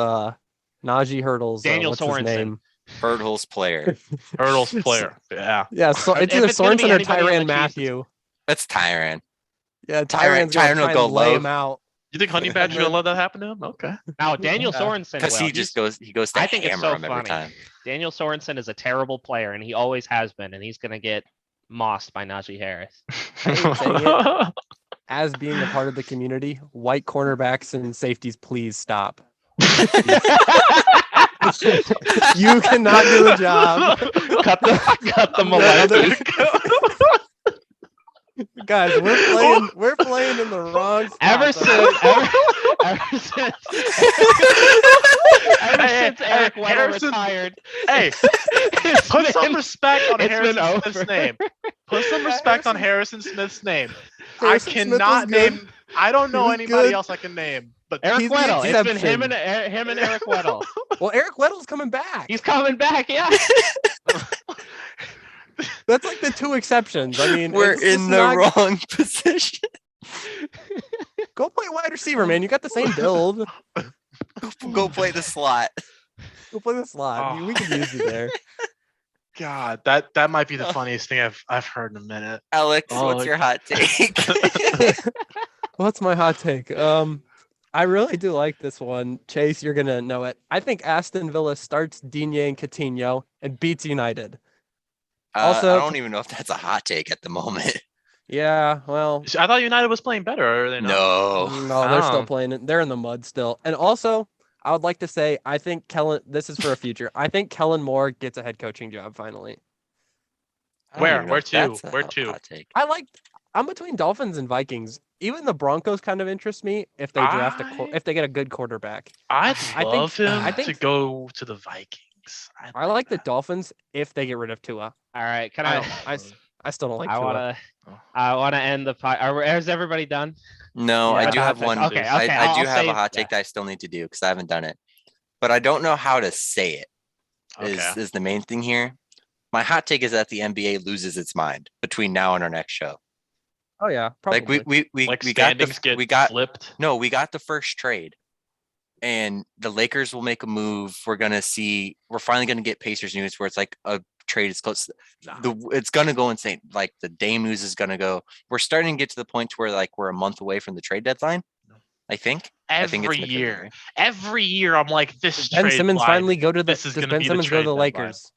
Daniel what's his Sorensen. name? Hurdles player. Hurdles player. Yeah. Yeah, so it's If either it's gonna be Sorensen or anybody on the Tyrann Chiefs, Matthew. That's Tyrann. Yeah, Tyrann Tyrann's gonna will try go and lay low. him out. You think Honey Badger's gonna let that happen to him? Okay. Now Daniel Yeah. Sorensen, Because will. he just goes to I think it's hammer so him every funny. time. Daniel Sorensen is a terrible player, and he always has been, and he's gonna get mossed by Najee Harris. As being a part of the community, white cornerbacks and safeties, please stop. You cannot do the job. cut the Yeah, molester. Guys, we're playing in the wrong spot. Ever though. since Hey, Eric hey, Weddle Harrison- retired, Hey, it's put some been- respect on it's been Harrison over. Smith's name. Put some respect on Harrison Smith's name. Harrison I Smith cannot was good. name. I don't know was anybody good. else I can name. But Eric He's the Weddle. It's been exception. him and Eric Weddle. Well, Eric Weddle's coming back. He's coming back. Yeah. That's like the 2 exceptions. I mean, We're it's just in the not- wrong position. Go play wide receiver, man. You got the same build. Go play the slot. Go play the slot. We can use you there. God, that might be the funniest thing I've heard in a minute. Alex, Oh, what's your hot take? What's my hot take? I really do like this one. Chase, you're gonna know it. I think Aston Villa starts Digne and Coutinho and beats United. Also- I don't even know if that's a hot take at the moment. Yeah, well, I thought United was playing better. Or are they not? No. no, they're still Oh. playing it. They're in the mud still. And also, I would like to say, I think Kellen. This is for a future. I think Kellen Moore gets a head coaching job finally. I don't Where? even know Where if to? that's a Where to? hot take. I'm between Dolphins and Vikings. Even the Broncos kind of interest me if they draft if they get a good quarterback. I'd I think- love him I think- to go to the Vikings. I like the Dolphins if they get rid of Tua. All right. Can I I? don't- I still don't like I Tua. wanna end the podcast. Is everybody done? No, Yeah, I do hot have take. one. Okay, I I'll do have a save- hot take that I still need to do because I haven't done it. But I don't know how to say it. Okay. Is the main thing here. My hot take is that the NBA loses its mind between now and our next show. Oh yeah, probably. Like we Like got standings the get flipped. we got the first trade, and the Lakers will make a move. We're finally gonna get Pacers news where it's like a trade is close. It's gonna go insane. Like the Dame news is gonna go. We're starting to get to the point where like we're a month away from the trade deadline. I think. Every year, I'm like, this Ben trade Simmons line, finally go to the? this is Does gonna Ben be the Simmons go to trade the deadline. Lakers?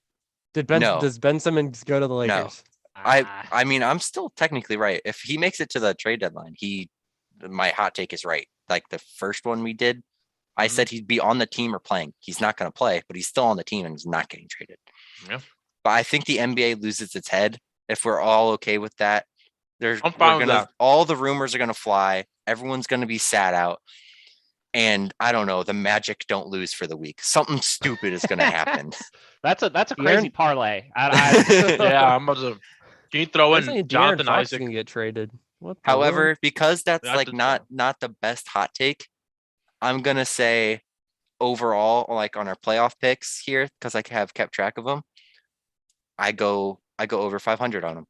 No. Does Ben Simmons go to the Lakers? I mean, I'm still technically right. If he makes it to the trade deadline, my hot take is right. Like the first one we did, I said he'd be on the team or playing. He's not going to play, but he's still on the team and he's not getting traded. Yeah. But I think the NBA loses its head if we're all okay with that. I'm fine with that. All the rumors are going to fly. Everyone's going to be sat out. And I don't know, the Magic don't lose for the week. Something stupid is going to happen. That's a crazy parlay. Yeah, I'm about to. Can you throw They're saying in De'Aaron Jonathan Fox is Isaac? gonna get traded. What the However, world? because that's That's like the not the best hot take, I'm going to say overall, like on our playoff picks here, because I have kept track of them, I go over 500 on them.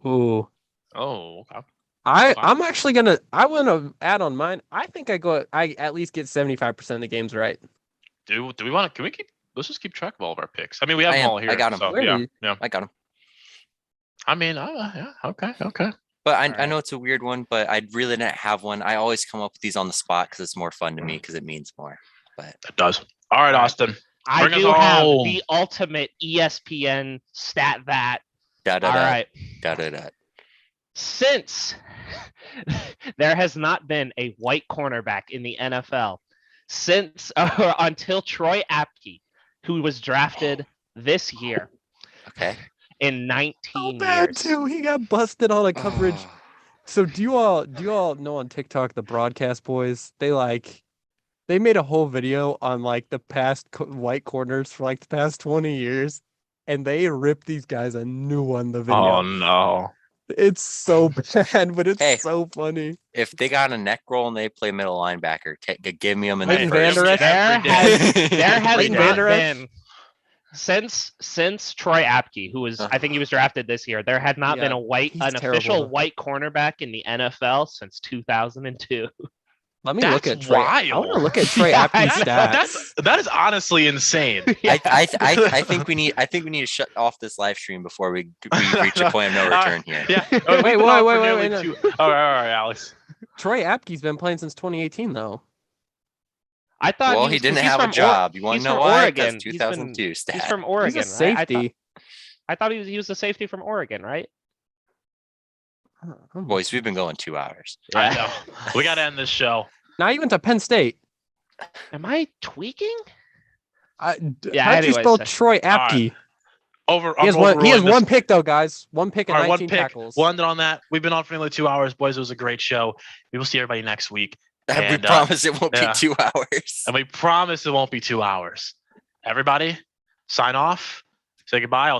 Ooh. Oh, okay. I'm actually gonna. I want to add on mine. I think I at least get 75% of the games right. Do we want to? Can we keep? Let's just keep track of all of our picks. I mean, we have I them am. all here. I got 'em. So, Where do yeah, you- yeah. I got them. I mean, yeah. Okay. But I Alright. know it's a weird one, but I really didn't have one. I always come up with these on the spot because it's more fun to me because it means more. But It does. All right, All right. Austin. I Bring us do have home. the ultimate ESPN stat that. da da All da right. da da da. Since there has not been a white cornerback in the NFL until Troy Apke, who was drafted this year Okay. in 19 So bad years. too. He got busted on a coverage. Oh, So do you all know on TikTok the broadcast boys? They made a whole video on like the past white corners for like the past 20 years, and they ripped these guys a new one. The video. Oh no. It's so bad, but it's Hey. so funny. if they got a neck roll and they play middle linebacker, give me them in Leighton the Vander first. Esch? There has Leighton not Vander Esch? been since Troy Apke, who was I think he was drafted this year. There had not been he's an terrible. official white cornerback in the NFL since 2002. Let me That's look at Troy. I want to wild. look at Troy Yeah, Apke's stats. That is honestly insane. I think we need to shut off this live stream before we reach a point of no return here. Yeah. Wait, We've been on for wait, nearly no. two- All right, Alex. Troy Apke's been playing since 2018, though. I thought Well, he didn't have a job. You want to know why? Because 2002 He's stat. from Oregon. He's a safety. I thought he was a safety from Oregon, right? Boys, we've been going 2 hours. I know. We got to end this show. Now he went to Penn State. Am I tweaking? Yeah, Yeah, how'd you anyways, spell so- Troy Apke? I'm He has overruling this. one pick though, guys. One pick and All right, 19 one pick. tackles. We'll end it on that. We've been on for nearly 2 hours, boys. It was a great show. We will see everybody next week. We And, promise it won't yeah. be 2 hours. And we promise it won't be 2 hours. Everybody, sign off. Say goodbye.